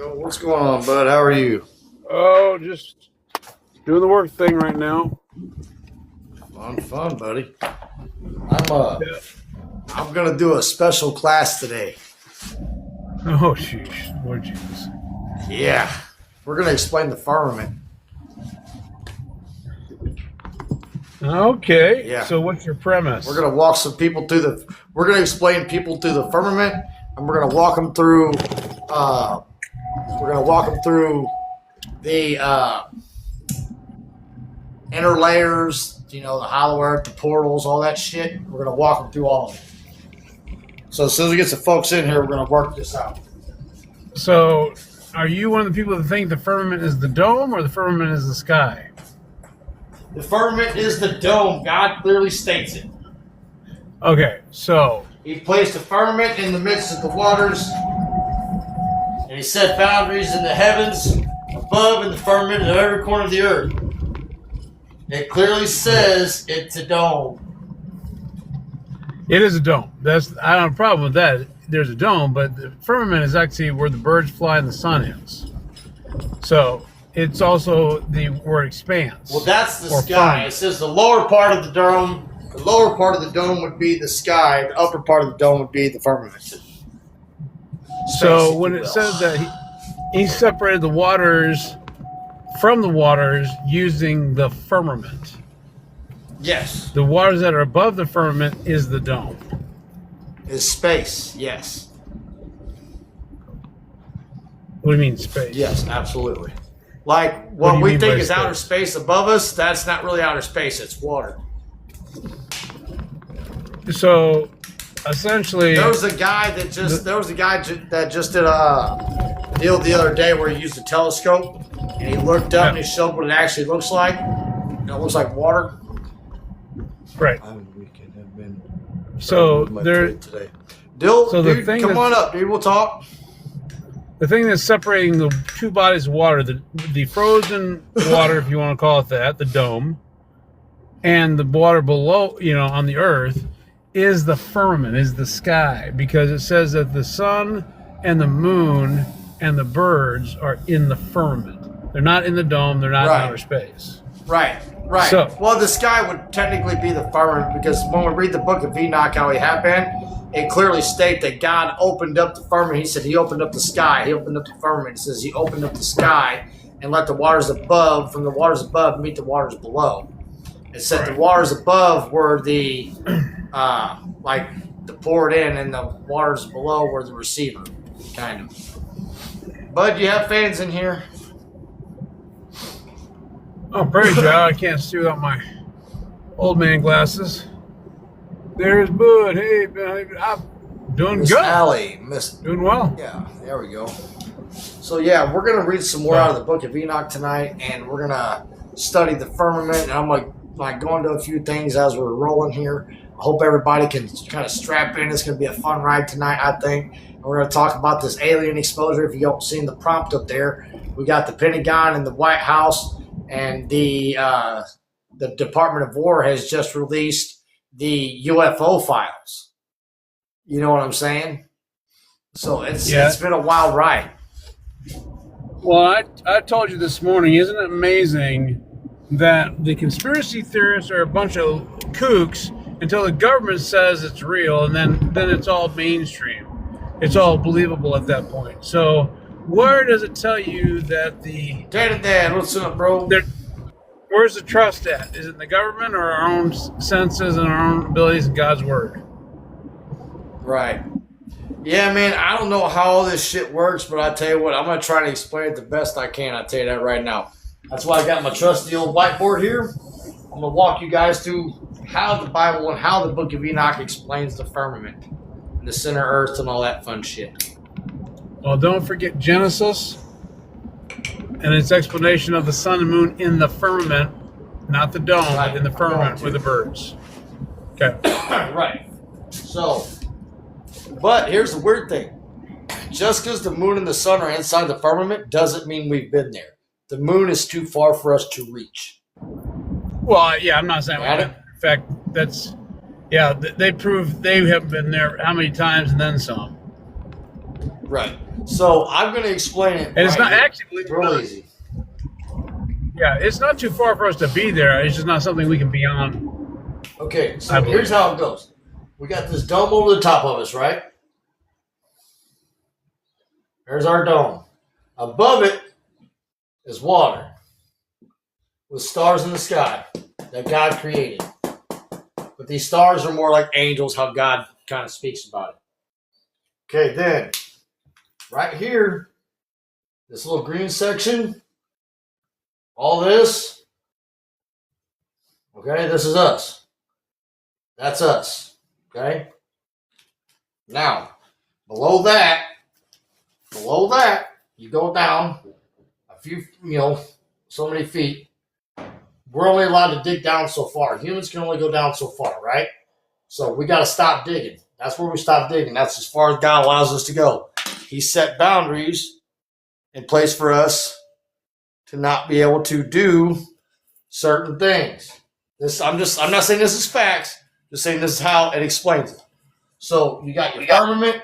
go. What's going on, bud? How are you? Oh, just doing the work thing right now. Fun, buddy. I'm uh, Yeah. I'm gonna do a special class today. Oh, sheesh. Lord Jesus. Yeah, we're gonna explain the firmament. Okay. Yeah, So what's your premise? we're gonna walk some people through the. We're gonna explain people through the firmament, and we're gonna walk them through. Uh, we're gonna walk them through the inner layers. You know, the hollow earth, the portals, all that shit. We're gonna walk them through all of it. So as soon as we get some folks in here, we're gonna work this out. So are you one of the people that think the firmament is the dome or the firmament is the sky? The firmament is the dome. God clearly states it. Okay. So He placed the firmament in the midst of the waters, and he set boundaries in the heavens above and the firmament in every corner of the earth. It clearly says it's a dome. it is a dome. I don't have a problem with that. There's a dome, but the firmament is actually where the birds fly and the sun is. So it's also the word expanse. Well, that's the or sky. firmament. It says the lower part of the dome. The lower part of the dome would be the sky. The upper part of the dome would be the firmament. Space, So if when you it will. says that he separated the waters from the waters using the firmament, Yes, the waters that are above the firmament is the dome. is space. Yes, What do you mean space? yes, absolutely. Like What do what you we mean think by is outer space? space above us, that's not really outer space. It's water. So essentially, There was a guy that just that just did a deal the other day where he used a telescope and he looked up and he showed what it actually looks like. And it looks like water. right. We can have been So there, today. Dill, So the dude, thing come on that's- up, dude. We'll talk. the thing that's separating the two bodies of water, the frozen water, if you want to call it that, the dome, and the water below, on the earth, is the firmament, is the sky, because it says that the sun and the moon and the birds are in the firmament. They're not in the dome. They're not Right. in outer space. Right, right. So- well, the sky would technically be the firmament because when we read the book of Enoch, how he happened, it clearly states that God opened up the firmament. He said he opened up the sky. He opened up the firmament. It says he opened up the sky and let the waters above, from the waters above, meet the waters below. It said the Right. waters above were the, like, the poured in, and the waters below were the receiver, kind of. Bud, you have fans in here? Oh, praise God, I can't see without my old man glasses. There's Bud. Hey, I'm doing Miss good. Allie, Miss. Doing well. Yeah, there we go. So yeah, we're gonna read some more out of the book of Enoch tonight, and we're gonna study the firmament. And I'm like go into a few things as we're rolling here. I hope everybody can kind of strap in. It's gonna be a fun ride tonight, I think. And we're gonna talk about this alien exposure. If you don't see the prompt up there, we got the Pentagon and the White House, and the Department of War has just released the UFO files. You know what I'm saying? So it's been a wild ride. Well, I told you this morning, isn't it amazing that the conspiracy theorists are a bunch of kooks until the government says it's real, and then it's all mainstream. It's all believable at that point. So where does it tell you that Dad, what's up, bro? where's the trust at? Is it in the government or our own senses and our own abilities and God's word? Right. Yeah, man, I don't know how all this shit works, but I tell you what, I'm going to try to explain it the best I can. I'll tell you that right now. That's why I got my trusty old whiteboard here. I'm going to walk you guys through how the Bible and how the book of Enoch explains the firmament, and the center earth, and all that fun shit. Well, don't forget Genesis and its explanation of the sun and moon in the firmament, not the dome, Right. but in the firmament with the birds. Okay. Right. So, but here's the weird thing. Just because the moon and the sun are inside the firmament doesn't mean we've been there. The moon is too far for us to reach. Well, yeah, I'm not saying Got that. it? In fact, they prove they have been there how many times and then some. Right. So I'm going to explain it. And it's not actually real easy. Yeah, it's not too far for us to be there. It's just not something we can be on. Okay, so here's how it goes. We got this dome over the top of us, right? There's our dome. Above it is water with stars in the sky that God created. But these stars are more like angels, how God kind of speaks about it. Okay, then, right here, this little green section, all this, okay, this is us. That's us, okay? Now, below that, you go down a few, so many feet. We're only allowed to dig down so far. Humans can only go down so far, right? So we got to stop digging. That's where we stop digging. That's as far as God allows us to go. He set boundaries in place for us to not be able to do certain things. I'm not saying this is facts. Just saying this is how it explains it. So you got your firmament,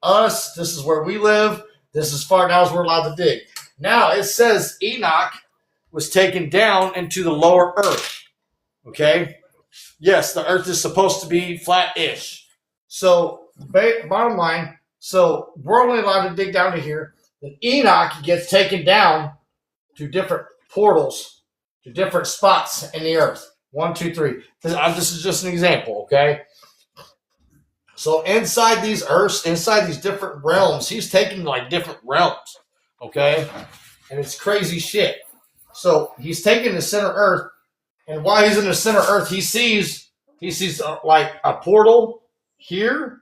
us. This is where we live. This is far down as we're allowed to dig. Now it says Enoch was taken down into the lower earth. Okay? Yes, the earth is supposed to be flat-ish. So, bottom line, so we're only allowed to dig down to here. Then Enoch gets taken down to different portals, to different spots in the earth. 1, 2, 3. This is just an example, okay? So inside these earths, inside these different realms, he's taking like different realms, okay? And it's crazy shit. So he's taking the center earth, and while he's in the center earth, he sees like a portal here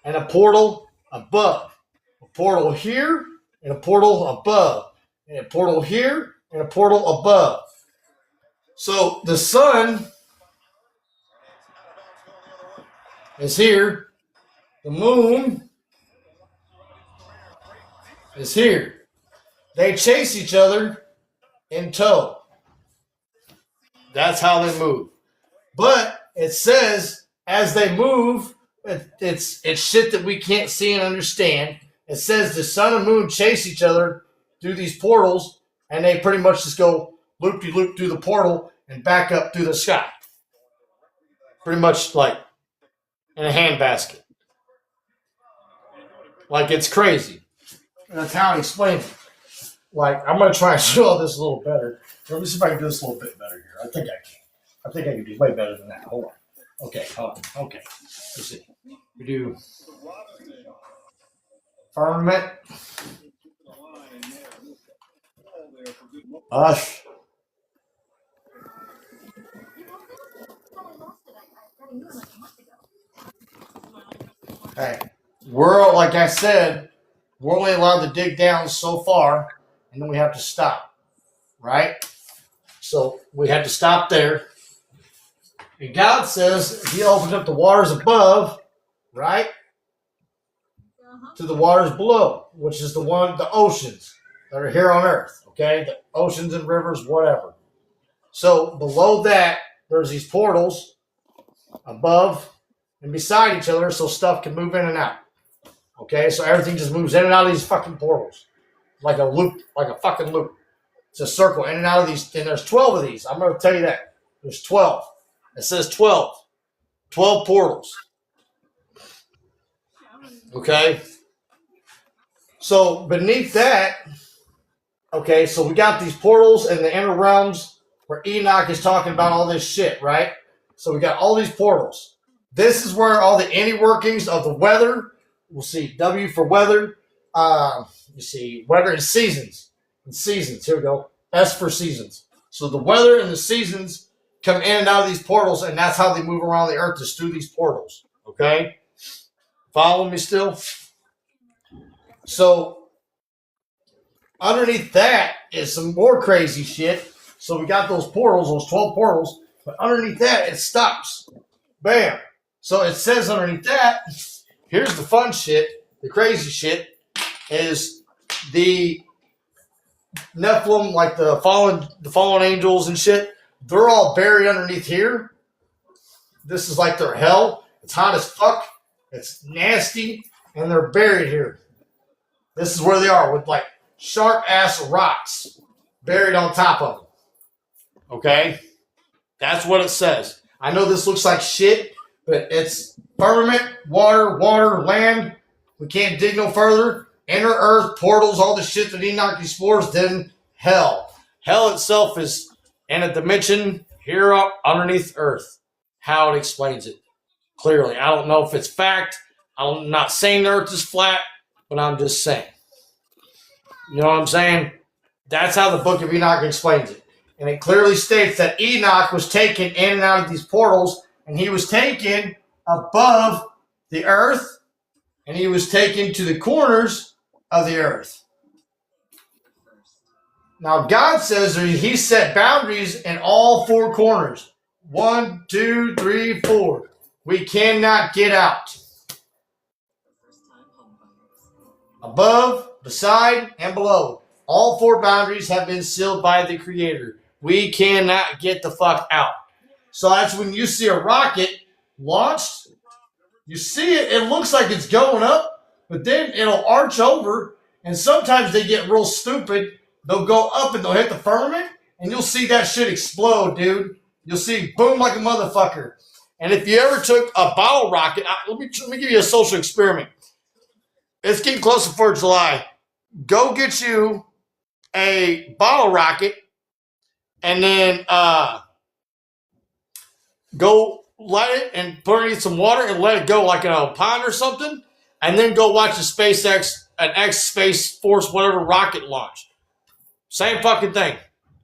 and a portal above, a portal here and a portal above, and a portal here and a portal above. So the sun is here, the moon is here. They chase each other in tow. That's how they move. But it says as they move, it's shit that we can't see and understand. It says the sun and moon chase each other through these portals, and they pretty much just go loop-de-loop through the portal and back up through the sky. Pretty much like in a handbasket. Like it's crazy. And that's how he explains it. Like, I'm going to try and show this a little better. Let me see if I can do this a little bit better here. I think I can do way better than that. Hold on. Okay, hold on. Okay. Let's see. We do firmament. Us. Hey, like I said, we're only allowed to dig down so far, and then we have to stop, right? So we had to stop there. And God says he opened up the waters above, right? To the waters below, which is the oceans that are here on earth, okay? The oceans and rivers, whatever. So below that, there's these portals above and beside each other so stuff can move in and out. Okay, so everything just moves in and out of these fucking portals. Like a loop, like a fucking loop. It's a circle in and out of these, and there's 12 of these. I'm going to tell you that. There's 12. It says 12. 12 portals. Okay? So beneath that, okay, so we got these portals in the inner realms where Enoch is talking about all this shit, right? So we got all these portals. This is where all the inner workings of the weather, we'll see W for weather, you see weather and seasons. And seasons, here we go. S for seasons. So the weather and the seasons come in and out of these portals, and that's how they move around the earth, is through these portals. Okay? Following me still? So underneath that is some more crazy shit. So we got those portals, those 12 portals, but underneath that it stops. Bam. So it says underneath that, here's the fun shit, the crazy shit, is the Nephilim, like the fallen angels and shit, they're all buried underneath here. This is like their hell. It's hot as fuck. It's nasty, and they're buried here. This is where they are with like sharp ass rocks buried on top of them. Okay? That's what it says. I know this looks like shit, but it's firmament, water, land. We can't dig no further. Inner earth, portals, all the shit that Enoch explores, then hell. Hell itself is in a dimension here underneath earth. How it explains it. Clearly. I don't know if it's fact. I'm not saying the earth is flat, but I'm just saying. You know what I'm saying? That's how the book of Enoch explains it. And it clearly states that Enoch was taken in and out of these portals, and he was taken above the earth, and he was taken to the corners of the earth. Now, God says that he set boundaries in all four corners. 1, 2, 3, 4. We cannot get out. Above, beside, and below. All four boundaries have been sealed by the Creator. We cannot get the fuck out. So that's when you see a rocket launched. You see it, it looks like it's going up, but then it'll arch over, and sometimes they get real stupid. They'll go up and they'll hit the firmament, and you'll see that shit explode, dude. You'll see boom like a motherfucker. And if you ever took a bottle rocket, let me give you a social experiment. It's getting close to 4th of July. Go get you a bottle rocket, and then go light it and put it in some water and let it go like in a pond or something, and then go watch a SpaceX, an X Space Force, whatever rocket launch. Same fucking thing.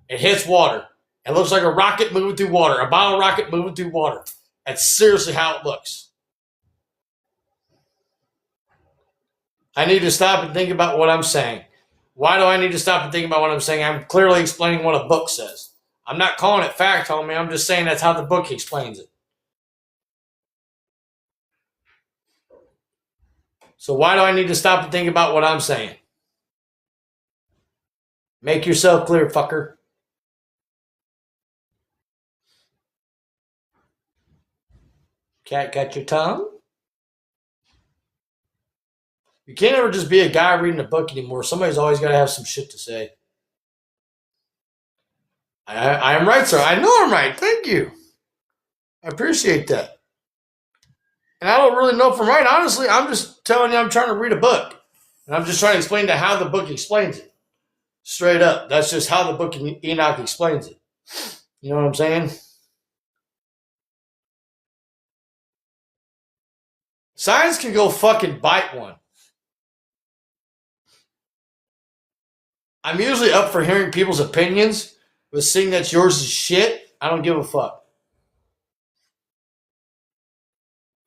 It hits water. It looks like a rocket moving through water, a bottle rocket moving through water. That's seriously how it looks. I need to stop and think about what I'm saying. Why do I need to stop and think about what I'm saying? I'm clearly explaining what a book says. I'm not calling it fact, homie. I'm just saying that's how the book explains it. So why do I need to stop and think about what I'm saying? Make yourself clear, fucker. Cat got your tongue? You can't ever just be a guy reading a book anymore. Somebody's always got to have some shit to say. I am right, sir. I know I'm right. Thank you. I appreciate that. And I don't really know if I'm right. Honestly, I'm just telling you I'm trying to read a book. And I'm just trying to explain to how the book explains it. Straight up. That's just how the book of Enoch explains it. You know what I'm saying? Science can go fucking bite one. I'm usually up for hearing people's opinions, but seeing that yours is shit, I don't give a fuck.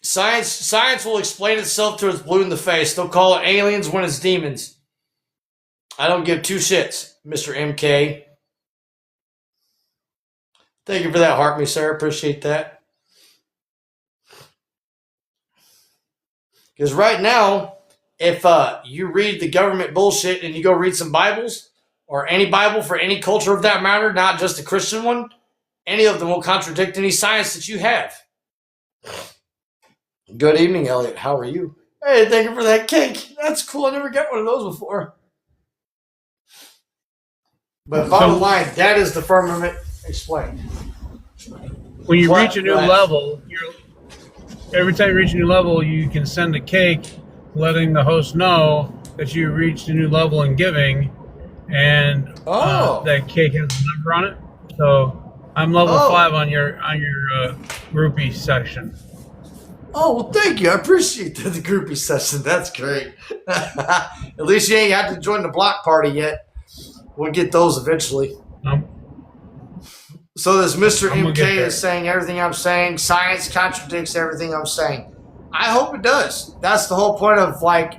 Science will explain itself till it's blue in the face. They'll call it aliens when it's demons. I don't give two shits, Mr. MK. Thank you for that, heart me, sir. Appreciate that. Because right now, if you read the government bullshit and you go read some Bibles, or any Bible for any culture of that matter, not just a Christian one, any of them will contradict any science that you have. Good evening, Elliot. How are you? Hey, thank you for that cake. That's cool. I never got one of those before. But bottom line, that is the firmament explained. When you reach a new level, every time you reach a new level, you can send a cake letting the host know that you reached a new level in giving, and that cake has a number on it. So I'm level 5 on your groupie section. Oh, well, thank you. I appreciate that, the groupie session. That's great. At least you ain't had to join the block party yet. We'll get those eventually. So this Mr. MK is saying everything I'm saying. Science contradicts everything I'm saying. I hope it does. That's the whole point of, like,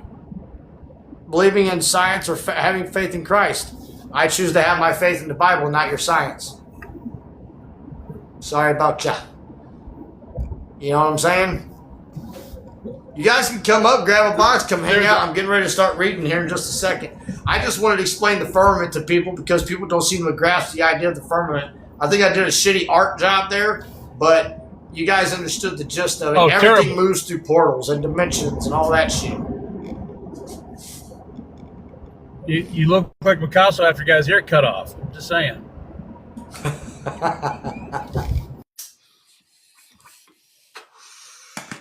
believing in science or having faith in Christ. I choose to have my faith in the Bible, not your science. Sorry about ya. You know what I'm saying? You guys can come up, grab a box, come hang out. I'm getting ready to start reading here in just a second. I just wanted to explain the firmament to people because people don't seem to grasp the idea of the firmament. I think I did a shitty art job there, but you guys understood the gist of it. Everything moves through portals and dimensions and all that shit. You look like Picasso after your guy's hair cut off. I'm just saying.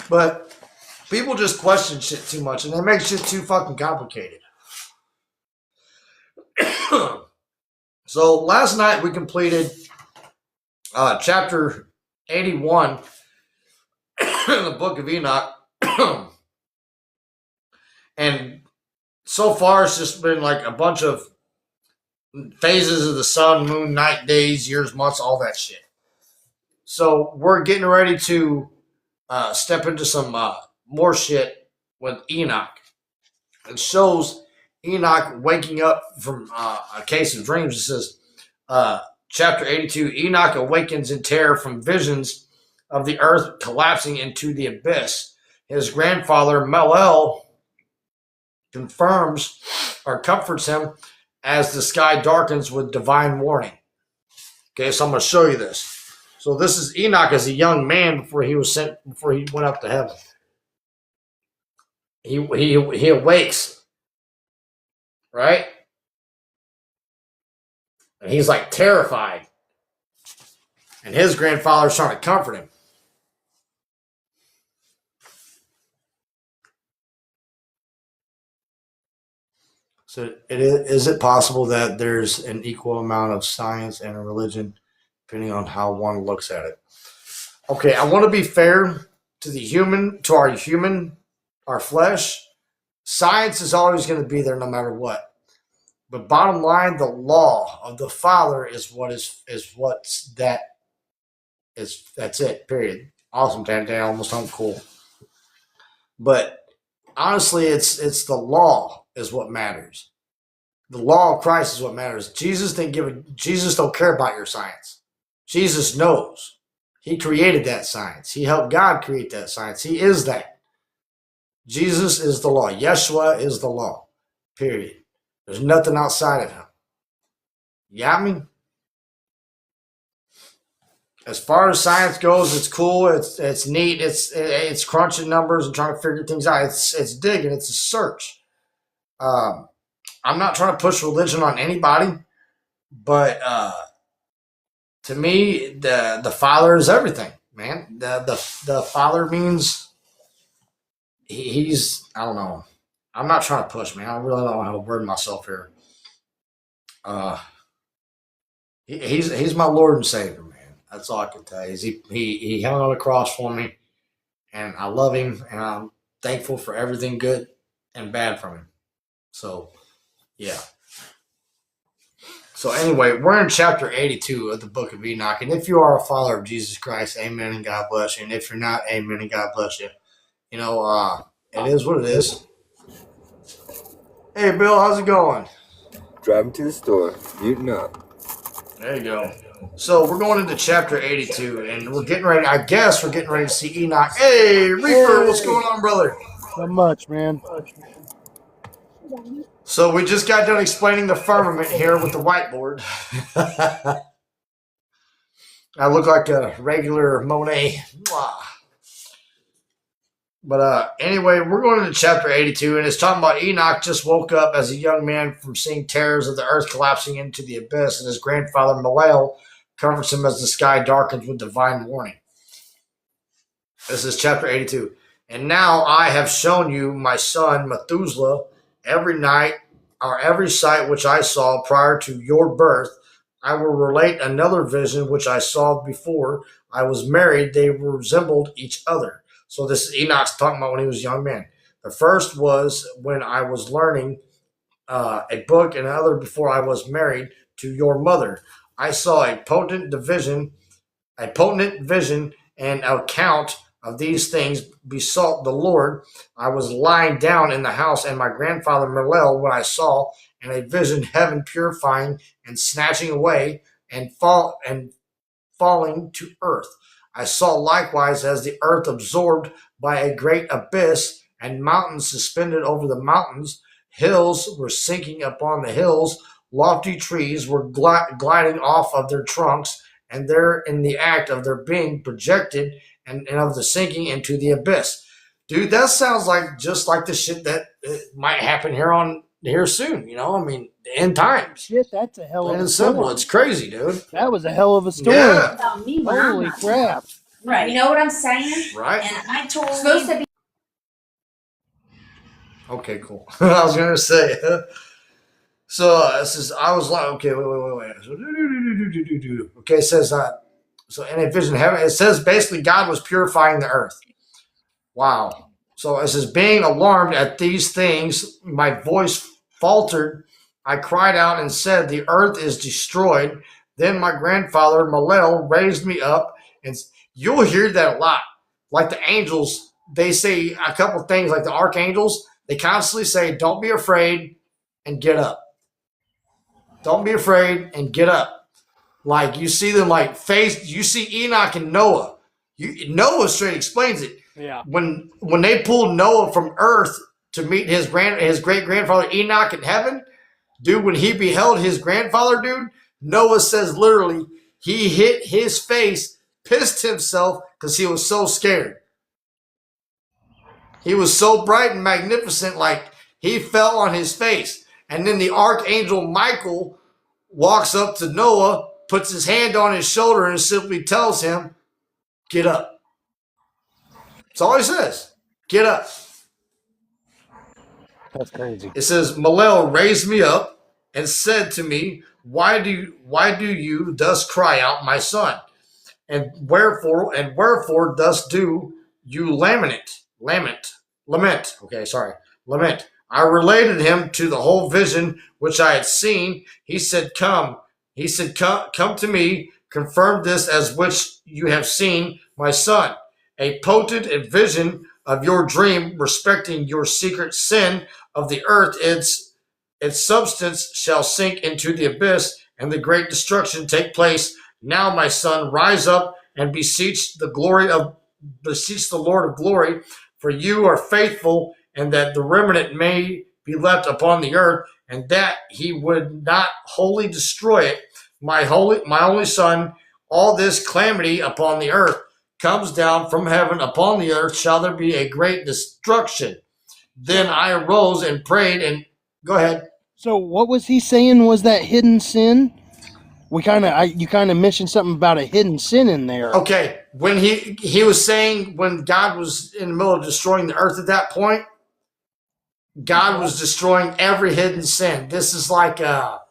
But people just question shit too much, and they make shit too fucking complicated. So last night we completed chapter 81 in the book of Enoch. And so far it's just been like a bunch of phases of the sun, moon, night, days, years, months, all that shit. So we're getting ready to step into some more shit with Enoch. It shows Enoch waking up from a case of dreams. It says, chapter 82, Enoch awakens in terror from visions of the earth collapsing into the abyss. His grandfather, Melel, confirms or comforts him as the sky darkens with divine warning. Okay, so I'm going to show you this. So this is Enoch as a young man before he went up to heaven. He awakes, right? And he's like terrified. And his grandfather's trying to comfort him. So is it possible that there's an equal amount of science and a religion depending on how one looks at it? Okay, I want to be fair to the human, to our flesh. Science is always going to be there no matter what. But bottom line, the law of the Father is that's it, period. Awesome, Dan, almost uncool. But honestly, it's the law is what matters. The law of Christ is what matters. Jesus don't care about your science. Jesus knows. He created that science. He helped God create that science. He is that. Jesus is the law. Yeshua is the law. Period. There's nothing outside of him. You got me? As far as science goes, it's cool. It's neat. It's crunching numbers and trying to figure things out. It's digging. It's a search. I'm not trying to push religion on anybody, but to me, the Father is everything, man. The Father means he's, I don't know. I'm not trying to push, man. I really don't know how to word myself here. He's my Lord and Savior, man. That's all I can tell you. He hung on the cross for me, and I love him, and I'm thankful for everything good and bad from him. So, yeah. So anyway, we're in chapter 82 of the book of Enoch. And if you are a follower of Jesus Christ, amen and God bless you. And if you're not, amen and God bless you. You know, it is what it is. Hey, Bill, how's it going? Driving to the store, muting up. There you go. So we're going into chapter 82, and we're getting ready. I guess we're getting ready to see Enoch. Hey, Reaper, what's going on, brother? Not much, man. So we just got done explaining the firmament here with the whiteboard. I look like a regular Monet. But anyway, we're going into chapter 82, and it's talking about Enoch just woke up as a young man from seeing terrors of the earth collapsing into the abyss, and his grandfather Malel comforts him as the sky darkens with divine warning. This is chapter 82. And now I have shown you my son Methuselah every night, or every sight which I saw prior to your birth. I will relate another vision which I saw before I was married. They resembled each other. So this is Enoch's talking about when he was a young man. The first was when I was learning a book, and another before I was married to your mother. I saw a potent vision and account of these things besought the Lord. I was lying down in the house, and my grandfather Merlel, when I saw in a vision heaven purifying and snatching away and falling to earth. I saw likewise as the earth absorbed by a great abyss, and mountains suspended over the mountains. Hills were sinking upon the hills. Lofty trees were gliding off of their trunks, and they're in the act of their being projected and of the sinking into the abyss. Dude, that sounds like just like the shit that might happen here on here soon. You know, I mean, the end times. Shit, that's a hell Plain of a and simple. storm. It's crazy, dude. That was a hell of a storm. Yeah. About me when I'm Holy not. crap. Right. You know what I'm saying? Right. And I told Supposed you. to be. Okay, cool. I was gonna say. So this is. I was like, okay, wait. So, okay, it says. So in a vision of heaven, it says basically God was purifying the earth. Wow. So it says, being alarmed at these things, my voice faltered. I cried out and said, the earth is destroyed. Then my grandfather Malel raised me up, and you'll hear that a lot. Like the angels, they say a couple things. Like the archangels, they constantly say, "Don't be afraid and get up. Don't be afraid and get up." Like you see them like face. You see Enoch and Noah. Noah straight explains it. Yeah. When they pulled Noah from earth to meet his great grandfather Enoch in heaven, dude, when he beheld his grandfather, dude, Noah says literally he hit his face, pissed himself because he was so scared. He was so bright and magnificent, like he fell on his face. And then the archangel Michael walks up to Noah, puts his hand on his shoulder, and simply tells him, "Get up." That's all he says. Get up. That's crazy. It says, Malel raised me up and said to me, why do you thus cry out, my son? And wherefore thus do you lament? Okay, sorry. Lament. I related him to the whole vision which I had seen. He said, come. He said, come to me, confirm this as which you have seen, my son. A potent vision of your dream respecting your secret sin of the earth, its substance shall sink into the abyss, and the great destruction take place. Now, my son, rise up and beseech the Lord of glory, for you are faithful, and that the remnant may be left upon the earth, and that he would not wholly destroy it. My only son, all this calamity upon the earth comes down from heaven upon the earth, shall there be a great destruction. Then I arose and prayed, and go ahead. So what was he saying was that hidden sin? You kind of mentioned something about a hidden sin in there. Okay, when he was saying when God was in the middle of destroying the earth at that point, God was destroying every hidden sin. This is like God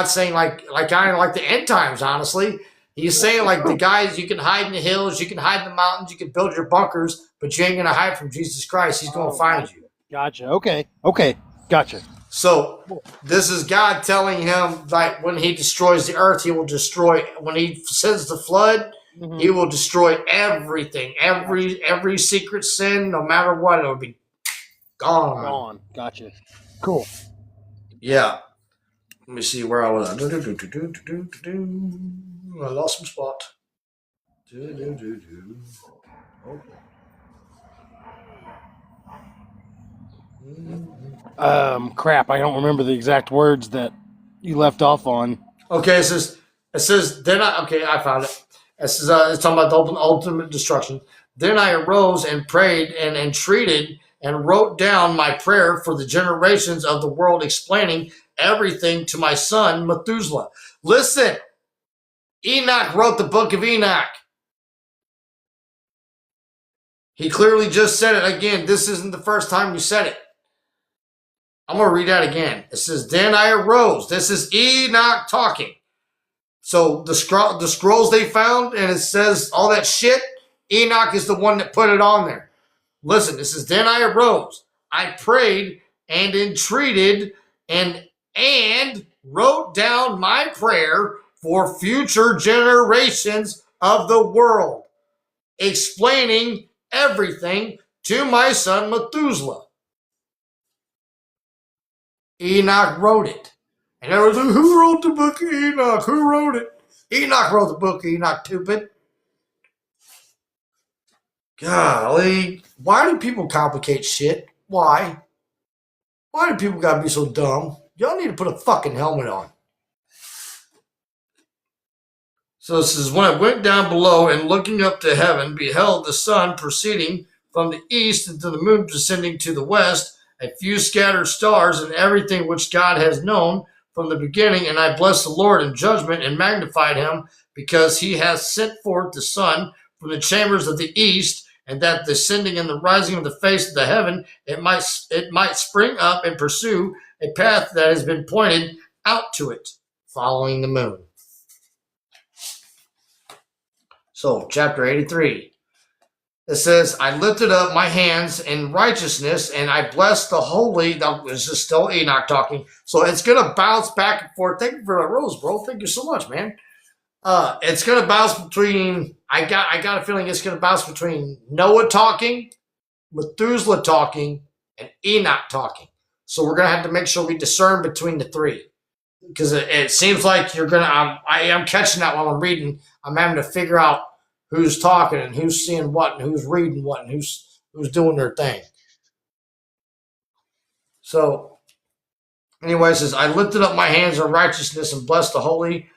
saying like kind of like the end times, honestly. He's saying like the guys, you can hide in the hills, you can hide in the mountains, you can build your bunkers, but you ain't going to hide from Jesus Christ. He's going to find you. Gotcha. Okay. Gotcha. So this is God telling him like when he destroys the earth, he will destroy, when he sends the flood, he will destroy everything, every secret sin, no matter what, it'll be gone. Gotcha. Cool. Yeah. Let me see where I was. I lost some spot. Crap, I don't remember the exact words that you left off on. Okay, it says then I found it. It says it's talking about the ultimate destruction. Then I arose and prayed and entreated and wrote down my prayer for the generations of the world, explaining everything to my son Methuselah. Listen, Enoch wrote the book of Enoch. He clearly just said it again. This isn't the first time you said it. I'm going to read that again. It says, then I arose. This is Enoch talking. So the scrolls they found, and it says all that shit, Enoch is the one that put it on there. Listen, this is, then I arose. I prayed and entreated and wrote down my prayer for future generations of the world, explaining everything to my son Methuselah. Enoch wrote it. And everyone's like, who wrote the book of Enoch? Who wrote it? Enoch wrote the book of Enoch, stupid. Golly. Why do people complicate shit? Why? Why do people gotta be so dumb? Y'all need to put a fucking helmet on. So this is, when I went down below and looking up to heaven, beheld the sun proceeding from the east, and to the moon descending to the west, a few scattered stars, and everything which God has known from the beginning. And I blessed the Lord in judgment and magnified him, because he has sent forth the sun from the chambers of the east, and that the sending and the rising of the face of the heaven, it might spring up and pursue a path that has been pointed out to it, following the moon. So, chapter 83. It says, I lifted up my hands in righteousness, and I blessed the holy. This is still Enoch talking. So it's going to bounce back and forth. Thank you for the rose, bro. Thank you so much, man. It's going to bounce between, I got a feeling it's going to bounce between Noah talking, Methuselah talking, and Enoch talking. So we're going to have to make sure we discern between the three. Because it seems like you're going to, I am catching that while I'm reading. I'm having to figure out who's talking and who's seeing what and who's reading what and who's doing their thing. So, anyway, it says, I lifted up my hands in righteousness and blessed the holy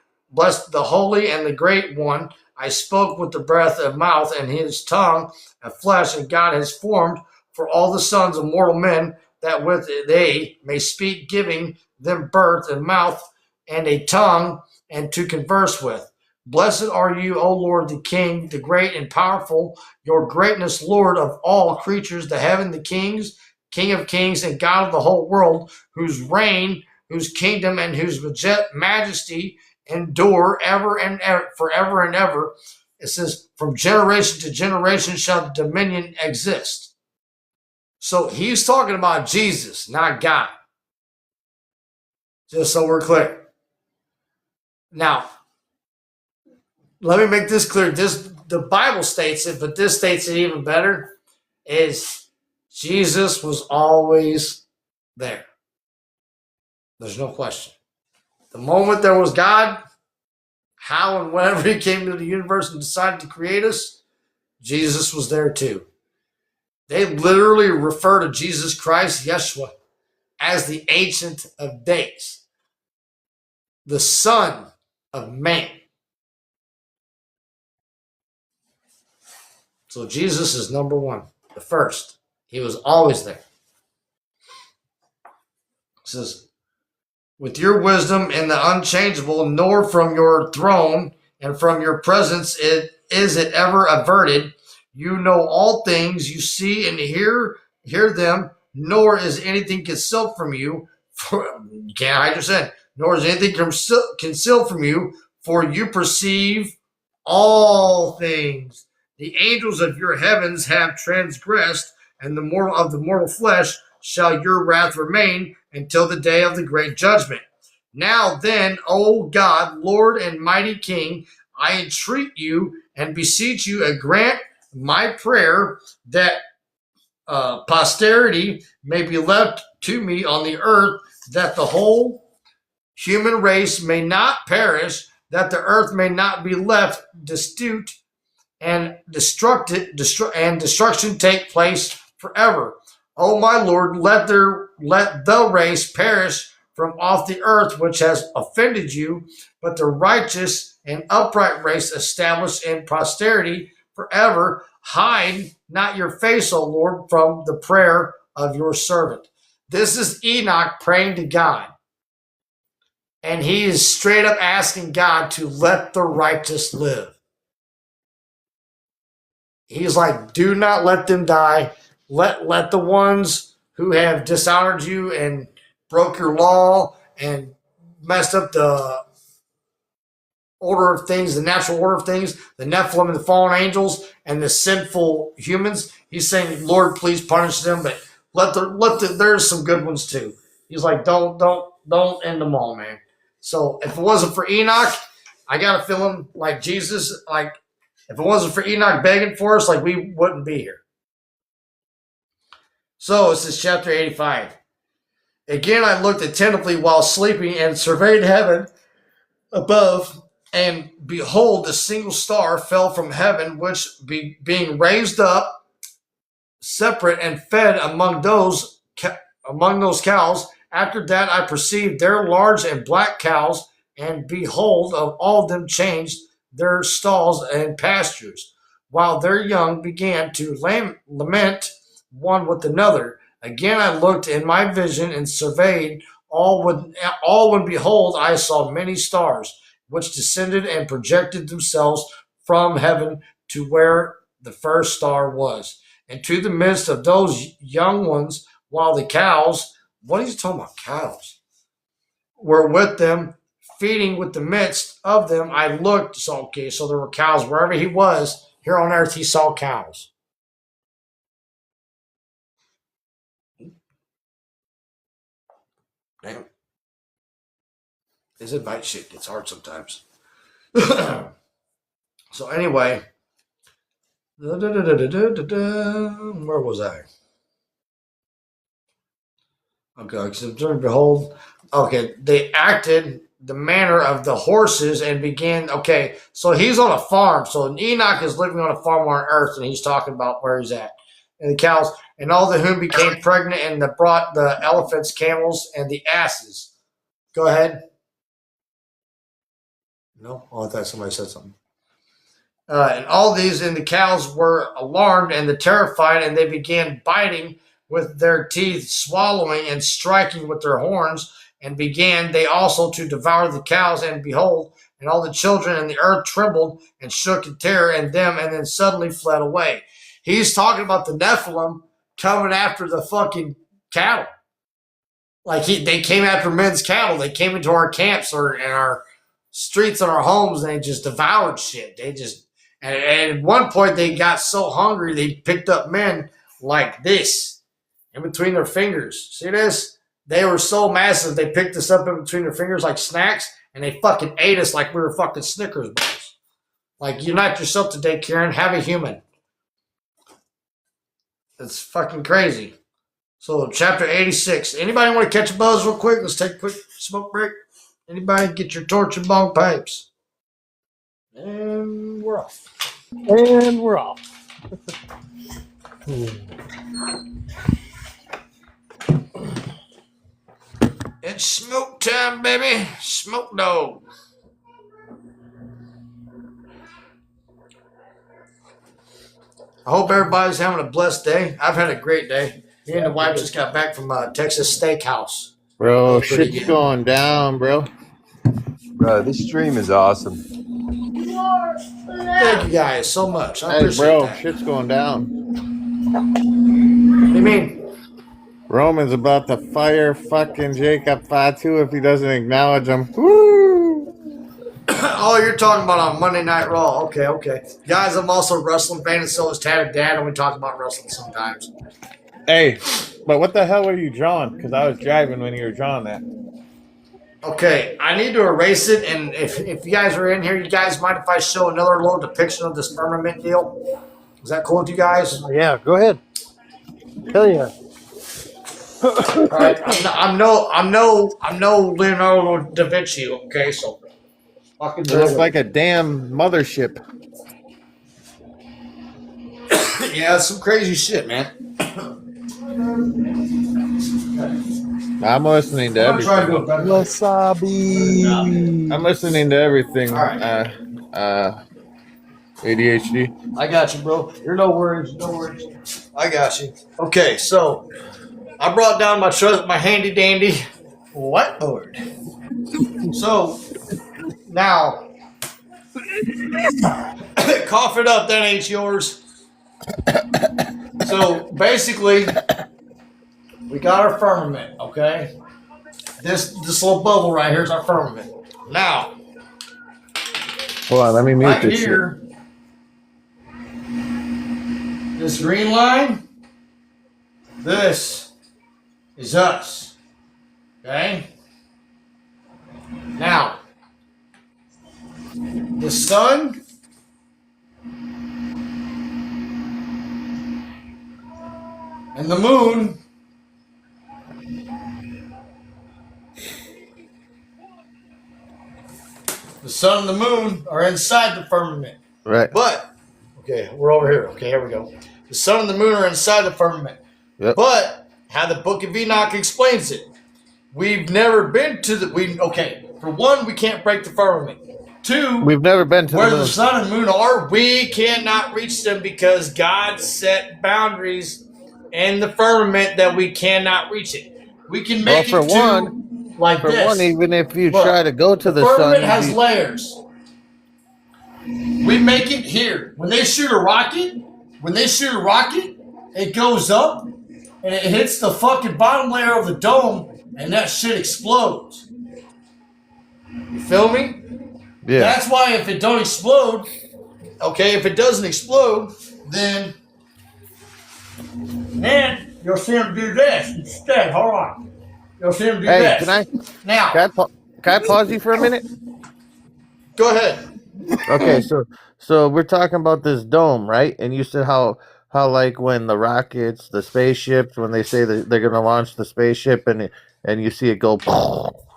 and the great one. I spoke with the breath of mouth and his tongue of flesh, and God has formed for all the sons of mortal men, that with they may speak, giving them birth and mouth and a tongue and to converse with. Blessed are you, O Lord, the King, the great and powerful, your greatness, Lord of all creatures, the heaven, the kings, King of kings, and God of the whole world, whose reign, whose kingdom, and whose majesty endure ever and ever, forever and ever. It says, from generation to generation shall dominion exist. So he's talking about Jesus, not God. Just so we're clear. Now, let me make this clear. The Bible states it, but this states it even better, is Jesus was always there. There's no question. The moment there was God, how and whenever he came to the universe and decided to create us, Jesus was there too. They literally refer to Jesus Christ, Yeshua, as the Ancient of Days, the Son of Man. So Jesus is number one, the first. He was always there. It says, with your wisdom in the unchangeable, nor from your throne and from your presence is it ever averted. You know all things, you see and hear them, nor is anything concealed from you. You can't hide your sin. Nor is anything concealed from you, for you perceive all things. The angels of your heavens have transgressed, and the mortal flesh shall your wrath remain until the day of the great judgment. Now then, O God, Lord and mighty King, I entreat you and beseech you, and grant my prayer that posterity may be left to me on the earth, that the whole human race may not perish, that the earth may not be left destitute, and destruction take place forever. O my Lord, let the race perish from off the earth which has offended you, but the righteous and upright race established in posterity forever. Hide not your face, O Lord, from the prayer of your servant. This is Enoch praying to God. And he is straight up asking God to let the righteous live. He's like, do not let them die. Let the ones who have dishonored you and broke your law and messed up the order of things, the natural order of things, the Nephilim and the fallen angels and the sinful humans. He's saying, Lord, please punish them, but there's some good ones too. He's like, don't end them all, man. So if it wasn't for Enoch, I got a feeling like Jesus, like if it wasn't for Enoch begging for us, like we wouldn't be here. So this is chapter 85. Again, I looked attentively while sleeping and surveyed heaven above, and behold, a single star fell from heaven, which being raised up, separate and fed among those cows. After that, I perceived their large and black cows, and behold, of all of them changed their stalls and pastures, while their young began to lament one with another. Again I looked in my vision and surveyed all when behold I saw many stars, which descended and projected themselves from heaven to where the first star was, and to the midst of those young ones, while the cows, what are you talking about, cows, were with them, feeding with the midst of them. I looked, so okay, so there were cows wherever he was here on earth. He saw cows. Damn. This invite shit gets hard sometimes. So anyway, where was I? Okay, so behold, okay, they acted the manner of the horses and began. Okay, so he's on a farm. So Enoch is living on a farm on earth, and he's talking about where he's at. And the cows, and all the whom became pregnant, and brought the elephants, camels, and the asses. Go ahead. No? Oh, I thought somebody said something. And all these and the cows were alarmed and the terrified, and they began biting with their teeth, swallowing and striking with their horns, and began they also to devour the cows. And behold, and all the children and the earth trembled and shook in terror in them, and then suddenly fled away. He's talking about the Nephilim coming after the fucking cattle. Like they came after men's cattle. They came into our camps or in our streets and our homes, and they just devoured shit. They just, and at one point they got so hungry they picked up men like this in between their fingers. See this? They were so massive they picked us up in between their fingers like snacks, and they fucking ate us like we were fucking Snickers bars. Like, unite yourself today, Karen. Have a human. It's fucking crazy. So, chapter 86. Anybody want to catch a buzz real quick? Let's take a quick smoke break. Anybody get your torch and bong pipes? And we're off. And we're off. It's smoke time, baby. Smoke dog. I hope everybody's having a blessed day. I've had a great day. Me and the wife just got back from Texas Steakhouse. Bro, shit's going down, bro. Bro, this stream is awesome. Thank you guys so much. I Hey, appreciate bro, that. shit's going down. What do you mean? Roman's about to fire fucking Jacob Fatu if he doesn't acknowledge him. Woo! Oh, you're talking about on Monday Night Raw. Okay. Guys, I'm also a wrestling fan, and so is Tatted Dad, and we talk about wrestling sometimes. Hey, but what the hell were you drawing? Because I was driving when you were drawing that. Okay, I need to erase it, and if you guys are in here, you guys mind if I show another little depiction of this firmament deal? Is that cool with you guys? Yeah, go ahead. Hell yeah. All right, I'm no Leonardo da Vinci. Okay, so fucking It looks like a damn mothership. yeah, it's some crazy shit, man. I'm listening to I'm gonna try to do everything. it better. Wasabi. I'm listening to everything. All right. ADHD. I got you, bro. You're no worries. I got you. Okay, so I brought down my handy dandy whiteboard. So now, cough it up. That ain't yours. So basically, we got our firmament. Okay, this little bubble right here is our firmament. Now, Hold on, let me mute right this here, this green line, this is us. Okay? Now, the sun and the moon are inside the firmament. shit. Right. But, okay, we're over here. Okay, here we go. The sun and the moon are inside the firmament. Yep. But, how the book of Enoch explains it, we've never been to for one, we can't break the firmament. Two, We've never been to where the the moon. sun and moon are, we cannot reach them because God set boundaries in the firmament that we cannot reach it. We can make for it to one- like For this. one, even if you Look, try to go to the firmament sun, has you- layers. We make it here. When they shoot a rocket, it goes up and it hits the fucking bottom layer of the dome, and that shit explodes. You feel me? yeah. That's why if it don't explode, okay, if it doesn't explode, then you'll see him do this instead. Hold on. You'll see him do Hey, this. can I pause you for a minute? Go ahead. Okay, so we're talking about this dome, right? And you said how like when the rockets, the spaceships, when they say that they're gonna launch the spaceship and you see it go,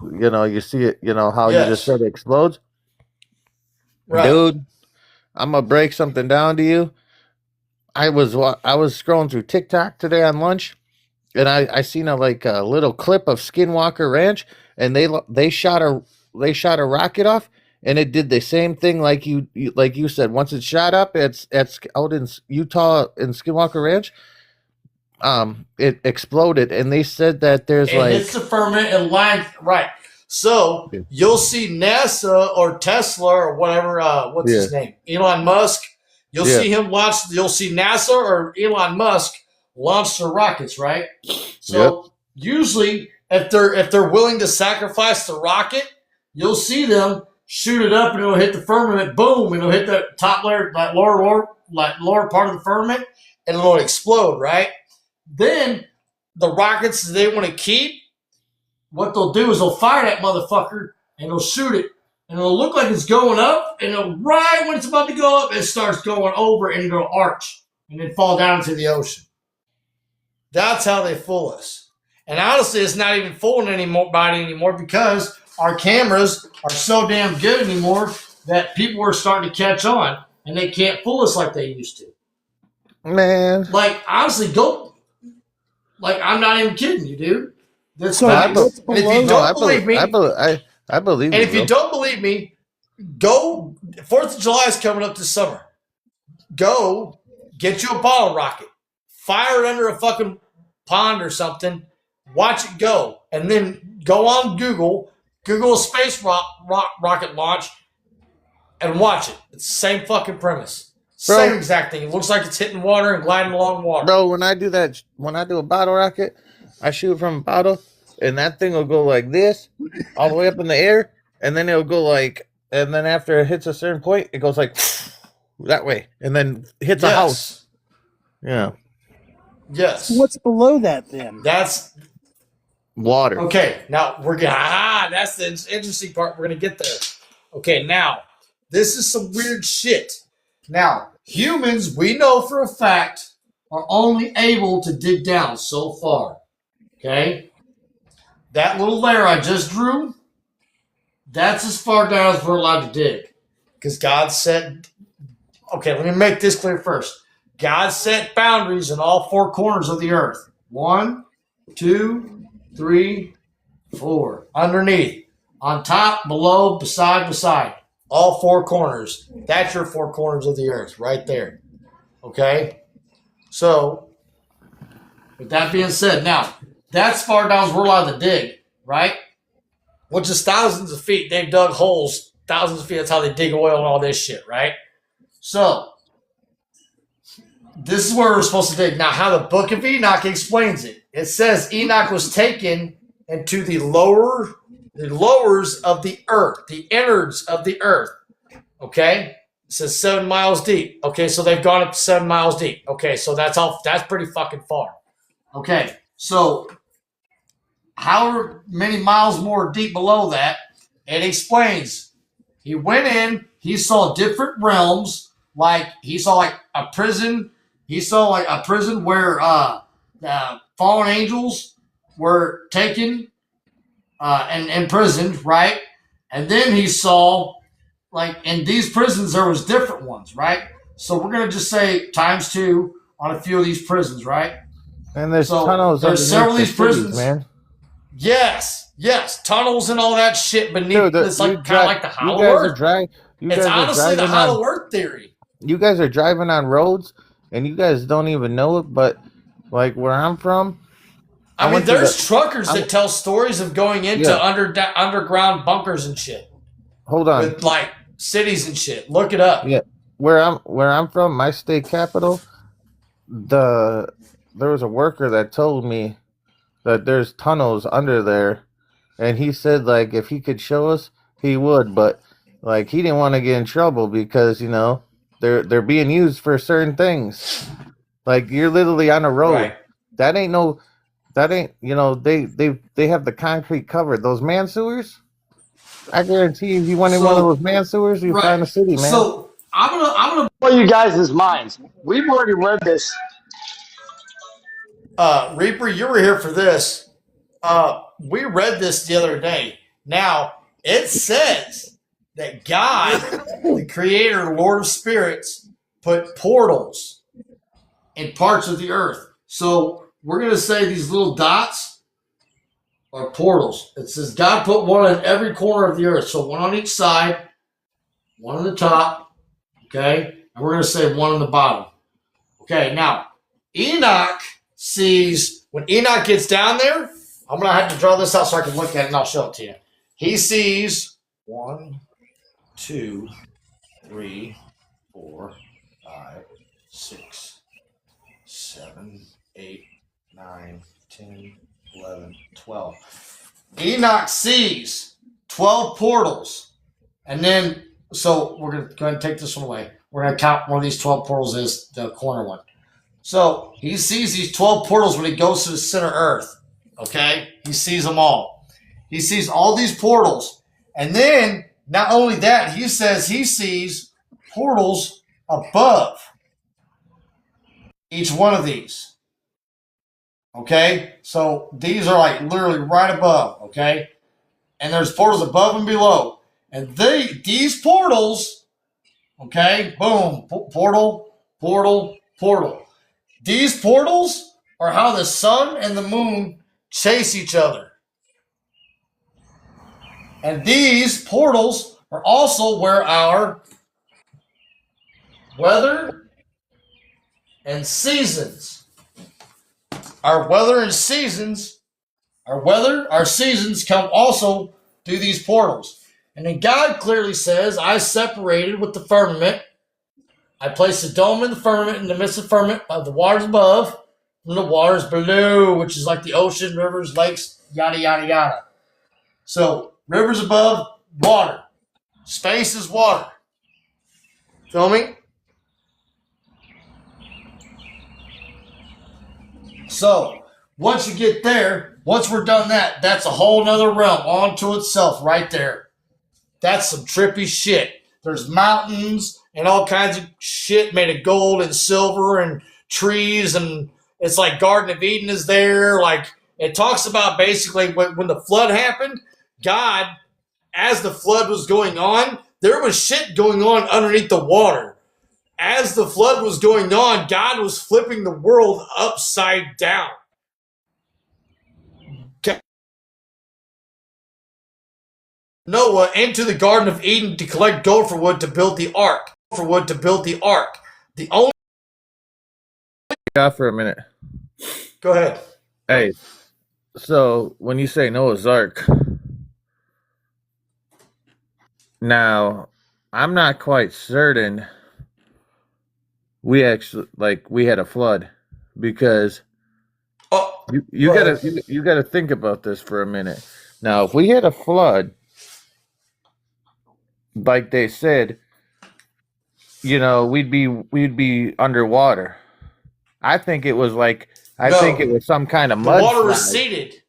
you see it, how you just said it explodes. Right. Dude, I'm gonna break something down to you. I was scrolling through TikTok today on lunch, and I seen a little clip of Skinwalker Ranch, and they shot a rocket off, and it did the same thing like you said. Once it shot up, it's out in Utah in Skinwalker Ranch. It exploded, and they said that there's It hits the firmament and lines right. So you'll see NASA or Tesla or whatever. What's his name? Elon Musk. You'll see him launch. You'll see NASA or Elon Musk launch their rockets, right? So usually, if they're willing to sacrifice the rocket, you'll see them shoot it up and it'll hit the firmament. Boom! And it'll hit the top layer, that lower part of the firmament, and it'll explode, right? Then the rockets they want to keep, what they'll do is they'll fire that motherfucker and they'll shoot it. And it'll look like it's going up, and right when it's about to go up, it starts going over and it'll arch and then fall down into the ocean. That's how they fool us. And honestly, it's not even fooling anybody anymore because our cameras are so damn good anymore that people are starting to catch on and they can't fool us like they used to. Man. Like, honestly, I'm not even kidding you, dude. This So facts. what's And if below you don't believe me, I believe and you, if you don't believe me, go. 4th of July is coming up this summer. Go get you a bottle rocket, fire it under a fucking pond or something, watch it go, and then go on Google a space rocket launch, and watch it. It's the same fucking premise. Bro. Same exact thing. It looks like it's hitting water and gliding along water. Bro, when I do a bottle rocket, I shoot from a bottle, and that thing will go like this, all the way up in the air, and then it'll go and then after it hits a certain point, it goes like that way, and then hits a house. Yeah. Yes. What's below that then? That's Water. okay. Now we're gonna. That's the interesting part. We're gonna get there. Okay. Now this is some weird shit. Now humans, we know for a fact, are only able to dig down so far. Okay. That little layer I just drew, that's as far down as we're allowed to dig. Because God said, okay, let me make this clear first. God set boundaries in all 4 corners of the earth. 1, 2, 3, 4. Underneath. On top, below, beside. All 4 corners. That's your 4 corners of the earth right there. Okay? So, with that being said, now, that's far down as we're allowed to dig, right? Which is thousands of feet. They've dug holes thousands of feet. That's how they dig oil and all this shit, right? So, this is where we're supposed to dig. Now, how the book of Enoch explains it. It says Enoch was taken into the lowers of the earth, the innards of the earth. Okay? It says 7 miles deep. Okay, so they've gone up to 7 miles deep. Okay, so that's pretty fucking far. Okay, so however many miles more deep below that, it explains. He went in, he saw different realms, like he saw like a prison. He saw like a prison where fallen angels were taken and imprisoned, right? And then he saw like in these prisons there was different ones, right? So we're gonna just say ×2 on a few of these prisons, right? And there's So tunnels. there's several of these prisons, man. Yes, tunnels and all that shit beneath. Dude, It's like kind of like the Hollow Earth. It's honestly the Hollow Earth theory. You guys are driving on roads, and you guys don't even know it. But like where I'm from. I mean, went to there's the- truckers that tell stories of going into Yeah. underground bunkers and shit Hold on. with like cities and shit. Look it up. Yeah, where I'm from, my state capital, there was a worker that told me that there's tunnels under there, and he said like if he could show us, he would, but like he didn't want to get in trouble because they're being used for certain things. Like you're literally on a road. Right. That ain't they have the concrete covered. Those man sewers. I guarantee if you went in one of those man sewers, you find a city, man. So I'm gonna Blow you guys' minds. We've already read this. Reaper, you were here for this. We read this the other day. Now it says that God, the Creator, Lord of Spirits, put portals in parts of the earth. So we're gonna say these little dots are portals. It says God put one in every corner of the earth. So one on each side, one on the top, okay? And we're going to say one on the bottom. Okay, now, Enoch sees, when Enoch gets down there, I'm going to have to draw this out so I can look at it and I'll show it to you. He sees 1, 2, 3, 4, 5, 6, 7, 8, 9, 10, 11, 12. Enoch sees 12 portals. And then, so we're going to go ahead and take this one away. We're going to count one of these 12 portals as the corner one. So he sees these 12 portals when he goes to the center earth. Okay? He sees them all. He sees all these portals. And then, not only that, he says he sees portals above each one of these. Okay? So these are like literally right above. Okay? And there's portals above and below. And these portals, okay, boom, portal, portal, portal. These portals are how the sun and the moon chase each other. And these portals are also where our weather and seasons, our seasons come also through these portals. And then God clearly says, I separated with the firmament. I placed a dome in the firmament, in the midst of the firmament, of the waters above from the waters below, which is like the ocean, rivers, lakes, yada, yada, yada. So, rivers above, water. Space is water. Feel me? So, once you get there, once we're done that, that's a whole nother realm onto itself right there. That's some trippy shit. There's mountains and all kinds of shit made of gold and silver and trees, and it's like Garden of Eden is there. Like, it talks about basically when the flood happened, God, as the flood was going on, there was shit going on underneath the water. As the flood was going on, God was flipping the world upside down. Noah into the Garden of Eden to collect gopher wood to build the ark. The only. Yeah, for a minute. Go ahead. Hey, so when you say Noah's Ark, now I'm not quite certain we had a flood, because you gotta think about this for a minute. Now, if we had a flood, like they said, we'd be underwater. I think it was some kind of mud. The water slide. receded.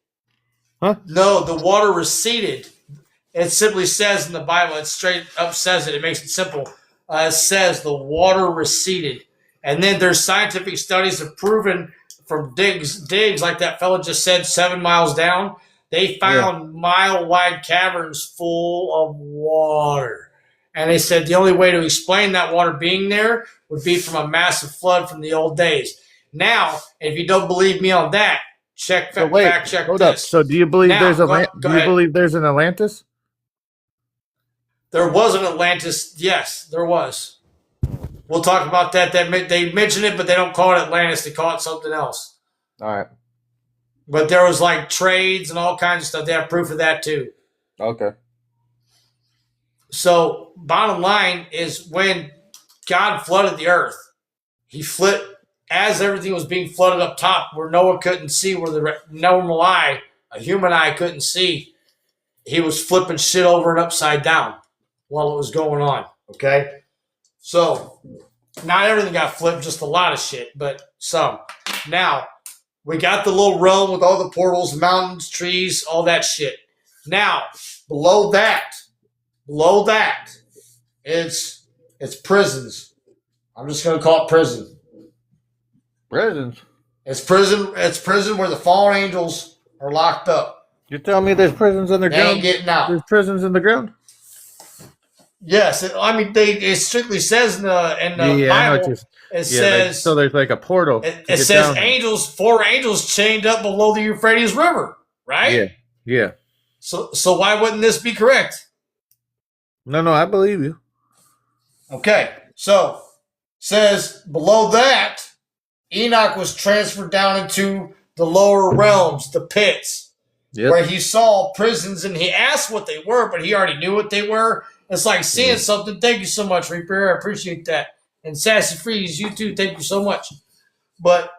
Huh? No, the water receded. It simply says in the Bible, it straight up says it. It makes it simple. It says the water receded. And then there's scientific studies have proven from digs like that fellow just said, 7 miles down, they found mile-wide caverns full of water. And they said the only way to explain that water being there would be from a massive flood from the old days. Now, if you don't believe me on that, fact check hold this. up. So do you believe there's an Atlantis? There was an Atlantis. Yes, there was. We'll talk about that. They mention it, but they don't call it Atlantis. They call it something else. All right. But there was like trades and all kinds of stuff. They have proof of that too. Okay. So bottom line is when God flooded the earth, he flipped as everything was being flooded up top where Noah couldn't see, where the normal eye, a human eye couldn't see. He was flipping shit over and upside down while it was going on. Okay. So not everything got flipped, just a lot of shit, but some. Now, we got the little realm with all the portals, mountains, trees, all that shit. Now, below that, it's prisons. I'm just gonna call it prison. Prisons. It's prison where the fallen angels are locked up. You're telling me there's prisons They underground? ain't getting out. There's prisons in the ground? Yes, it strictly says in the I know Bible. what It says so there's like a portal. it says angels, 4 angels chained up below the Euphrates River, right? Yeah. So why wouldn't this be correct? No, I believe you. Okay, so says below that, Enoch was transferred down into the lower realms, the pits, where he saw prisons, and he asked what they were, but he already knew what they were. It's like seeing something. Thank you so much, Reaper. I appreciate that. And Sassy Freeze, you too. Thank you so much. But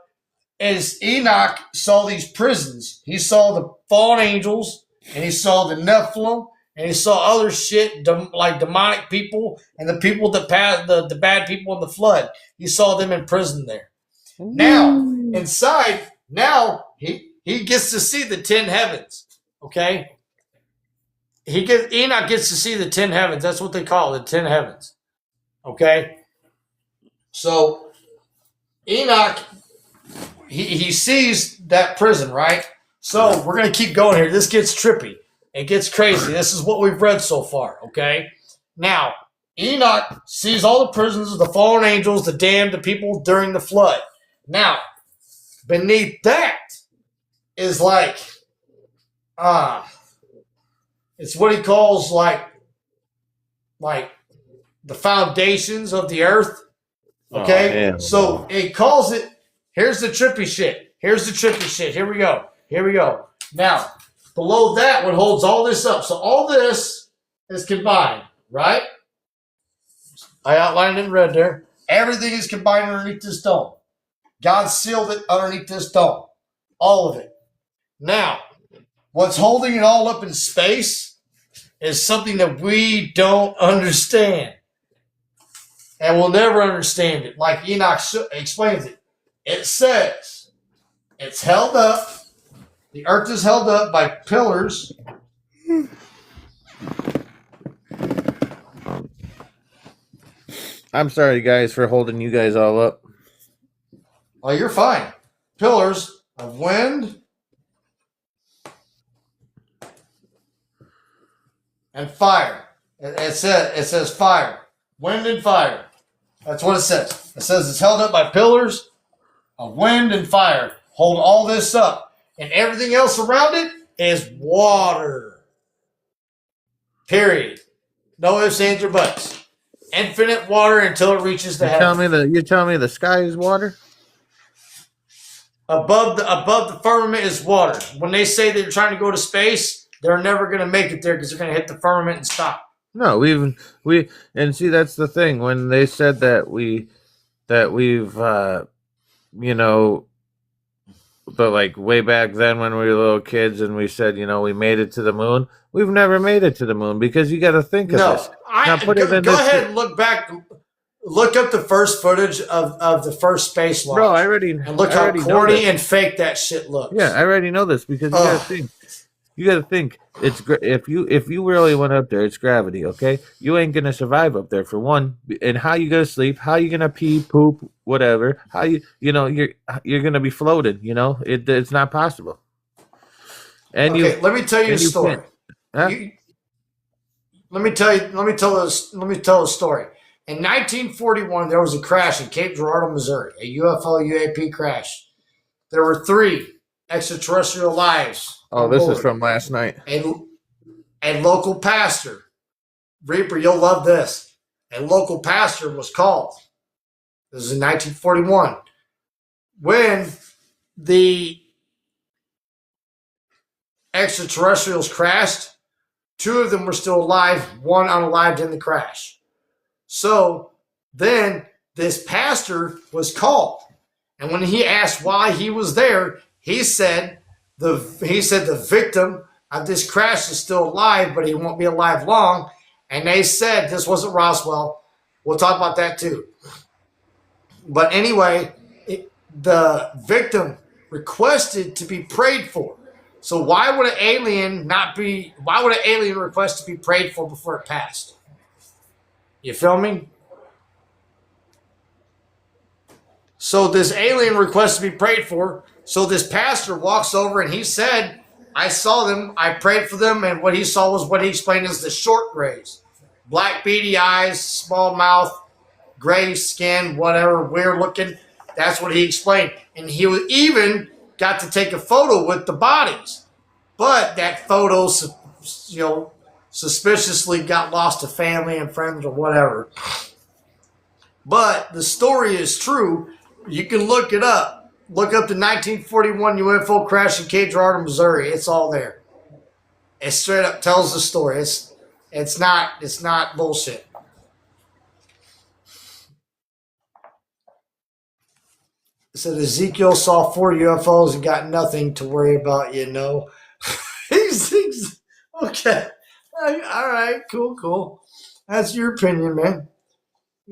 as Enoch saw these prisons, he saw the fallen angels, and he saw the Nephilim, and he saw other shit like demonic people and the people that passed the bad people in the flood. He saw them in prison there. Now inside, he gets to see the 10 heavens. Okay. Enoch gets to see the 10 heavens. That's what they call it, the 10 heavens. Okay? So Enoch, he sees that prison, right? So we're going to keep going here. This gets trippy. It gets crazy. This is what we've read so far, okay? Now, Enoch sees all the prisons of the fallen angels, the damned, the people during the flood. Now, beneath that is like, it's what he calls like the foundations of the earth. Okay? So it calls it, here's the trippy shit. Here we go. Now, below that, what holds all this up? So all this is combined, right? I outlined it in red there. Everything is combined underneath this dome. God sealed it underneath this dome. All of it. Now, what's holding it all up in space is something that we don't understand. And we'll never understand it. Like Enoch explains it. It says it's held up. The earth is held up by pillars. I'm sorry, guys, for holding you guys all up. Oh, you're fine. Pillars of wind and fire. It says fire. Wind and fire. That's what it says. It says it's held up by pillars of wind and fire. Hold all this up. And everything else around it is water. Period. No ifs, ands, or buts. Infinite water until it reaches the heaven. You're telling me the sky is water? Above the firmament is water. When they say they're trying to go to space, they're never going to make it there because they're going to hit the firmament and stop. No, and see, that's the thing. When they said that we've but like way back then when we were little kids and we said, we made it to the moon. We've never made it to the moon because you got to think of this. Go ahead and look back. Look up the first footage of the first space launch. Bro, and look how corny and fake that shit looks. Yeah, I already know this because you got to think. You got to think. It's if you really went up there, it's gravity. Okay, you ain't gonna survive up there for one. And how you gonna sleep? How you gonna pee, poop, whatever? How you're gonna be floating? It's not possible. And let me tell you a story. Huh? Let me tell a story. In 1941, there was a crash in Cape Girardeau, Missouri, a UFO UAP crash. There were 3 extraterrestrial lives. Oh, this is from last night. A local pastor, Reaper, you'll love this. A local pastor was called. This is in 1941. When the extraterrestrials crashed, 2 of them were still alive, 1 unalived in the crash. So then this pastor was called, and when he asked why he was there, he said the victim of this crash is still alive, but he won't be alive long. And they said this wasn't Roswell. We'll talk about that too. But anyway, the victim requested to be prayed for. So why would an alien request to be prayed for before it passed? You feel me? So this alien requests to be prayed for. So this pastor walks over and he said, I saw them, I prayed for them, and what he saw was what he explained as the short grays. Black beady eyes, small mouth, gray skin, whatever, weird looking. That's what he explained. And he even got to take a photo with the bodies. But that photo, suspiciously got lost to family and friends or whatever. But the story is true. You can look it up. Look up the 1941 UFO crash in Cage Harbor, Missouri. It's all there. It straight up tells the story. It's not bullshit. It said Ezekiel saw 4 UFOs and got nothing to worry about, He's okay. All right, cool. That's your opinion, man.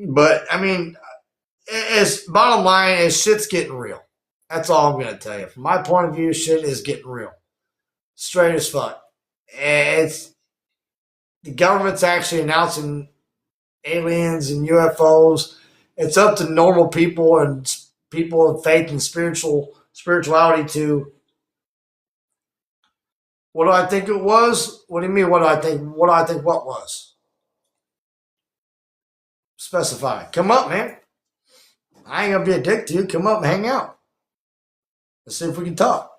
But I mean, it's bottom line is shit's getting real. That's all I'm gonna tell you. From my point of view, shit is getting real. Straight as fuck. It's the government's actually announcing aliens and UFOs. It's up to normal people and people of faith and spirituality to. What do I think it was? What do you mean? What do I think? What do I think? What was? Specify. Come up, man. I ain't gonna be a dick to you. Come up and hang out. Let's see if we can talk.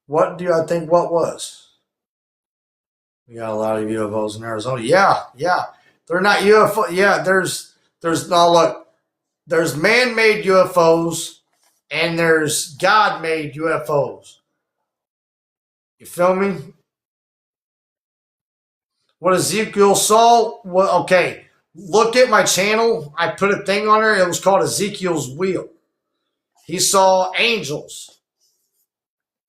What do I think? What was? We got a lot of UFOs in Arizona. Yeah. They're not UFO. Yeah, there's no look. There's man-made UFOs and there's God-made UFOs. You feel me? What Ezekiel saw? Well, okay. Look at my channel. I put a thing on there. It was called Ezekiel's Wheel. He saw angels.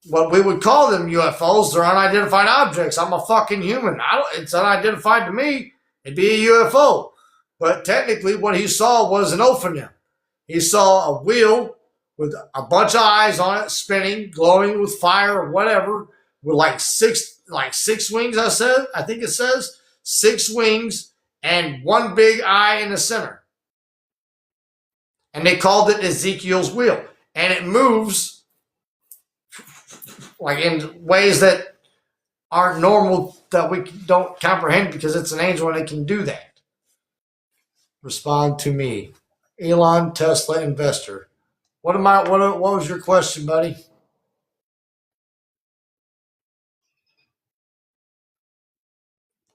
What we would call them UFOs. They're unidentified objects. I'm a fucking human. It's unidentified to me. It'd be a UFO. But technically what he saw was an ophanim. He saw a wheel with a bunch of eyes on it, spinning, glowing with fire or whatever, with like six wings, I think it says. 6 wings and 1 big eye in the center. And they called it Ezekiel's Wheel. And it moves like in ways that aren't normal, that we don't comprehend because it's an angel and it can do that. Respond to me. Elon Tesla investor. What was your question, buddy?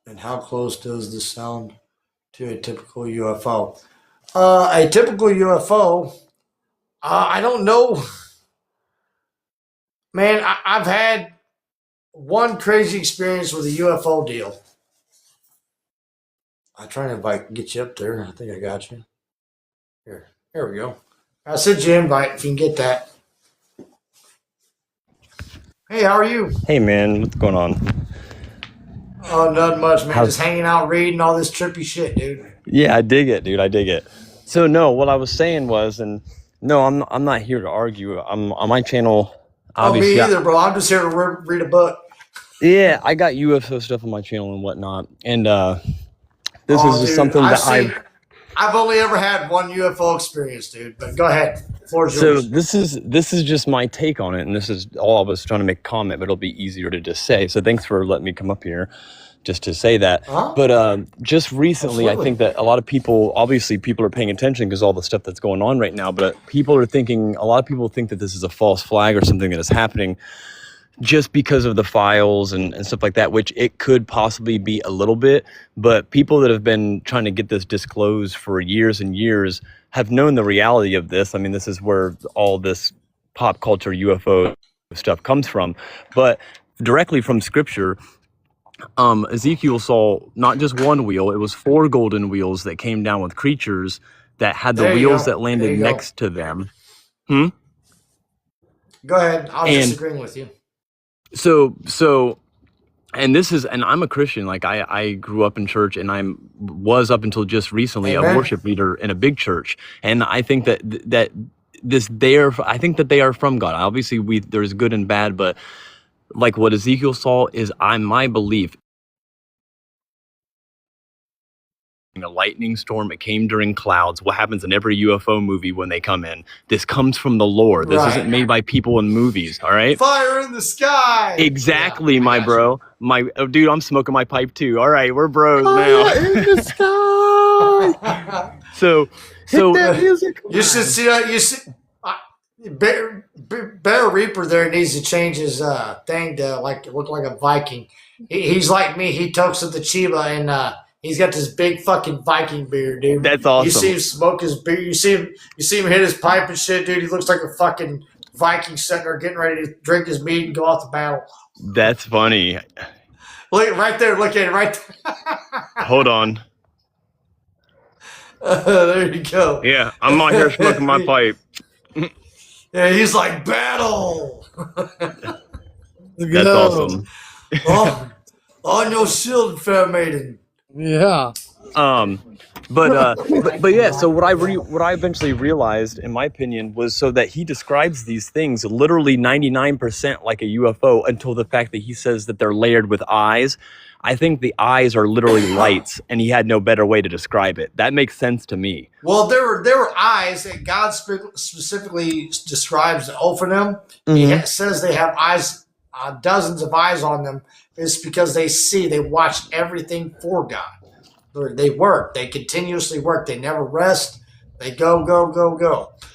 And how close does this sound to a typical UFO? A typical UFO, I don't know. Man, I've had one crazy experience with a UFO deal. I try to get you up there. I think I got you. Here we go. I sent you an invite if you can get that. Hey, how are you? Hey man, what's going on? Oh, not much, man. Just hanging out, reading all this trippy shit, dude. Yeah, I dig it, dude. I dig it. So no, what I was saying was, and no, I'm not here to argue. I'm on my channel. Obviously, me either, bro. I'm just here to read a book. Yeah, I got UFO stuff on my channel and whatnot, and this is just something that I've only ever had one UFO experience, dude. But go ahead. Floor's so yours. this is just my take on it, and this is all I was trying to make a comment, but it'll be easier to just say. So thanks for letting me come up here just to say that. But just recently, absolutely. I think that a lot of people, obviously people are paying attention because all the stuff that's going on right now, but people are thinking, a lot of people think that this is a false flag or something that is happening just because of the files and stuff like that, which it could possibly be a little bit, but people that have been trying to get this disclosed for years and years have known the reality of this. I mean, this is where all this pop culture UFO stuff comes from. But directly from scripture, Ezekiel saw not just one wheel, it was 4 golden wheels that came down with creatures that had the There you wheels go. that landed There you go. next to them. Go ahead. I was And disagreeing with you. so and this is, and I'm a Christian, like I grew up in church, and was up until just recently Amen. a worship leader in a big church. And I think that I think that they are from God. Obviously there's good and bad, but like what Ezekiel saw is my belief. A lightning storm, it came during clouds. What happens in every UFO movie when they come in? This comes from the Lord. This isn't made by people in movies, all right? Fire in the sky. Exactly, Yeah, my bro. Dude, I'm smoking my pipe too. All right, we're bros now. in the sky. So that music. You should see that. You see, Bear Reaper there needs to change his thing to look like a Viking. He's like me. He talks to the Chiba, and he's got this big fucking Viking beard, dude. That's awesome. You see him smoke his beer. You see him hit his pipe and shit, dude. He looks like a fucking Viking sitting there getting ready to drink his mead and go off to battle. That's funny. Look right there. Look at it right there. Hold on. There you go. Yeah, I'm out here smoking my pipe. Yeah, he's like battle. That's awesome. On your shield, fair maiden. Yeah. But yeah, so what I eventually realized, in my opinion, was so that he describes these things literally 99% like a UFO until the fact that he says that they're layered with eyes. I think the eyes are literally lights, and he had no better way to describe it. That makes sense to me. Well, there were eyes that God specifically describes over them. Mm-hmm. He says they have eyes, dozens of eyes on them. It's because they watch everything for God. They work. They continuously work. They never rest. They go.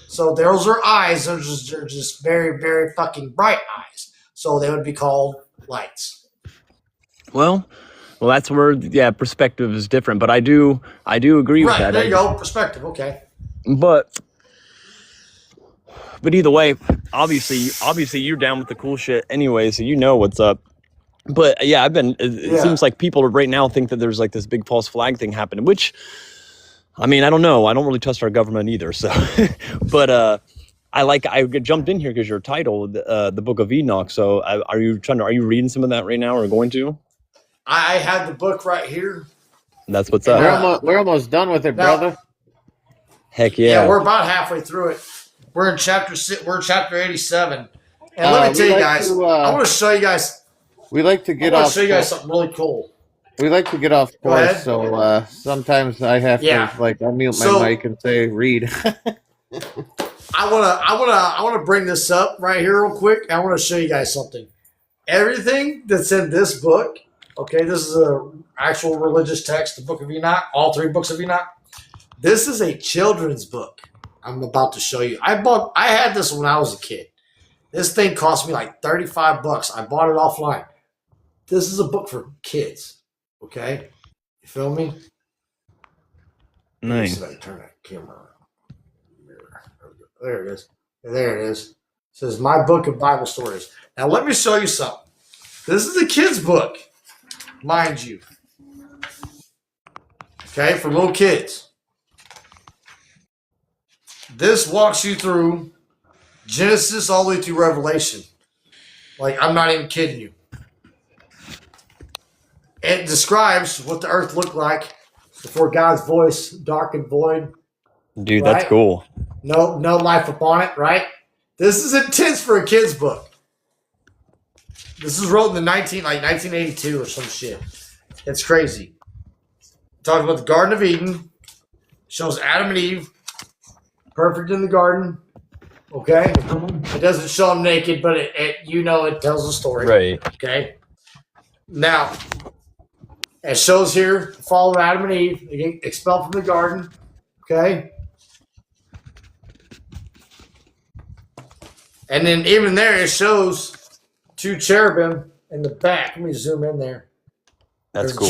So those are eyes. They're just very, very fucking bright eyes. So they would be called lights. Well, that's where perspective is different. But I do agree with that. Right there you go. Perspective. Okay. But either way, obviously you're down with the cool shit anyway, so you know what's up. But yeah, it seems like people right now think that there's like this big false flag thing happening, which, I mean, I don't know. I don't really trust our government either. So, but I jumped in here because your title, the Book of Enoch. So are you reading some of that right now or going to? I have the book right here. That's what's up. We're almost done with it, brother. Heck yeah. Yeah, we're about halfway through it. We're in chapter 87. And let me tell you guys, I want to show you guys. We like to get I want off. to show you guys something really cool. We like to get off Go course, ahead. so sometimes I have to unmute my mic and say read. I wanna bring this up right here real quick. I want to show you guys something. Everything that's in this book, okay, this is an actual religious text, the Book of Enoch, all 3 books of Enoch. This is a children's book. I'm about to show you. I had this when I was a kid. This thing cost me like $35. I bought it offline. This is a book for kids. Okay? You feel me? Nice. Let me turn that camera around. There it is. There it is. It says My Book of Bible Stories. Now let me show you something. This is a kid's book, mind you. Okay, for little kids. This walks you through Genesis all the way to Revelation. Like, I'm not even kidding you. It describes what the earth looked like before God's voice, dark and void. Dude, Right? that's cool. No life upon it, right? This is intense for a kid's book. This is wrote in the 1982 or some shit. It's crazy. Talks about the Garden of Eden. Shows Adam and Eve perfect in the garden. Okay? It doesn't show them naked, but it tells the story. Right. Okay? Now, it shows here the fall of Adam and Eve. They get expelled from the garden. Okay? And then even there, it shows 2 cherubim in the back. Let me zoom in there. That's There's cool.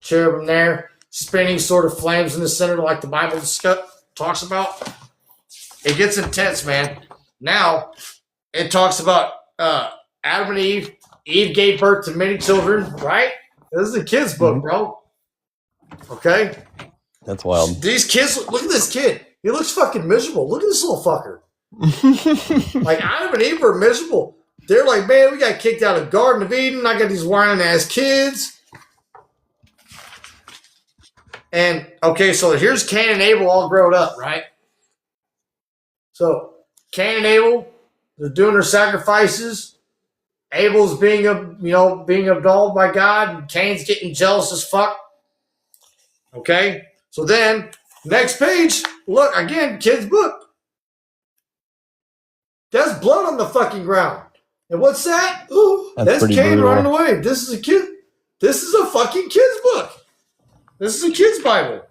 Cherubim there, spinning sort of flames in the center like the Bible talks about. It gets intense, man. Now it talks about Adam and Eve. Eve gave birth to many children, right? This is a kid's book, bro. Okay? That's wild. These kids, look at this kid. He looks fucking miserable. Look at this little fucker. Like, Adam and Eve are miserable. They're like, man, we got kicked out of Garden of Eden. I got these whining ass kids. And, okay, so here's Cain and Abel all grown up, right? So, Cain and Abel, they're doing their sacrifices. Abel's being abdulled by God, and Cain's getting jealous as fuck. Okay? So then, next page, look, again, kid's book. There's blood on the fucking ground. And what's that? Ooh, that's Cain brutal. Running away. This is a kid. This is a fucking kid's book. This is a kid's Bible.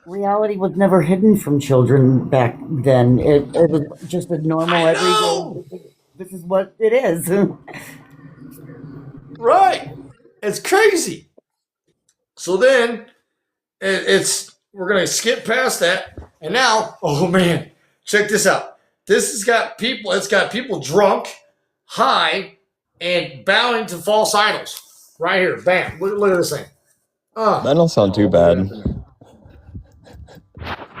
Reality was never hidden from children back then. It was just a normal everyday. This is what it is. Right. It's crazy. So then we're gonna skip past that. And now, oh man, check this out. It's got people drunk, high, and bowing to false idols. Right here. Bam. Look at this thing. That don't sound too bad.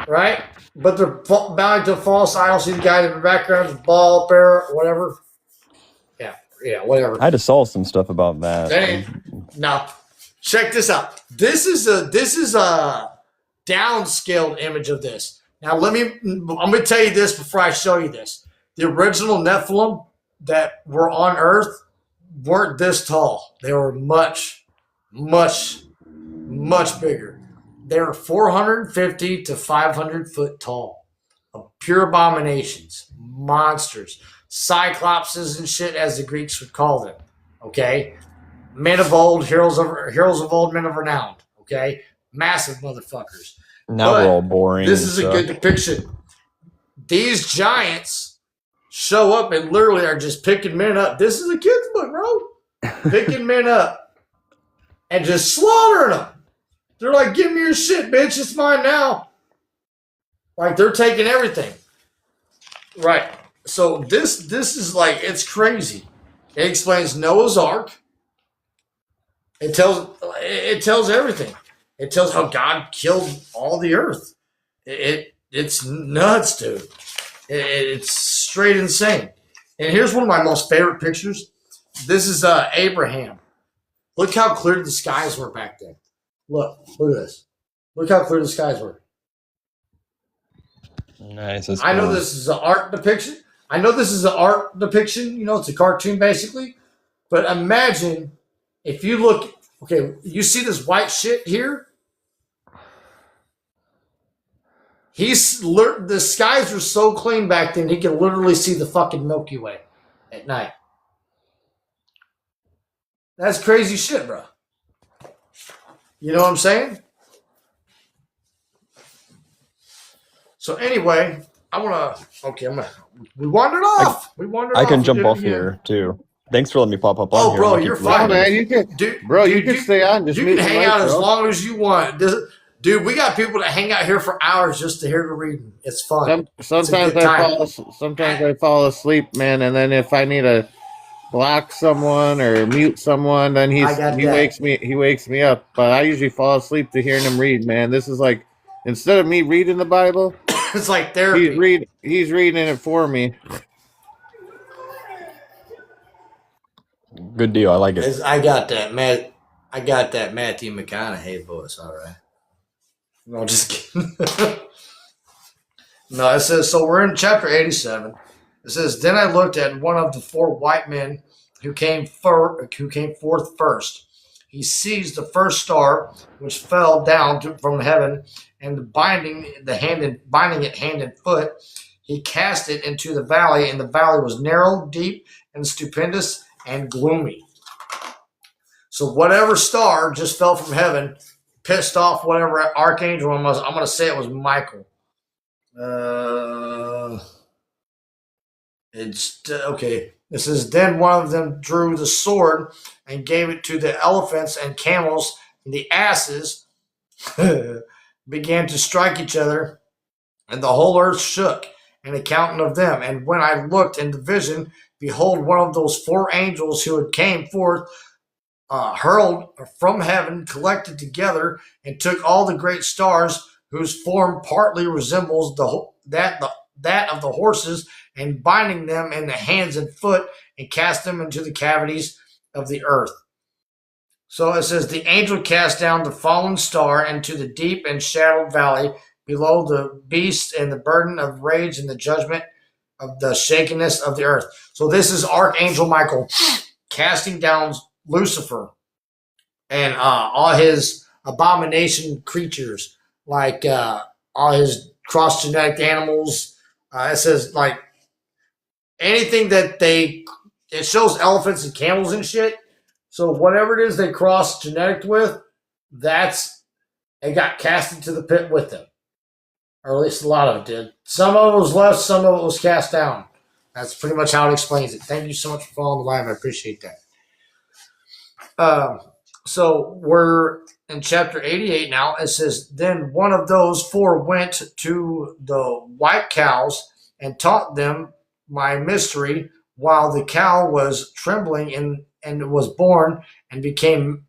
Right? But they're bowing to false idols. See the guy in the background, the ball bearer, whatever. Yeah, whatever. I just saw some stuff about that. Now, check this out. This is a downscaled image of this. Now, I'm going to tell you this before I show you this. The original Nephilim that were on Earth weren't this tall. They were much, much, much bigger. They were 450 to 500 foot tall. Pure abominations, monsters, cyclopses and shit, as the Greeks would call them. Okay? Men of old, heroes of old, men of renown. Okay? Massive motherfuckers. Now we're all boring. This is a good depiction. These giants show up and literally are just picking men up. This is a kid's book, bro. Picking men up and just slaughtering them. They're like, give me your shit, bitch. It's mine now. Like, they're taking everything. Right. So this is like, it's crazy. It explains Noah's Ark. It tells everything. It tells how God killed all the earth. It's nuts, dude. It's straight insane. And here's one of my most favorite pictures. This is Abraham. Look how clear the skies were back then. Look at this. Look how clear the skies were. Nice. I know this is an art depiction. You know, it's a cartoon basically. But imagine if you look, okay, you see this white shit here? The skies were so clean back then, he could literally see the fucking Milky Way at night. That's crazy shit, bro. You know what I'm saying? So anyway, we wandered off. I can jump off here too. Thanks for letting me pop up on here. Oh, bro, you're fine, man. You can, you can stay on. Just you can hang out as long as you want. Dude, we got people that hang out here for hours just to hear the reading. It's fun. Sometimes I fall asleep, man, and then if I need to block someone or mute someone, then he wakes me up. But I usually fall asleep to hearing him read, man. This is like, instead of me reading the Bible, it's like therapy. He's reading it for me. Good deal. I like it. I got that Matthew McConaughey voice. All right. No, just kidding. No, it says, so we're in chapter 87. It says, then I looked at one of the four white men who came forth first. He seized the first star, which fell down from heaven, and binding it hand and foot, he cast it into the valley, and the valley was narrow, deep, and stupendous, and gloomy. So whatever star just fell from heaven pissed off whatever archangel was. I'm going to say it was Michael. It's okay. It says, then one of them drew the sword and gave it to the elephants and camels, and the asses began to strike each other, and the whole earth shook, an accountant of them. And when I looked in the vision, behold, one of those 4 angels who had came forth, hurled from heaven, collected together, and took all the great stars, whose form partly resembles that of the horses, and binding them in the hands and foot, and cast them into the cavities of the earth. So it says, the angel cast down the fallen star into the deep and shadowed valley below the beast, and the burden of rage and the judgment of the shakiness of the earth. So this is Archangel Michael casting down Lucifer and all his abomination creatures, like all his cross genetic animals. It says like anything that it shows elephants and camels and shit. So whatever it is they cross genetic with, it got cast into the pit with them. Or at least a lot of it did. Some of it was left, some of it was cast down. That's pretty much how it explains it. Thank you so much for following the live. I appreciate that. So we're in chapter 88 now. It says, then one of those 4 went to the white cows and taught them my mystery, while the cow was trembling and was born and became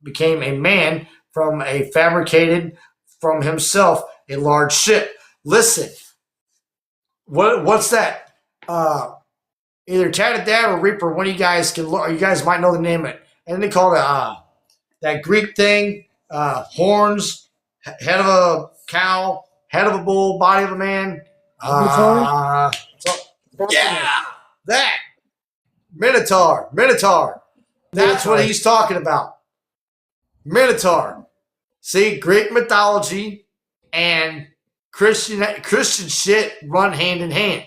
a man fabricated from himself a large ship. Listen, what's that? Either Tatted Dad or Reaper. One of you guys you guys might know the name of it. And they call it that Greek thing, horns, head of a cow, head of a bull, body of a man. That Minotaur. That's what he's talking about. Minotaur. See, Greek mythology and Christian shit run hand in hand.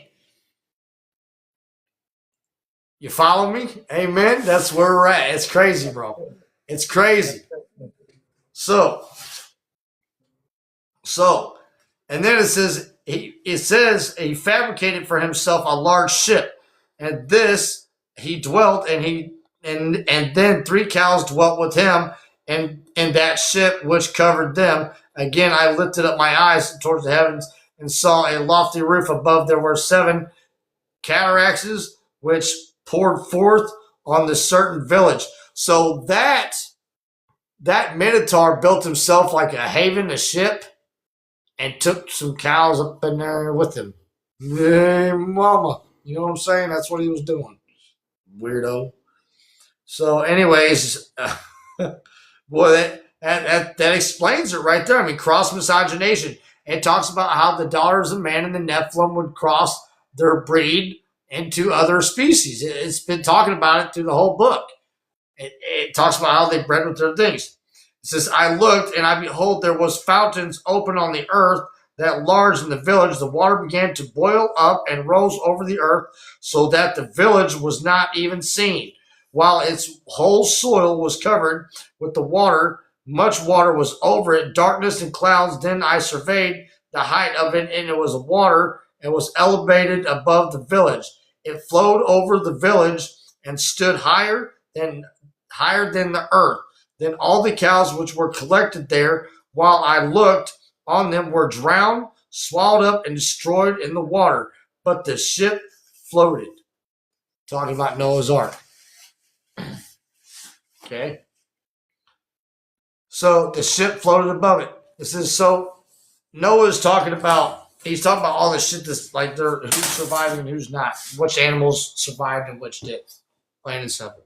You follow me? Amen. That's where we're at. It's crazy, bro. It's crazy. So, and then it says he fabricated for himself a large ship, and this he dwelt, and then 3 cows dwelt with him, and in that ship which covered them. Again, I lifted up my eyes towards the heavens and saw a lofty roof above. There were 7 cataracts which poured forth on the certain village. So that Minotaur built himself like a haven, a ship, and took some cows up in there with him. Hey, mama. You know what I'm saying? That's what he was doing. Weirdo. So anyways, boy, that explains it right there. I mean, cross miscegenation. It talks about how the daughters of man and the Nephilim would cross their breed into other species. It's been talking about it through the whole book. It talks about how they bred with their things. It says, I looked, and I behold, there was fountains open on the earth that large in the village. The water began to boil up and rose over the earth, so that the village was not even seen. While its whole soil was covered with the water, much water was over it, darkness and clouds. Then I surveyed the height of it, and it was water, and was elevated above the village. It flowed over the village and stood higher than the earth. Then all the cows which were collected there, while I looked on them, were drowned, swallowed up, and destroyed in the water. But the ship floated. Talking about Noah's Ark. Okay. So the ship floated above it. This is so Noah's talking about. He's talking about all the shit that's like who's surviving and who's not. Which animals survived and which did. Plain and simple.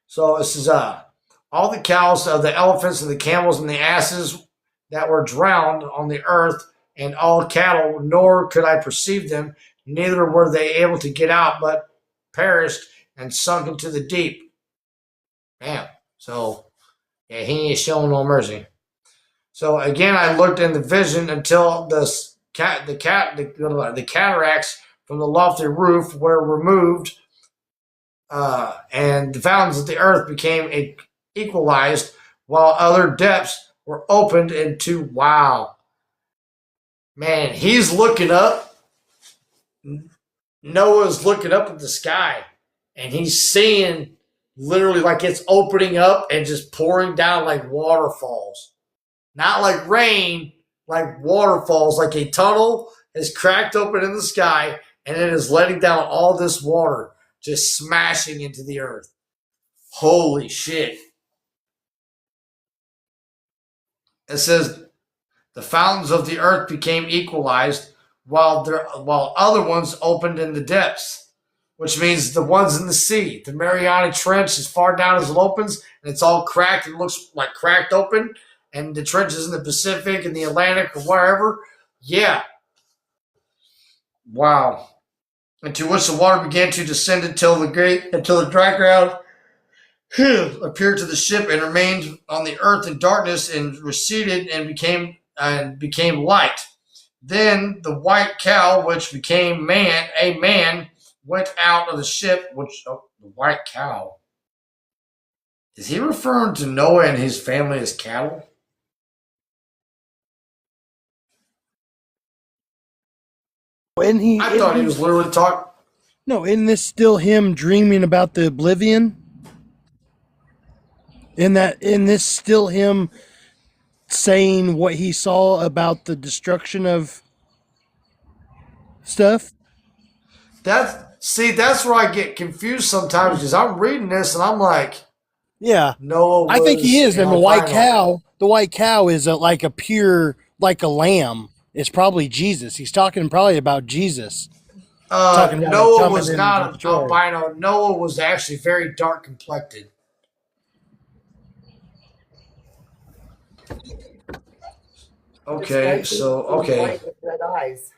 So this is all the cows, the elephants and the camels and the asses that were drowned on the earth, and all cattle, nor could I perceive them, neither were they able to get out, but perished and sunk into the deep. Damn. So yeah, he ain't showing no mercy. So again, I looked in the vision until the cataracts from the lofty roof were removed, and the fountains of the earth became equalized, while other depths were opened into. Wow, man, he's looking up. Noah's looking up at the sky, and he's seeing literally like it's opening up and just pouring down like waterfalls. Not like rain, like waterfalls, like a tunnel has cracked open in the sky, and it is letting down all this water, just smashing into the earth. Holy shit. It says the fountains of the earth became equalized while other ones opened in the depths, which means the ones in the sea. The Mariana Trench, as far down as it opens, and it's all cracked and looks like cracked open, and the trenches in the Pacific and the Atlantic or wherever. Yeah. Wow. Into which the water began to descend until the dry ground appeared to the ship and remained on the earth in darkness and receded and became light. Then the white cow, which became a man, went out of the ship. The white cow. Is he referring to Noah and his family as cattle? I thought he was literally talking. No, isn't this still him dreaming about the oblivion? Isn't this still him saying what he saw about the destruction of stuff? That's where I get confused sometimes because I'm reading this and I'm like, yeah, Noah. I think he is. And the white cow is like a pure, like a lamb. It's probably Jesus. He's talking probably about Jesus. Noah was not albino. Noah was actually very dark complected. Okay, okay. Red eyes.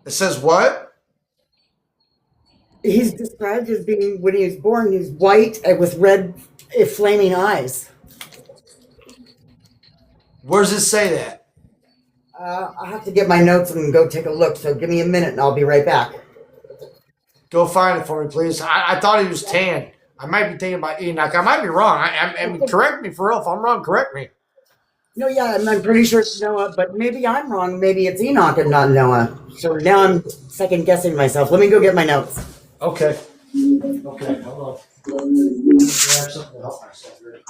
It says what? He's described as being, when he was born, he's white with red, flaming eyes. Where does it say that? I'll have to get my notes and go take a look. So give me a minute and I'll be right back. Go find it for me, please. I thought he was tan. I might be thinking about Enoch. I might be wrong. I mean, correct me for real. If I'm wrong, correct me. No, yeah, I'm pretty sure it's Noah, but maybe I'm wrong. Maybe it's Enoch and not Noah. So now I'm second guessing myself. Let me go get my notes. Okay. Okay, hold on. Grab something to help myself here.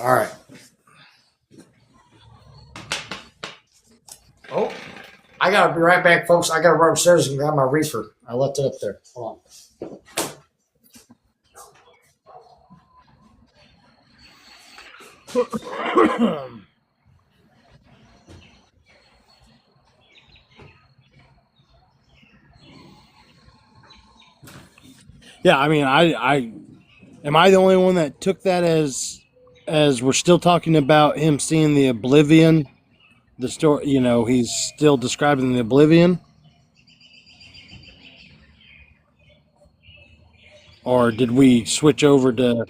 All right. Oh, I gotta be right back, folks. I gotta run upstairs and grab my reefer. I left it up there. Hold on. Yeah, I mean, I am I the only one that took that as we're still talking about him seeing the oblivion, the story. You know, he's still describing the oblivion, or did we switch over to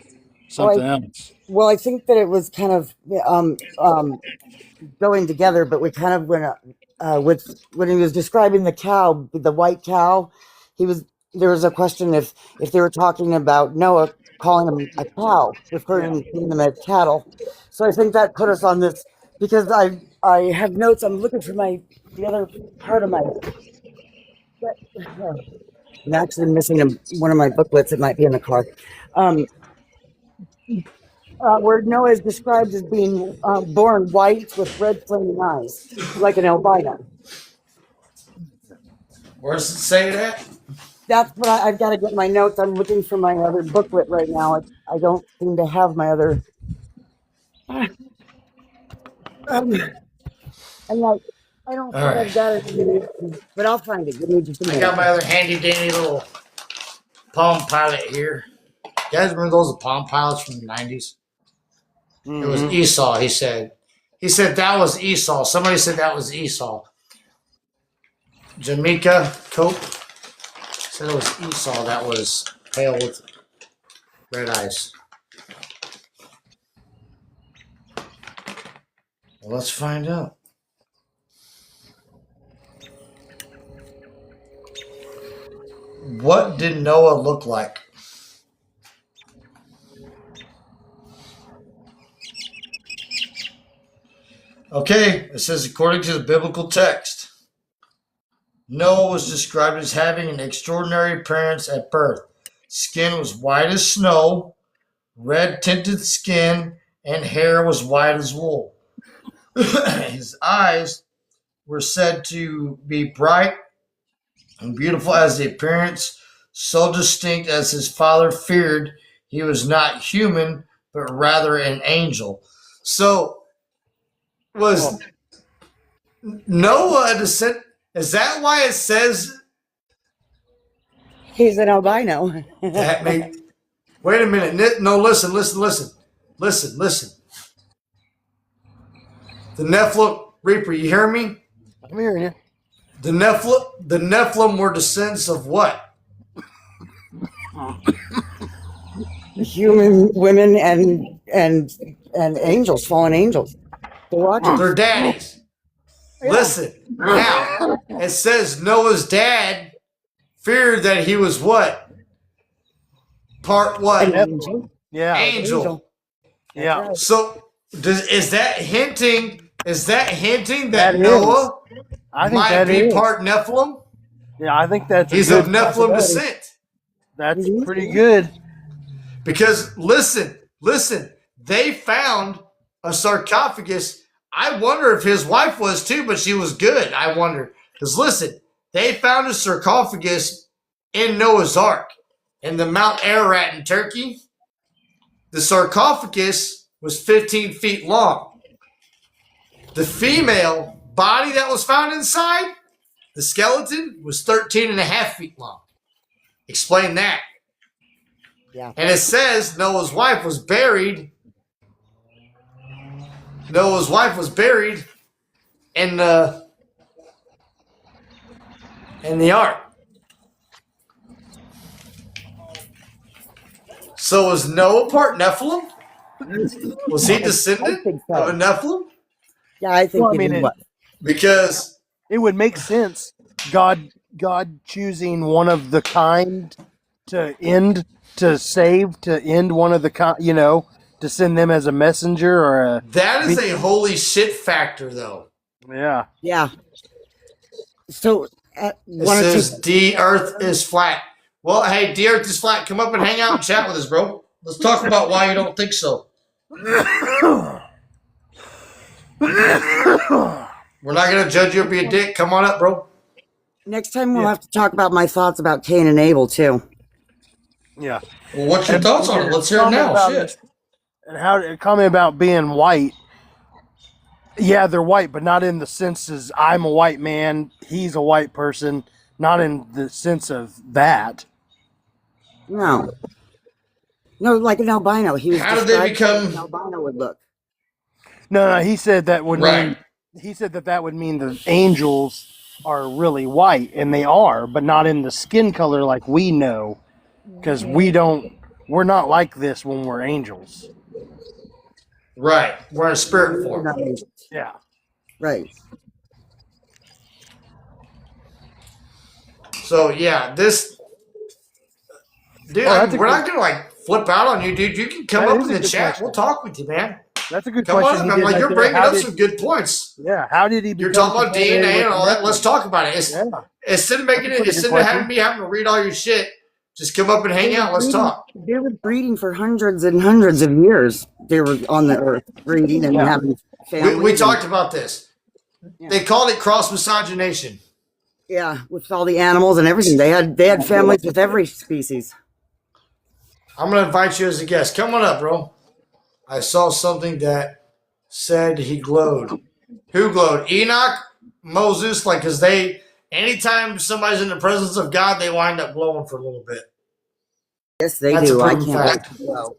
something else? Well, I think that it was kind of going together, but we kind of went with when he was describing the cow, the white cow. There was a question if they were talking about Noah calling him a cow, referring to them as cattle. So I think that put us on this because I have notes. I'm looking for the other part of my. I'm actually missing one of my booklets. It might be in the car. Where Noah is described as being born white with red flaming eyes, like an albino. Where does it say that? That's what I've got to get my notes. I'm looking for my other booklet right now. I don't seem to have my other. I don't think I've got it, but I'll find it. Give me just a minute. I got my other handy dandy little Palm Pilot here. You guys remember those Palm Pilots from the 90s? Mm-hmm. It was Esau, he said. He said that was Esau. Somebody said that was Esau. Jamaica Cope said it was Esau that was pale with red eyes. Well, let's find out. What did Noah look like? Okay, it says according to the biblical text, Noah was described as having an extraordinary appearance at birth. Skin was white as snow, red tinted skin, and hair was white as wool. His eyes were said to be bright and beautiful as the appearance, so distinct as his father feared he was not human, but rather an angel. So, was Noah a descent? Is that why it says He's an albino. that? Wait a minute. No, listen. The Nephilim, Reaper, you hear me? I'm hearing you. The Nephilim were descendants of what? Human women and angels, fallen angels. Their daddies. Yeah. Listen, now it says Noah's dad feared that he was what? Part what? Angel. Yeah. Angel. Yeah. Right. So is that hinting that Noah might be part Nephilim? Yeah, I think that's he's of Nephilim descent. That's pretty good. Because listen, they found a sarcophagus. I wonder if his wife was too, but she was good. I wonder. Because listen, they found a sarcophagus in Noah's Ark in the Mount Ararat in Turkey. The sarcophagus was 15 feet long. The female body that was found inside, the skeleton, was 13 and a half feet long. Explain that. Yeah. And it says Noah's wife was buried. Noah's wife was buried in the ark. So was Noah part Nephilim? Was he descendant of a Nephilim? Yeah, I think because it would make sense. God choosing one of the kind to end one of the kind, to send them as a messenger or a. That is a holy shit factor, though. Yeah. Yeah. So it says the Earth is flat. Well, hey, the Earth is flat. Come up and hang out and chat with us, bro. Let's talk about why you don't think so. We're not going to judge you or be a dick. Come on up, bro. Next time we'll have to talk about my thoughts about Cain and Abel, too. Yeah. Well, what's your thoughts on it? Let's hear it now. Shit. And comment about being white. Yeah, they're white, but not in the sense as I'm a white man, he's a white person. Not in the sense of that. No, like an albino. How did they become? An albino would look. No. He said that would mean. He said that would mean the angels are really white, and they are, but not in the skin color like we know, because we're not like this when we're angels. Right, we're in a spirit form. Yeah, right. So yeah, this dude, we're not gonna flip out on you, dude. You can come up in the chat. Question. We'll talk with you, man. That's a good come question. on up. I'm you're bringing up some good points. Yeah, how did he? You're talking about DNA and all that. Let's talk about it. Instead of having me having to read all your shit, just come up and hang out. Let's talk. They were breeding for hundreds and hundreds of years. They were on the earth breeding and having families. We talked about this. Yeah. They called it cross miscegenation. Yeah, with all the animals and everything. They had families with every species. I'm gonna invite you as a guest. Come on up, bro. I saw something that said he glowed. Who glowed? Enoch, Moses, because anytime somebody's in the presence of God, they wind up glowing for a little bit. Yes, they do. I can't wait to glow.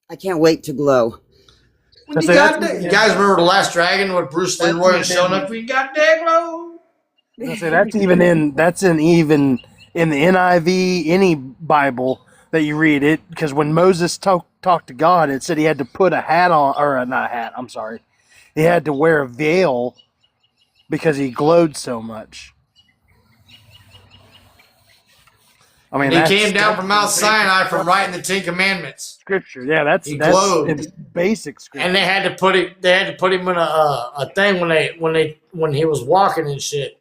I can't wait to glow. You guys remember The Last Dragon with Bruce Leroy and showing up? We got that glow. That's even in the NIV, any Bible that you read it, because when Moses talked to God, it said he had to put a hat on, or not a hat. I'm sorry, he had to wear a veil because he glowed so much. I mean, he came down from Mount Sinai from writing the Ten Commandments. Scripture. Yeah, that's glowed. Basic scripture. And they had to put him in a thing when he was walking and shit.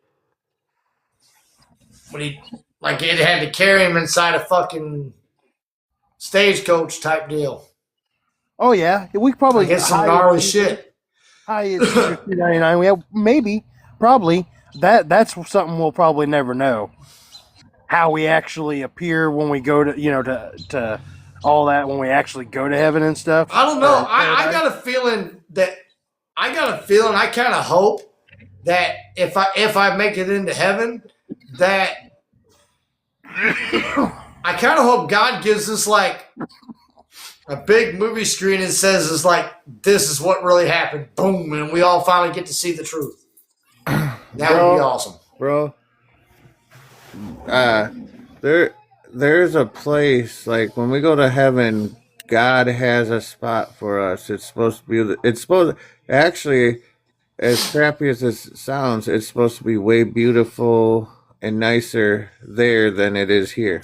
When he it had to carry him inside a fucking stagecoach type deal. Oh yeah, we probably get some gnarly shit. Hi, it's $2.99. We have probably that's something we'll probably never know. How we actually appear when we go to to all that when we actually go to heaven and stuff. I don't know. I got a feeling I kind of hope that if I make it into heaven, that I kind of hope God gives us like a big movie screen and says it's like this is what really happened. Boom, and we all finally get to see the truth. That would be awesome, bro. There's a place like when we go to heaven, God has a spot for us. It's supposed to be actually, as crappy as this sounds, it's supposed to be way beautiful and nicer there than it is here.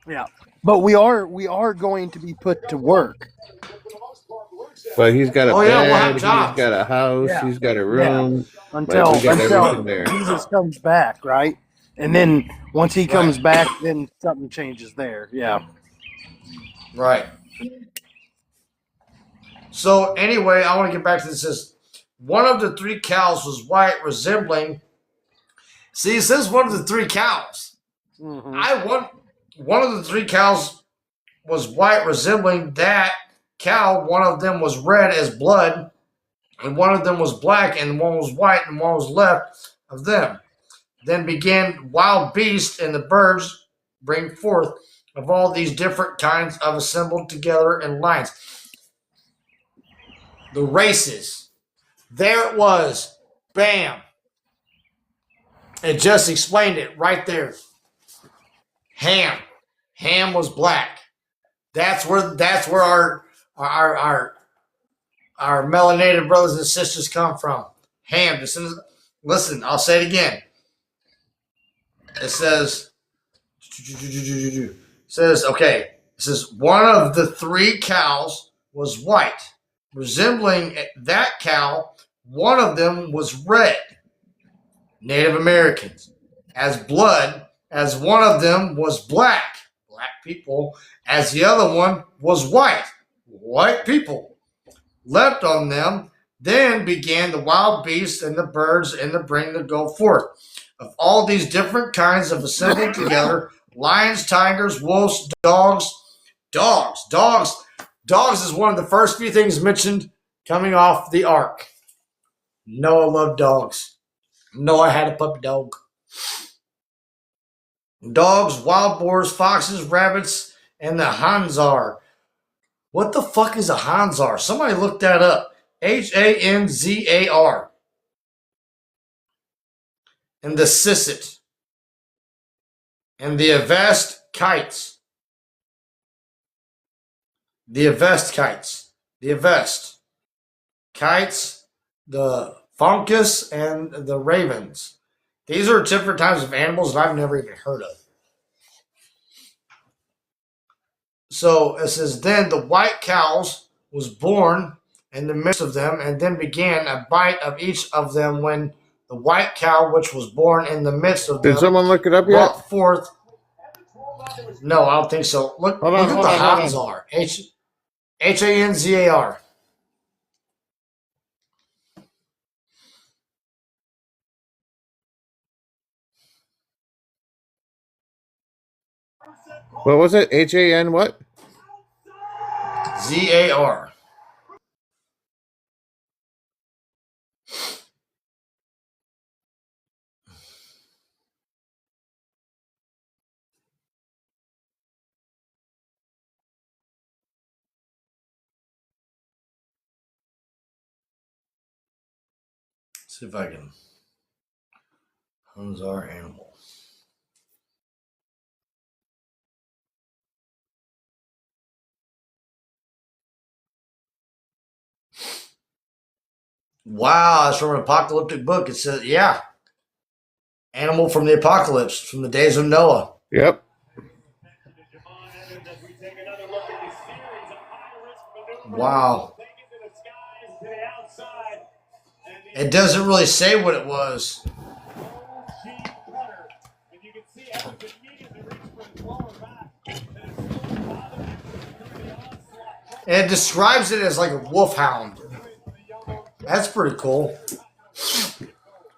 Yeah, but we are going to be put to work. But he's got a bed, we'll he's got a house, he's got a room. Until Jesus comes back, right? And then once he comes back, then something changes there. Yeah. Right. So anyway, I want to get back to this. It says, one of the three cows was white, resembling. See, it says one of the three cows. Mm-hmm. One of the three cows was white, resembling that cow. One of them was red as blood, and one of them was black, and one was white, and one was left of them. Then began wild beasts and the birds bring forth of all these different kinds of assembled together in lines. The races. There it was. Bam. It just explained it right there. Ham. Ham was black. That's where our melanated brothers and sisters come from. Ham. Listen, I'll say it again. It says, one of the three cows was white, resembling that cow. One of them was red, Native Americans, as blood, as one of them was black people, as the other one was white people. Left on them, then began the wild beasts and the birds and the bring to go forth. Of all these different kinds of assembled together, lions, tigers, wolves, dogs. Dogs is one of the first few things mentioned coming off the ark. Noah loved dogs. Noah had a puppy dog. Dogs, wild boars, foxes, rabbits, and the Hanzar. What the fuck is a Hanzar? Somebody look that up. Hanzar. And the Sisset. And the Avest kites. The Avest kites. The Avest kites, the Funkus, and the ravens. These are different types of animals that I've never even heard of. So it says, then the white cows was born in the midst of them, and then began a bite of each of them when the white cow, which was born in the midst of them. Did someone look it up yet? Brought forth. No, I don't think so. Look at the Hanzar. Hanzar. What was it? HAN what? ZAR. See if I can. Hanzar animal. Wow, that's from an apocalyptic book. It says, yeah. Animal from the apocalypse, from the days of Noah. Yep. Wow. It doesn't really say what it was. And it describes it as like a wolfhound. That's pretty cool.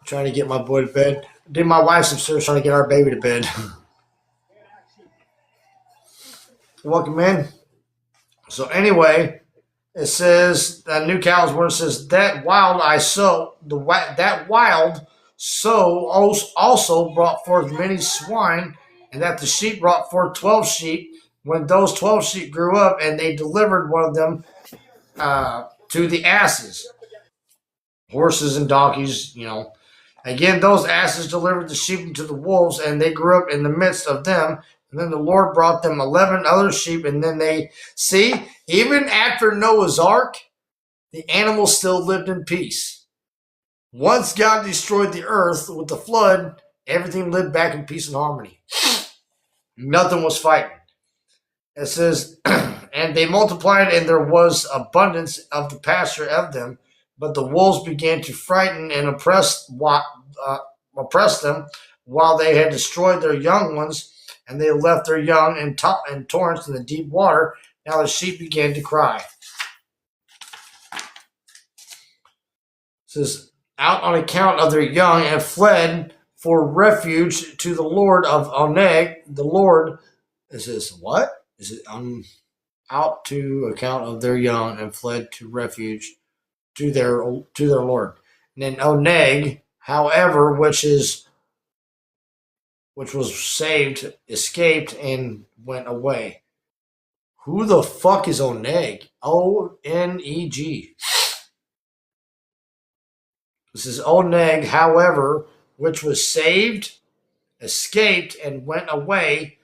Trying to get my boy to bed. Dude, my wife's upstairs trying to get our baby to bed. Welcome in. So anyway, it says that New Cows where it says that wild sow also brought forth many swine, and that the sheep brought forth 12 sheep. When those 12 sheep grew up, and they delivered one of them to the asses, horses and donkeys, Again, those asses delivered the sheep into the wolves, and they grew up in the midst of them. And then the Lord brought them 11 other sheep, and then even after Noah's Ark, the animals still lived in peace. Once God destroyed the earth with the flood, everything lived back in peace and harmony. Nothing was fighting. It says, and they multiplied, and there was abundance of the pasture of them. But the wolves began to frighten and oppress them while they had destroyed their young ones, and they left their young in torrents in the deep water. Now the sheep began to cry. It says, out on account of their young, and fled for refuge to the Lord of Oneg. The Lord, it says, what? Is it out to account of their young, and fled to refuge to their Lord. And then Oneg, however, which was saved, escaped, and went away. Who the fuck is Oneg? Oneg. This is Oneg, however, which was saved, escaped, and went away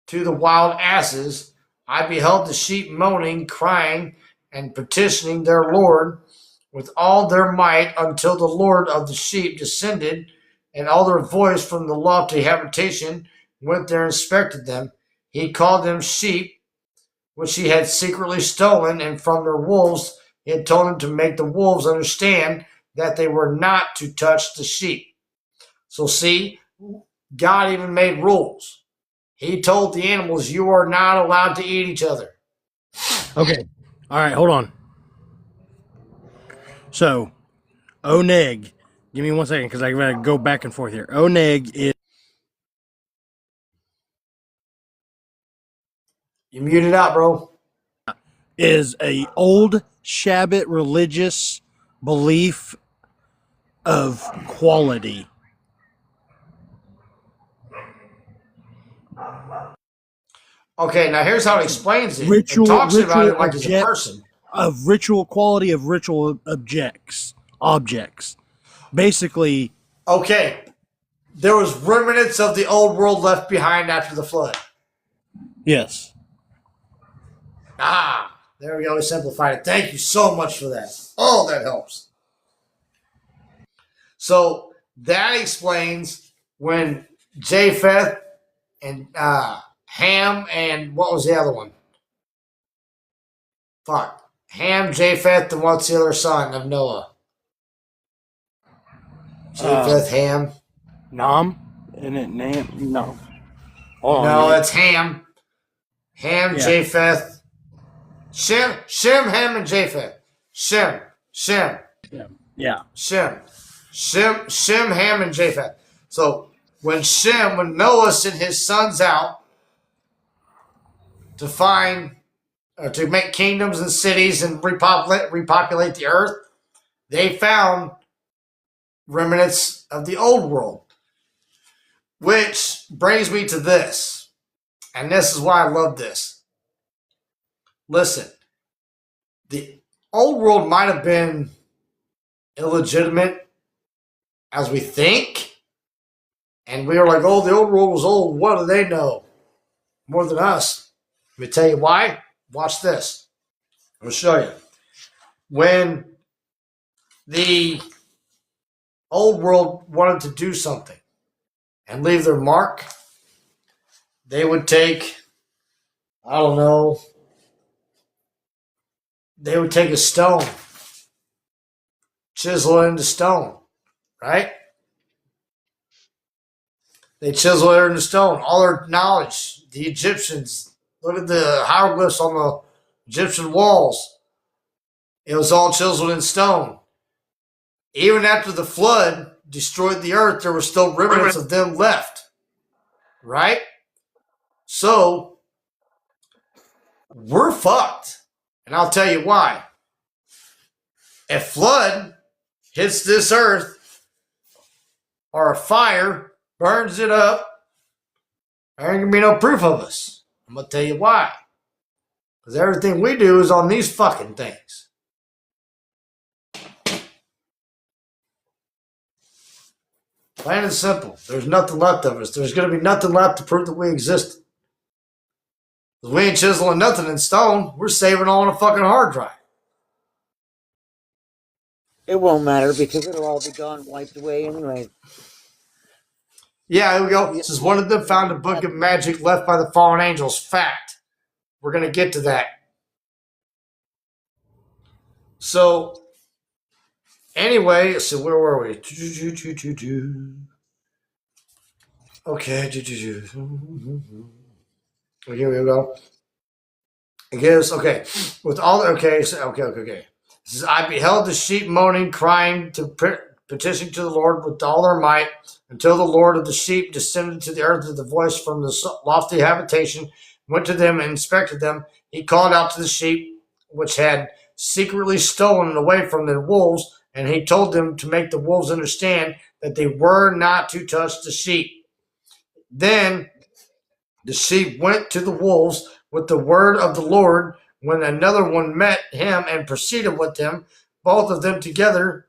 to the wild asses. I beheld the sheep moaning, crying, and petitioning their Lord with all their might, until the Lord of the sheep descended, and all their voice from the lofty habitation went there and inspected them. He called them sheep, which he had secretly stolen, and from their wolves he had told them to make the wolves understand that they were not to touch the sheep. So see, God even made rules. He told the animals, you are not allowed to eat each other. Okay. All right, hold on. So, Oneg, give me 1 second because I gotta go back and forth here. Oneg is. You muted out, bro. Is a old Shabbat religious belief of quality. Okay, now here's how it explains it. Ritual, it talks about it like object, he's a person. Of ritual quality of ritual objects. Basically. Okay. There was remnants of the old world left behind after the flood. Yes. There we go. We simplified it. Thank you so much for that. Oh, that helps. So that explains when Japheth and Ham and what was the other one? Fuck. Ham, Japheth, and what's the other son of Noah? Japheth, Ham. Nam? Isn't it Nam? No. No, it's Ham. Ham, yeah. Japheth. Shem, Ham, and Japheth. Shem. Yeah. Shem, Ham, and Japheth. So when Noah sent his sons out to make kingdoms and cities and repopulate the earth, they found remnants of the old world. Which brings me to this. And this is why I love this. Listen, the old world might have been illegitimate as we think. And we were like, oh, the old world was old. What do they know? More than us. Let me tell you why. Watch this. I'll show you. When the old world wanted to do something and leave their mark, they would take, I don't know, they would take a stone, chisel it into stone, right? They chisel it into stone. All their knowledge, the Egyptians, look at the hieroglyphs on the Egyptian walls. It was all chiseled in stone. Even after the flood destroyed the earth, there were still remnants of them left, right? So we're fucked. And I'll tell you why. If flood hits this earth or a fire burns it up, there ain't gonna be no proof of us. I'm gonna tell you why. Because everything we do is on these fucking things. Plain and simple. There's nothing left of us. There's gonna be nothing left to prove that we exist. We ain't chiseling nothing in stone. We're saving all on a fucking hard drive. It won't matter because it'll all be gone, wiped away anyway. Yeah, here we go. This is one of them found a book of magic left by the fallen angels. Fact. We're going to get to that. So, anyway, so where were we? Okay. Here we go. I guess, okay. With all the, okay. This is, I beheld the sheep moaning, crying, petitioning to the Lord with all their might, until the Lord of the sheep descended to the earth with a voice from the lofty habitation, went to them and inspected them. He called out to the sheep, which had secretly stolen away from the wolves, and he told them to make the wolves understand that they were not to touch the sheep. Then the sheep went to the wolves with the word of the Lord. When another one met him and proceeded with him, both of them together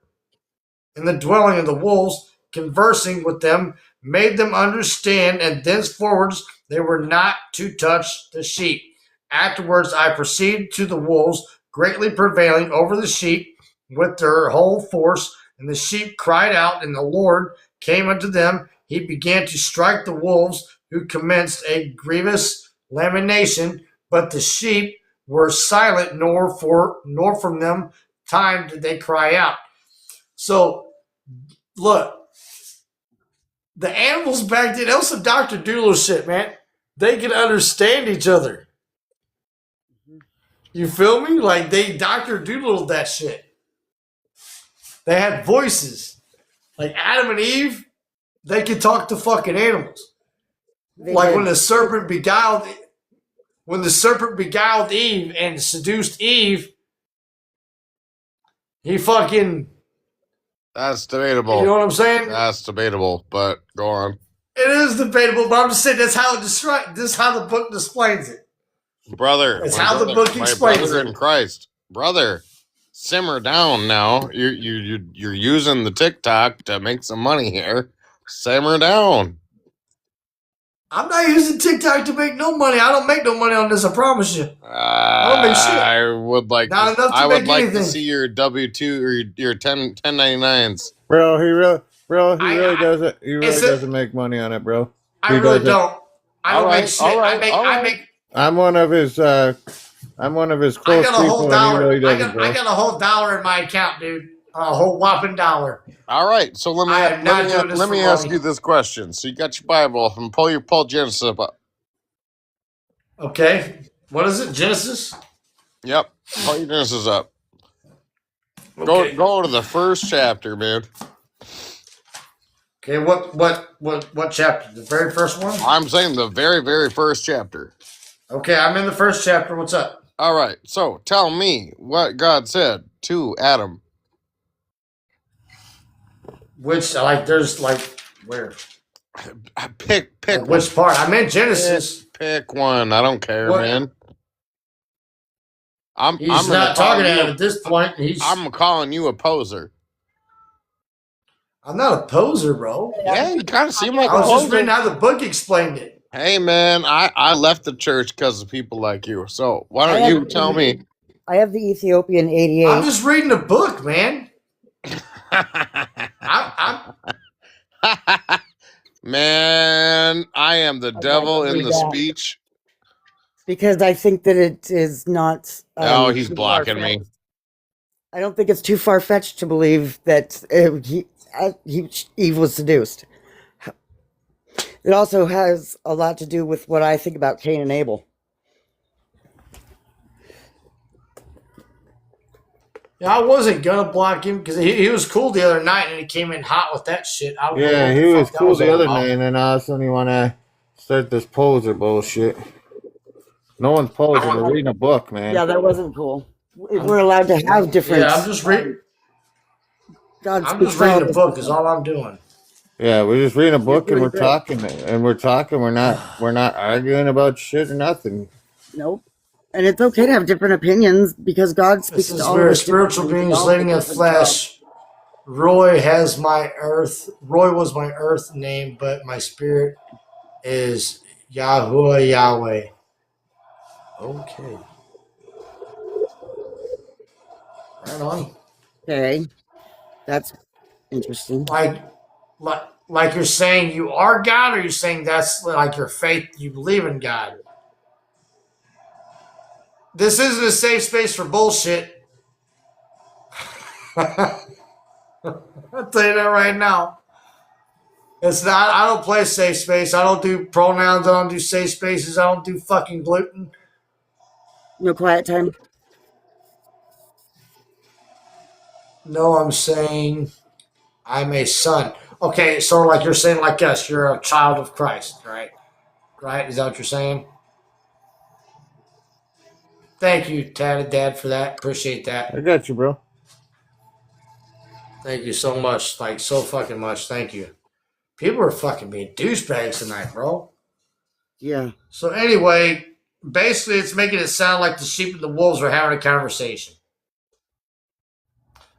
in the dwelling of the wolves, conversing with them, made them understand, and thenceforward they were not to touch the sheep. Afterwards I proceeded to the wolves, greatly prevailing over the sheep with their whole force, and the sheep cried out, and the Lord came unto them. He began to strike the wolves, who commenced a grievous lamentation, but the sheep were silent, nor from them time did they cry out. So, look, the animals back then, that was some Dr. Doolittle shit, man. They can understand each other. You feel me? Like, they Dr. Doolittle that shit. They had voices. Like Adam and Eve, they could talk to fucking animals. Like when the serpent beguiled Eve and seduced Eve, he fucking... That's debatable. You know what I'm saying? That's debatable, but go on. It is debatable, but I'm just saying that's how the book displays it. Brother. It's how the book explains brother it. in Christ. Brother, simmer down now. You're using the TikTok to make some money here. Simmer down. I'm not using TikTok to make no money. I don't make no money on this, I promise you. I don't make shit. I would like Not enough to make like anything. to see your W-2 or your 1099s. Bro, he really doesn't make money on it, bro. I really don't. I don't make shit. I make I'm one of his close people, and he really doesn't, bro. I got a whole $1 in my account, dude. A whole whopping $1. All right, so let me ask you this question. So you got your Bible and pull Genesis up. Okay, what is it? Genesis? Yep, pull your Genesis up. Okay. Go to the first chapter, man. Okay, what chapter? The very first one? I'm saying the very, very first chapter. Okay, I'm in the first chapter. What's up? All right, so tell me what God said to Adam. Which, there's where? Pick which part? I'm in Genesis. Pick one. I don't care, man. He's not talking to him at this point. I'm calling you a poser. I'm not a poser, bro. Yeah, you kind of seem like I was a poser. just reading how the book explained it. Hey, man, I left the church because of people like you. So why don't you tell me? I have the Ethiopian 88. I'm just reading a book, man. Man, I am the devil in the speech. Because I think that it is not. Oh, he's too blocking me. far-fetched. I don't think it's too far fetched to believe that Eve was seduced. It also has a lot to do with what I think about Cain and Abel. Yeah, I wasn't gonna block him because he was cool the other night and he came in hot with that shit. I don't know Yeah, what he the was fuck that cool was the all other about. night, and then all of a sudden you want to start this poser bullshit. No one's posing. We're reading a book, man. Yeah, that wasn't cool. We're allowed to have different. Yeah, I'm just reading. God I'm speaks just reading all a book. Is all I'm doing. Yeah, we're just reading a book and doing we're great. talking and we're talking. We're not arguing about shit or nothing. Nope. And it's okay to have different opinions because God speaks This to is all of where us. spiritual beings living in flesh. Roy was my earth name, but my spirit is Yahuwah Yahweh. Okay. Right on. Okay. That's interesting. Like you're saying you are God, or you're saying that's like your faith, you believe in God. This isn't a safe space for bullshit. I'll tell you that right now. It's not. I don't play safe space. I don't do pronouns. I don't do safe spaces. I don't do fucking gluten. No quiet time. No, I'm saying I'm a son. Okay, so like you're saying, like us, you're a child of Christ, right? Right? Is that what you're saying? Thank you, Tad Dad, for that. Appreciate that. I got you, bro. Thank you so much. Like, so fucking much. Thank you. People are fucking being douchebags tonight, bro. Yeah. So, anyway, basically, it's making it sound like the sheep and the wolves are having a conversation.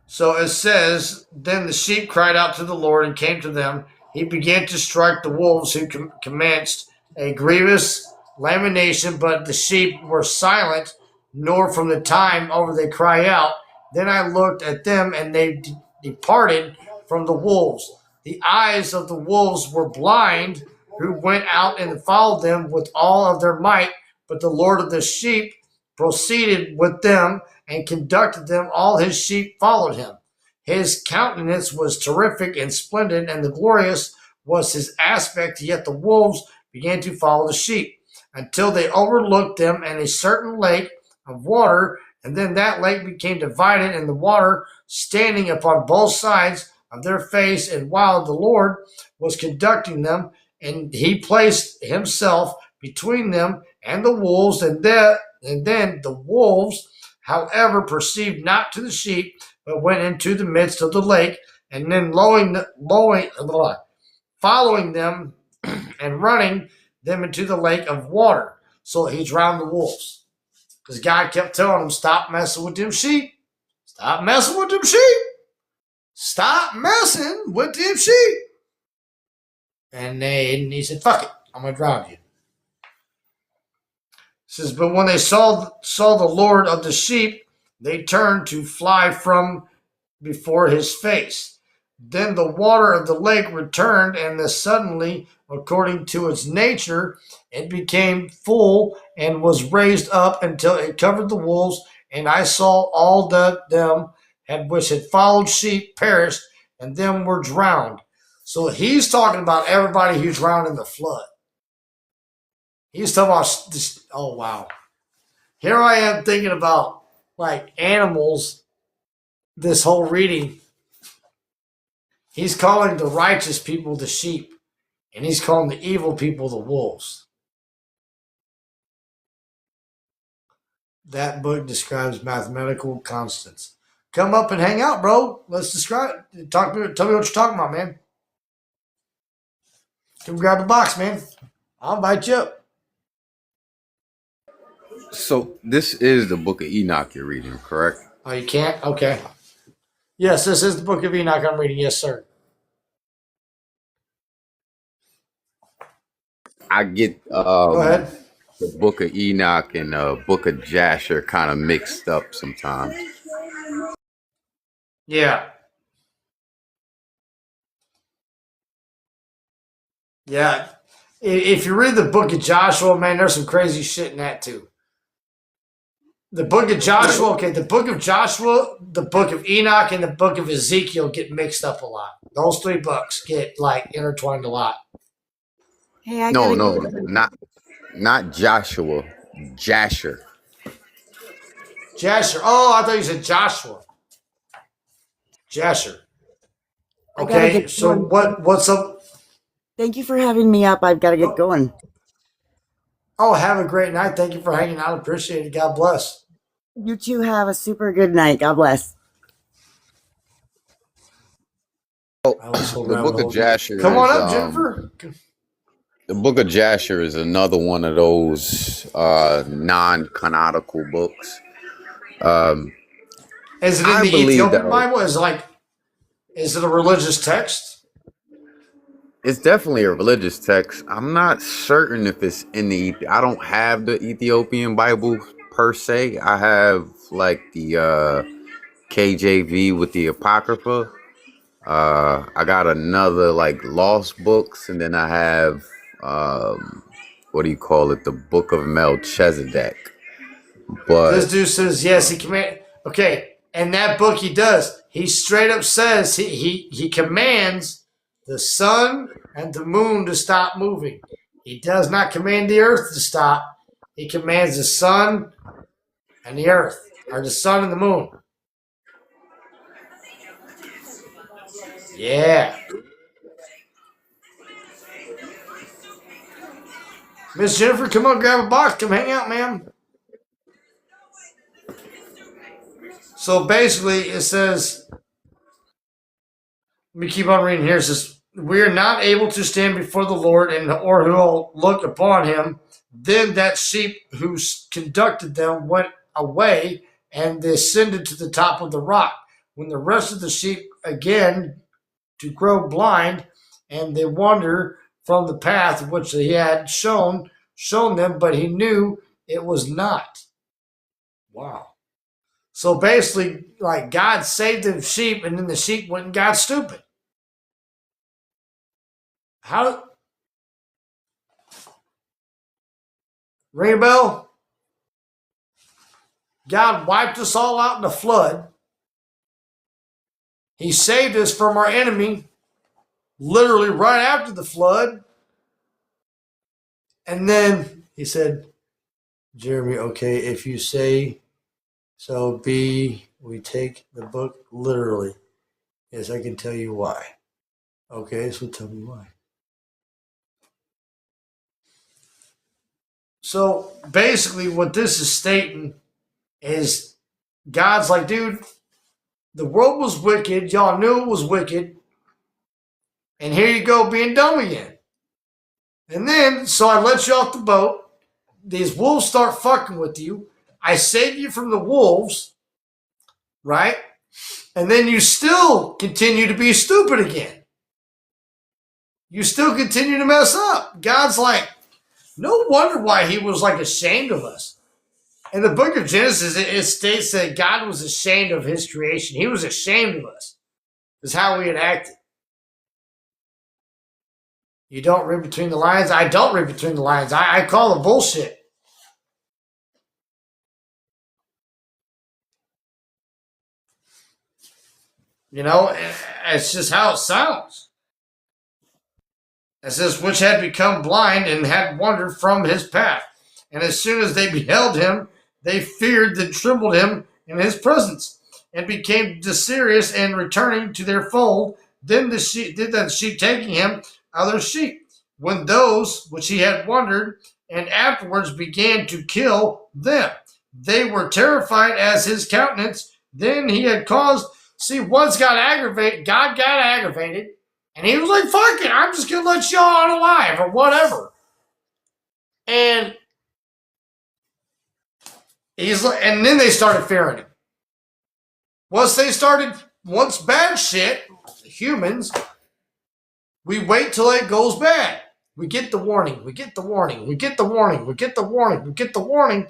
So it says, then the sheep cried out to the Lord and came to them. He began to strike the wolves, who commenced a grievous lamentation, but the sheep were silent, nor from the time over they cry out. Then I looked at them, and they departed from the wolves. The eyes of the wolves were blind, who went out and followed them with all of their might, but the Lord of the sheep proceeded with them and conducted them. All his sheep followed him. His countenance was terrific and splendid, and the glorious was his aspect. Yet the wolves began to follow the sheep until they overlooked them and a certain lake of water. And then that lake became divided, and the water standing upon both sides of their face. And while the Lord was conducting them, and he placed himself between them and the wolves, and then the wolves, however, perceived not to the sheep, but went into the midst of the lake, and then following them and running them into the lake of water. So he drowned the wolves. Because God kept telling them, stop messing with them sheep. Stop messing with them sheep. Stop messing with them sheep. And he said, fuck it, I'm going to drown you. It says, but when they saw the Lord of the sheep, they turned to fly from before his face. Then the water of the lake returned, and suddenly, according to its nature, it became full and was raised up until it covered the wolves. And I saw all them which had followed sheep perished, and them were drowned. So he's talking about everybody who drowned in the flood. He's talking about this. Oh, wow. Here I am thinking about like animals this whole reading. He's calling the righteous people the sheep, and he's calling the evil people the wolves. That book describes mathematical constants. Come up and hang out, bro. Let's tell me what you're talking about, man. Come grab a box, man. I'll invite you up. So this is the book of Enoch you're reading, correct? Oh, you can't? Okay. Yes, this is the book of Enoch I'm reading. Yes, sir. I get Go ahead. the book of Enoch and the book of Jasher kind of mixed up sometimes. Yeah. Yeah. If you read the book of Joshua, man, there's some crazy shit in that too. The book of Joshua, the book of Joshua, the book of Enoch, and the book of Ezekiel get mixed up a lot. Those 3 books get like intertwined a lot. Hey, I No, gotta no, go. not Joshua, Jasher. Jasher. Oh, I thought you said Joshua. Jasher. I gotta Okay, get so going. what's up? Thank you for having me up. I've got to get going. Oh, have a great night. Thank you for hanging out. Appreciate it. God bless. You two have a super good night. God bless. Oh, I was so the book of rabbit Jasher Come on is up, Jennifer. the book of Jasher is another one of those non-canonical books. Is it in I the believe that Ethiopian Bible? Is it a religious text? it's definitely a religious text. I'm not certain if it's in the. I don't have the Ethiopian Bible per se. I have like the KJV with the Apocrypha. I got another like lost books, and then I have what do you call it? The Book of Melchizedek. But This dude says yes. He command. Okay, and that book he does. He straight up says he commands the sun and the moon to stop moving. He does not command the earth to stop. He commands the sun and the earth, or the sun and the moon. Yeah. Miss Jennifer, come on, grab a box. Come hang out, ma'am. So basically, it says, let me keep on reading here. It says, we are not able to stand before the Lord and or who will look upon him. Then that sheep who conducted them went away and descended to the top of the rock. When the rest of the sheep again to grow blind, and they wander from the path which he had shown them, but he knew it was not. Wow. So basically, like God saved the sheep, and then the sheep went and got stupid. How? Ring a bell? God wiped us all out in the flood. He saved us from our enemy, literally right after the flood. And then he said, Jeremy, okay, if you say so be, we take the book literally. Yes, I can tell you why. Okay, so tell me why. So basically, what this is stating is God's like, dude, the world was wicked. Y'all knew it was wicked. And here you go being dumb again. And then, so I let you off the boat. These wolves start fucking with you. I save you from the wolves, right? And then you still continue to be stupid again. You still continue to mess up. God's like, no wonder why he was like ashamed of us. In the book of Genesis, it states that God was ashamed of his creation. He was ashamed of us. It's how we had acted. You don't read between the lines. I don't read between the lines. I call the bullshit. You know, it's just how it sounds. It says, which had become blind and had wandered from his path. And as soon as they beheld him, they feared and trembled him in his presence, and became desirous and returning to their fold. Then the sheep taking him other sheep, when those which he had wandered, and afterwards began to kill them. They were terrified as his countenance. Then he had caused, see, once got aggravated, God got aggravated, and he was like, fuck it, I'm just going to let y'all out alive or whatever. And and then they started fearing him. Once bad shit, humans, we wait till it goes bad. We get the warning, we get the warning, we get the warning, we get the warning, we get the warning,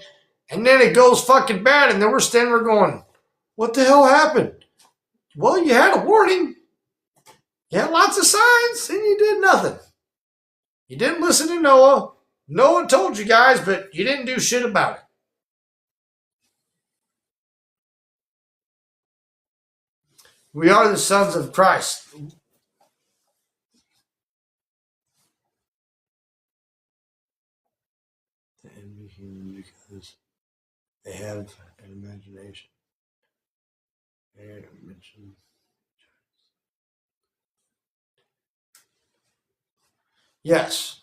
and then it goes fucking bad, and then we're standing there going, what the hell happened? Well, you had a warning. You had lots of signs, and you did nothing. You didn't listen to Noah. Noah told you guys, but you didn't do shit about it. We are the sons of Christ. To envy human because they have an imagination. Yes.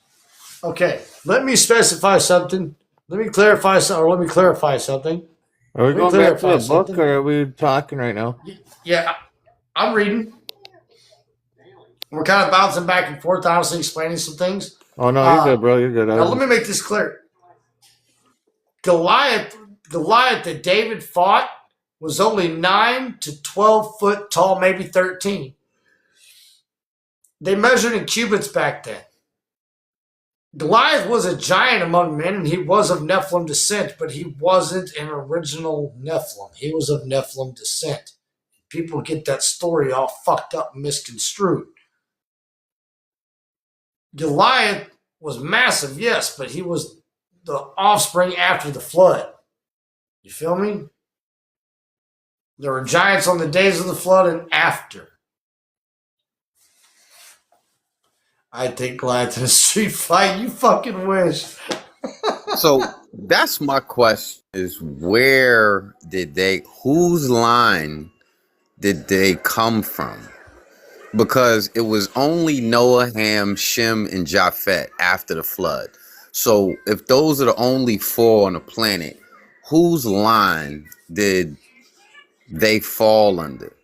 Okay. Let me specify something. Let me clarify something. Are we going back to the book, or are we talking right now? Yeah, I'm reading. We're kind of bouncing back and forth, honestly, explaining some things. Oh no, you're good, bro. You're good. Now let me make this clear. Goliath that David fought was only 9 to 12 foot tall, maybe 13. They measured in cubits back then. Goliath was a giant among men, and he was of Nephilim descent, but he wasn't an original Nephilim. He was of Nephilim descent. People get that story all fucked up and misconstrued. Goliath was massive, yes, but he was the offspring after the flood. You feel me? There were giants on the days of the flood and after. I'd take Goliath in a street fight. You fucking wish. So that's my question: is whose line did they come from? Because it was only Noah, Ham, Shem, and Japheth after the flood. So if those are the only 4 on the planet, whose line did they fall under?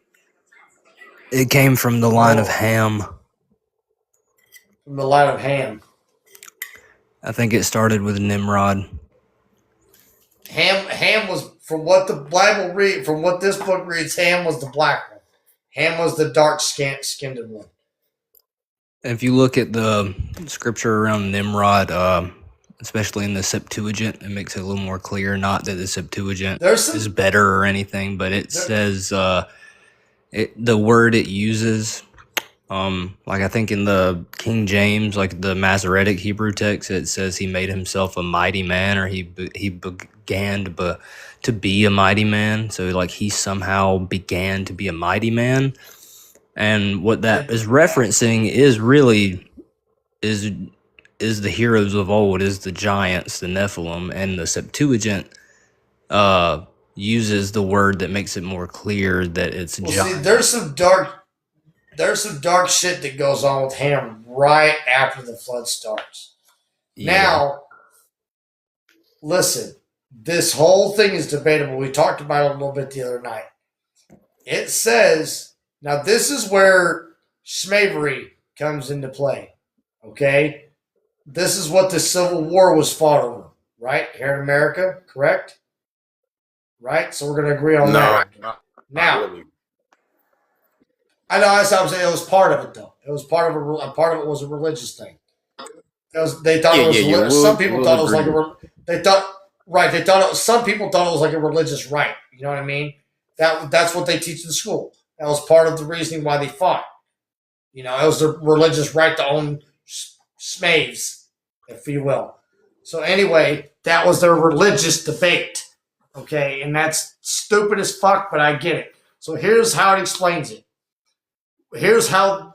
It came from the line of Ham. From the line of Ham. I think it started with Nimrod. Ham was, from what the Bible read, from what this book reads, Ham was the black one. Ham was the dark-skinned one. If you look at the scripture around Nimrod, especially in the Septuagint, it makes it a little more clear. Not that the Septuagint is better or anything, but it says the word it uses, like I think in the King James, like the Masoretic Hebrew text, it says he made himself a mighty man, or he began to be a mighty man. So like he somehow began to be a mighty man. And what that is referencing is really is the heroes of old, is the giants, the Nephilim, and the Septuagint uses the word that makes it more clear that it's giant. See, there's some dark shit that goes on with Ham right after the flood starts. Yeah. Now, listen, this whole thing is debatable. We talked about it a little bit the other night. It says, now this is where slavery comes into play, okay? This is what the Civil War was fought over, right? Here in America, correct? Right? So we're going to agree on that. Now, really. I know that's what I'm saying. It was part of it, though. It was part of a part of it was a religious thing. They thought it was. Some people thought it was like some people thought it was like a religious right. You know what I mean? That's what they teach in school. That was part of the reasoning why they fought. You know, it was a religious right to own slaves, if you will. So anyway, that was their religious debate. Okay, and that's stupid as fuck, but I get it. So here's how it explains it. Here's how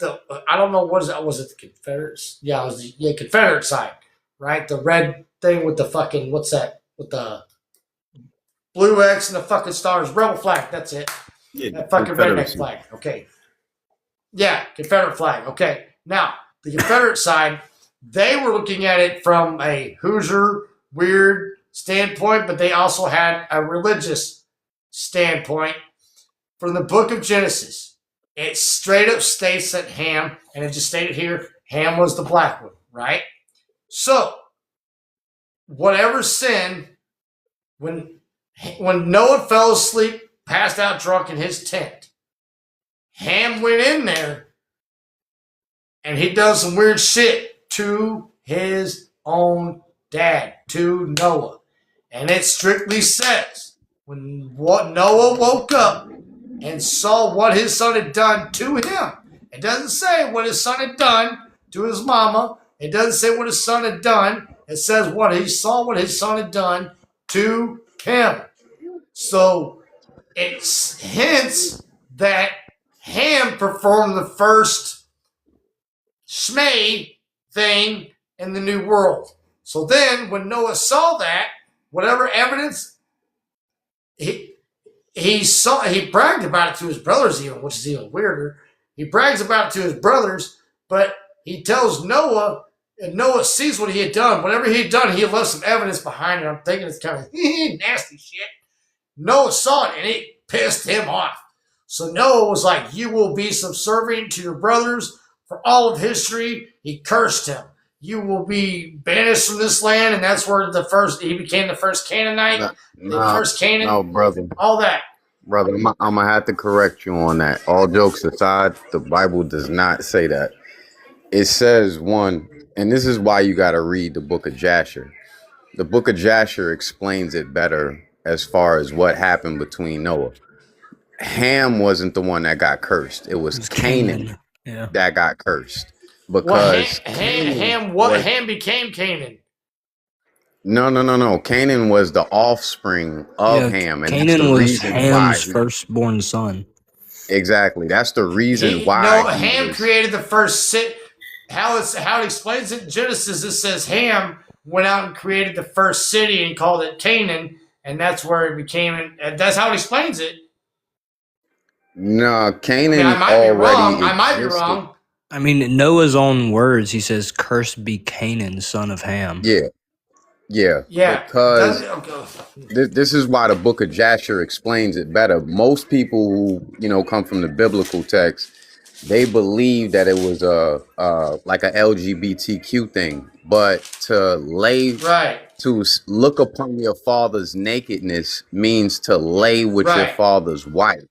I don't know what is it. Was it the Confederates? Yeah, it was the Confederate side, right? The red thing with the fucking, what's that? With the blue X and the fucking stars, rebel flag. That's it. Yeah, that fucking redneck flag. Okay. Yeah, Confederate flag. Okay. Now, the Confederate side, they were looking at it from a Hoosier, weird standpoint, but they also had a religious standpoint from the book of Genesis. It straight up states that Ham, and it just stated here, Ham was the black one, right? So, whatever sin, when Noah fell asleep, passed out drunk in his tent, Ham went in there and he does some weird shit to his own dad, to Noah. And it strictly says, when Noah woke up and saw what his son had done to him, it doesn't say what his son had done to his mama It doesn't say what his son had done. It says what he saw what his son had done to him. So it's hints that Ham performed the first Shmei thing in the new world. So then when Noah saw that, whatever evidence he bragged about it to his brothers even, which is even weirder. He brags about it to his brothers, but he tells Noah, and Noah sees what he had done. Whatever he had done, he had left some evidence behind it. I'm thinking it's kind of nasty shit. Noah saw it, and it pissed him off. So Noah was like, you will be subservient to your brothers for all of history. He cursed him. You will be banished from this land, and that's where he became the first Canaanite, first Canaan. No, brother. All that. Brother, I'm going to have to correct you on that. All jokes aside, the Bible does not say that. It says one, and this is why you got to read the book of Jasher. The book of Jasher explains it better as far as what happened between Noah. Ham wasn't the one that got cursed. It was Canaan that got cursed. Because Ham became Canaan. No. Canaan was the offspring of Ham. And Canaan was Ham's firstborn son. Exactly. That's the reason why. No, Ham created the first city. How it explains it in Genesis, it says Ham went out and created the first city and called it Canaan, and that's where it became. And that's how it explains it. No, Canaan I might be wrong. I mean, in Noah's own words, he says, "Cursed be Canaan, son of Ham." Yeah. Because this is why the book of Jasher explains it better. Most people who come from the biblical text, they believe that it was like a LGBTQ thing, but to look upon your father's nakedness means to lay with your father's wife.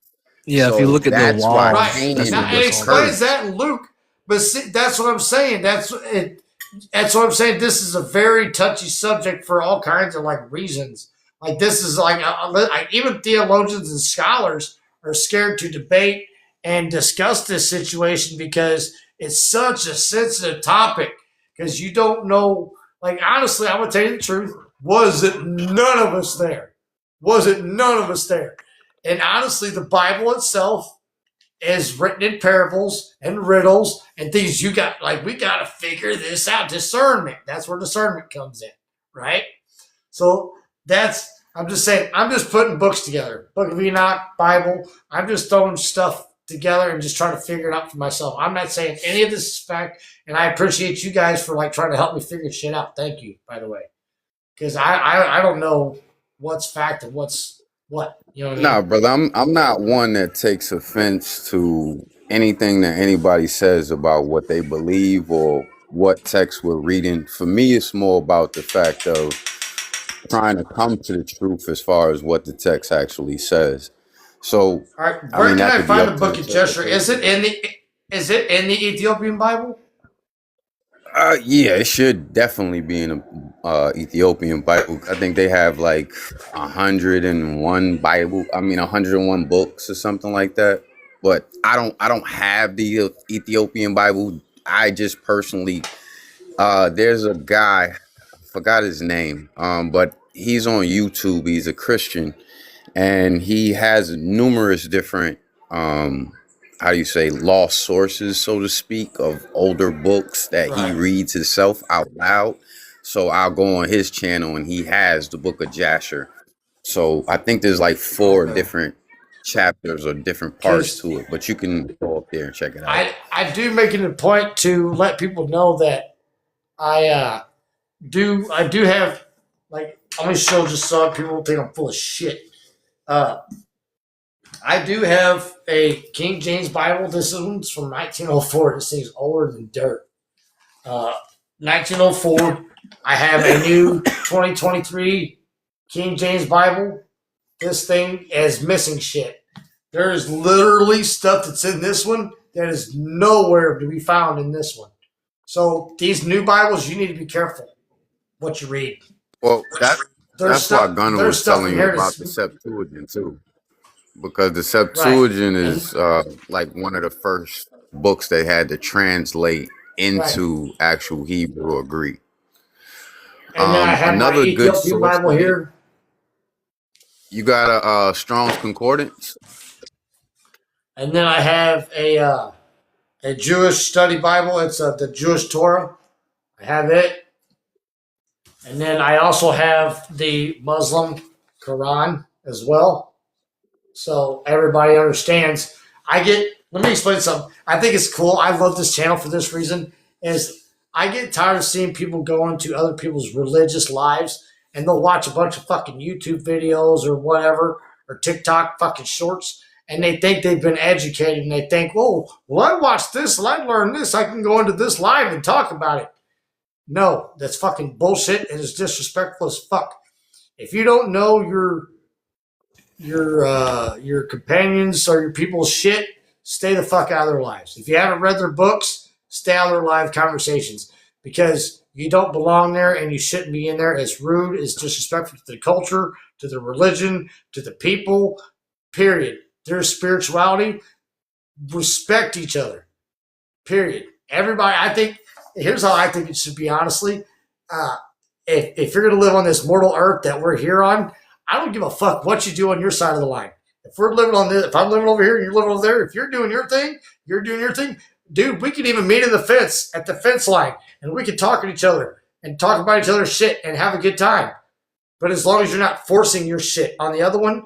Yeah, so if you look at the wall, it explains that in Luke. But see, that's what I'm saying. That's what I'm saying. This is a very touchy subject for all kinds of reasons. Like this is even theologians and scholars are scared to debate and discuss this situation because it's such a sensitive topic. Because you don't know. Honestly, I'm gonna tell you the truth. Was it none of us there? And honestly, the Bible itself is written in parables and riddles and things we got to figure this out. Discernment. That's where discernment comes in, right? So I'm just saying, I'm just putting books together. Book of Enoch, Bible. I'm just throwing stuff together and just trying to figure it out for myself. I'm not saying any of this is fact, and I appreciate you guys for trying to help me figure shit out. Thank you, by the way. Because I don't know what's fact and what's what. You know what I mean? No, brother, I'm not one that takes offense to anything that anybody says about what they believe or what text we're reading. For me, it's more about the fact of trying to come to the truth as far as what the text actually says. So, all right, where can I find the book of Jasher? Is it in the Ethiopian Bible? Yeah, it should definitely be in a Ethiopian Bible. I think they have 101 Bible. 101 books or something like that. But I don't have the Ethiopian Bible. I just personally, there's a guy, I forgot his name, but he's on YouTube. He's a Christian, and he has numerous different lost sources, so to speak, of older books that he reads himself out loud. So I'll go on his channel and he has the book of Jasher. So I think there's 4 different chapters or different parts to it, but you can go up there and check it out. I do make it a point to let people know that I do have I'm gonna show just so people think I'm full of shit. I do have a King James Bible. This one's from 1904. This thing's older than dirt. 1904. I have a new 2023 King James Bible. This thing is missing shit. There is literally stuff that's in this one that is nowhere to be found in this one. So these new Bibles, you need to be careful what you read. Well, that's why Gunnar was telling you about the Septuagint too. Because the Septuagint is one of the first books they had to translate into actual Hebrew or Greek. And then I have my Another good Ethiopian source. Bible here. You got a Strong's Concordance. And then I have a Jewish study Bible. It's the Jewish Torah. I have it. And then I also have the Muslim Quran as well. So everybody understands. Let me explain something. I think it's cool. I love this channel for this reason. Is I get tired of seeing people go into other people's religious lives and they'll watch a bunch of fucking YouTube videos or whatever, or TikTok fucking shorts, and they think they've been educated and they think, oh, well, I watched this and I learned this. I can go into this live and talk about it. No, that's fucking bullshit and it's disrespectful as fuck. If you don't know your companions or your people's shit, stay the fuck out of their lives. If you haven't read their books, stay out of their live conversations because you don't belong there and you shouldn't be in there. It's rude, it's disrespectful to the culture, to the religion, to the people, period. Their spirituality, respect each other, period. Everybody, I think, here's how I think it should be, honestly. If you're going to live on this mortal earth that we're here on, I don't give a fuck what you do on your side of the line. If we're living on this, if I'm living over here and you're living over there, if you're doing your thing, you're doing your thing, dude, we could even meet in the fence at the fence line and we could talk at each other and talk about each other's shit and have a good time. But as long as you're not forcing your shit on the other one,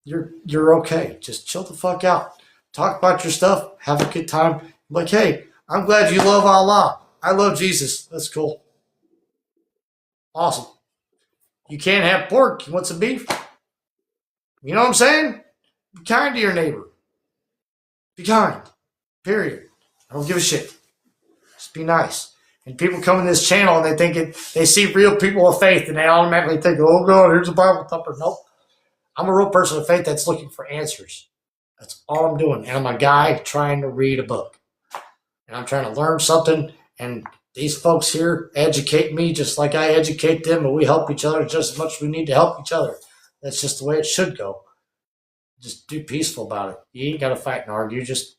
you're okay. Just chill the fuck out. Talk about your stuff, have a good time. Like, hey, I'm glad you love Allah. I love Jesus. That's cool. Awesome. You can't have pork. You want some beef? You know what I'm saying? Be kind to your neighbor. Be kind. Period. I don't give a shit. Just be nice. And people come in this channel and they see real people of faith and they automatically think, oh God, here's a Bible thumper. Nope. I'm a real person of faith that's looking for answers. That's all I'm doing. And I'm a guy trying to read a book. And I'm trying to learn something. And these folks here educate me just like I educate them, and we help each other just as much as we need to help each other. That's just the way it should go. Just be peaceful about it. You ain't got to fight and argue. Just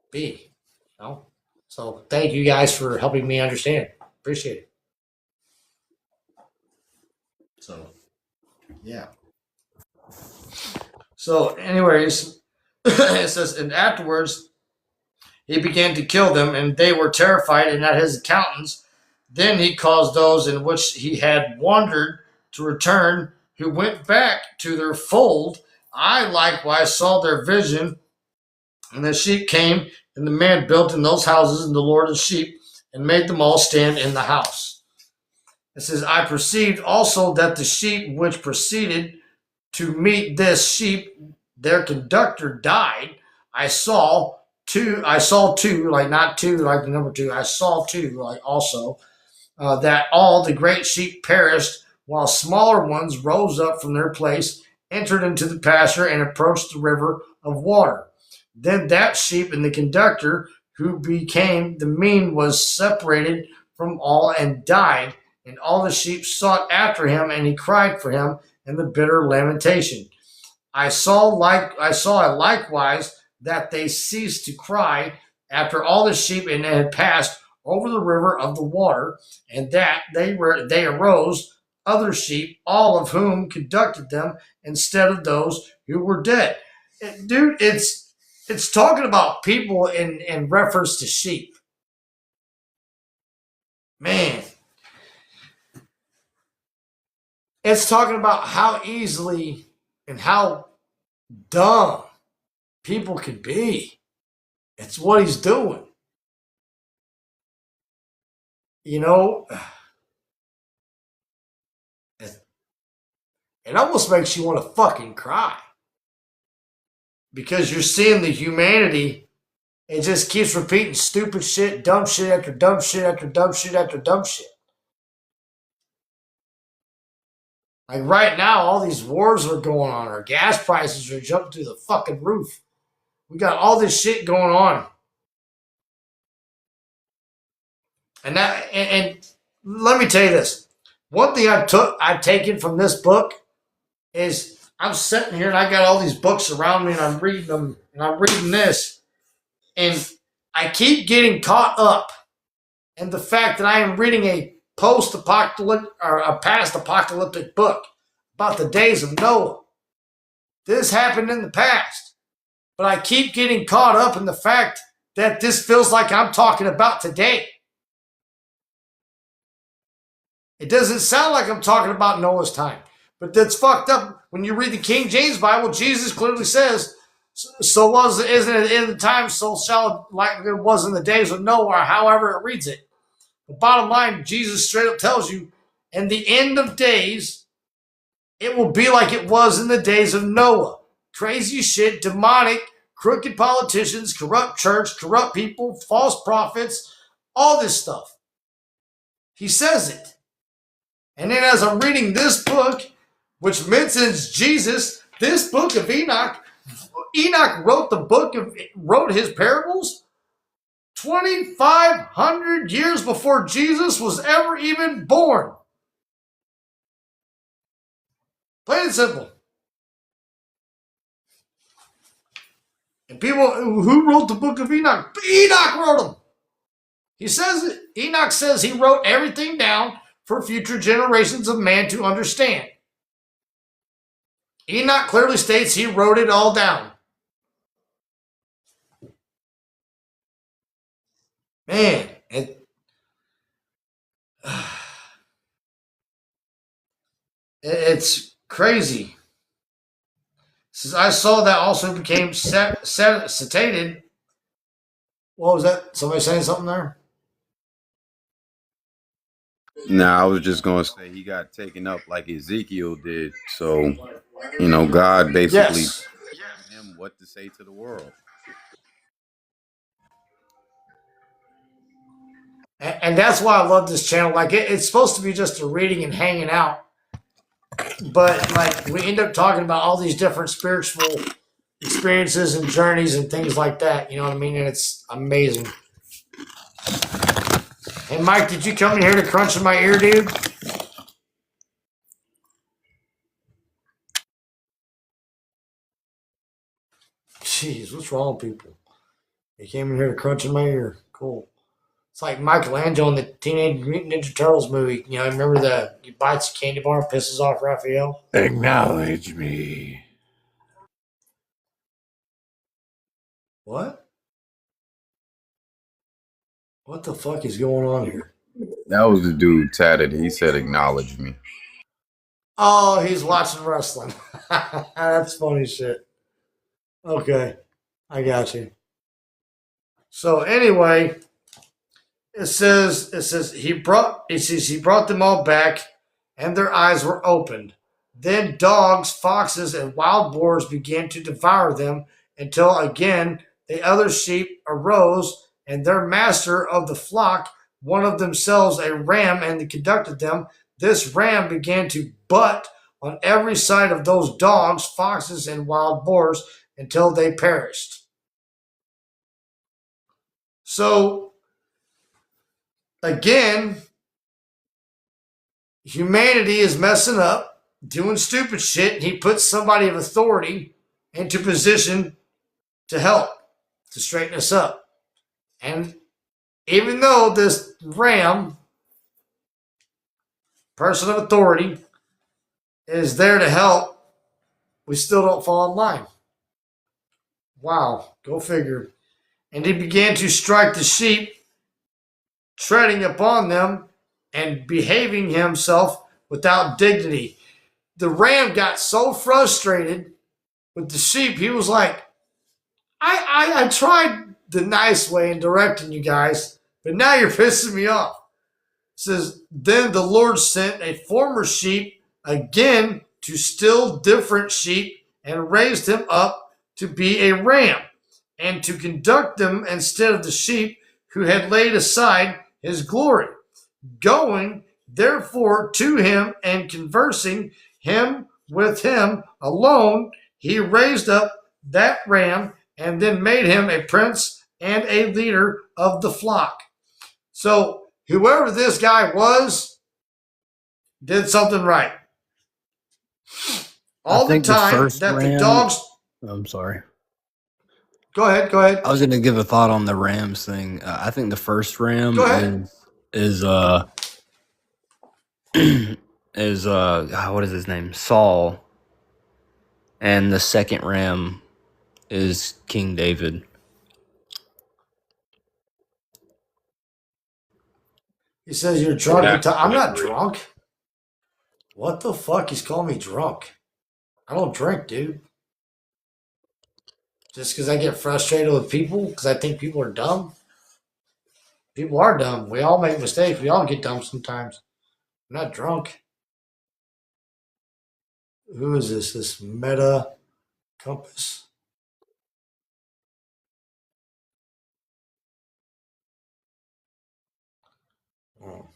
be. You know? So thank you guys for helping me understand. Appreciate it. So, yeah. So, anyways, it says, and afterwards, he began to kill them, and they were terrified, and at his accountants. Then he caused those in which he had wandered to return, who went back to their fold. I likewise saw their vision, and the sheep came, and the man built in those houses, and the Lord of sheep, and made them all stand in the house. It says, I perceived also that the sheep which proceeded to meet this sheep, their conductor died. I saw two, like not two, like the number two. I saw two, like also, that all the great sheep perished, while smaller ones rose up from their place, entered into the pasture, and approached the river of water. Then that sheep and the conductor, who became the mean, was separated from all and died. And all the sheep sought after him, and he cried for him in the bitter lamentation. I saw likewise that they ceased to cry after all the sheep and had passed over the river of the water, and that they arose other sheep, all of whom conducted them instead of those who were dead. Dude, it's talking about people in reference to sheep. Man. It's talking about how easily and how dumb people can be. It's what he's doing. You know, it almost makes you want to fucking cry. Because you're seeing the humanity. It just keeps repeating stupid shit, dumb shit after dumb shit after dumb shit after dumb shit. Like right now, all these wars are going on. Our gas prices are jumping through the fucking roof. We got all this shit going on. And let me tell you this. One thing I've taken from this book is I'm sitting here and I got all these books around me and I'm reading them and I'm reading this. And I keep getting caught up in the fact that I am reading a post-apocalyptic or a past-apocalyptic book about the days of Noah. This happened in the past, but I keep getting caught up in the fact that this feels like I'm talking about today. It doesn't sound like I'm talking about Noah's time, but that's fucked up. When you read the King James Bible, Jesus clearly says, so was it, isn't it in the time, so shall it like it was in the days of Noah, or however it reads it. The bottom line, Jesus straight up tells you, in the end of days, it will be like it was in the days of Noah. Crazy shit, demonic, crooked politicians, corrupt church, corrupt people, false prophets, all this stuff. He says it. And then as I'm reading this book, which mentions Jesus, this book of Enoch, Enoch wrote his parables 2,500 years before Jesus was ever even born. Plain and simple. And people, who wrote the book of Enoch? Enoch wrote them. He says it. Enoch says he wrote everything down for future generations of man to understand. Enoch clearly states he wrote it all down. Man, it's crazy. Says, I saw that also became satiated. What was that? Somebody saying something there? Nah, I was just gonna say he got taken up like Ezekiel did. So, God basically told him what to say to the world. And that's why I love this channel. Like it's supposed to be just a reading and hanging out, but like we end up talking about all these different spiritual experiences and journeys and things like that. You know what I mean? And it's amazing. Hey, Mike, did you come in here to crunch in my ear, dude? Jeez, what's wrong with people? They came in here to crunch in my ear. Cool. It's like Michelangelo in the Teenage Mutant Ninja Turtles movie. You know, remember he bites the candy bar and pisses off Raphael? Acknowledge me. What? What the fuck is going on here? That was the dude tatted. He said, "Acknowledge me." Oh, he's watching wrestling. That's funny shit. Okay, I got you. So anyway, it says he brought them all back, and their eyes were opened. Then dogs, foxes, and wild boars began to devour them until again the other sheep arose, and their master of the flock, one of themselves a ram, and conducted them. This ram began to butt on every side of those dogs, foxes, and wild boars until they perished. So, again, humanity is messing up, doing stupid shit, and he puts somebody of authority into position to help, to straighten us up. And even though this ram, person of authority, is there to help, we still don't fall in line. Wow, go figure. And he began to strike the sheep, treading upon them and behaving himself without dignity. The ram got so frustrated with the sheep, he was like, I tried the nice way in directing you guys, but now you're pissing me off. It says, then the Lord sent a former sheep again to still different sheep and raised him up to be a ram and to conduct them instead of the sheep who had laid aside his glory. Going therefore to him and conversing him with him alone, he raised up that ram and then made him a prince and a leader of the flock. So whoever this guy was did something right. All the time that the dogs... I'm sorry. Go ahead. Go ahead. I was going to give a thought on the Rams thing. I think the first ram Go ahead. is what is his name? Saul. And the second ram is King David. He says you're drunk. I'm not drunk. What the fuck? He's calling me drunk. I don't drink, dude. Just because I get frustrated with people because I think people are dumb. People are dumb. We all make mistakes. We all get dumb sometimes. I'm not drunk. Who is this? This Meta Compass. Oh.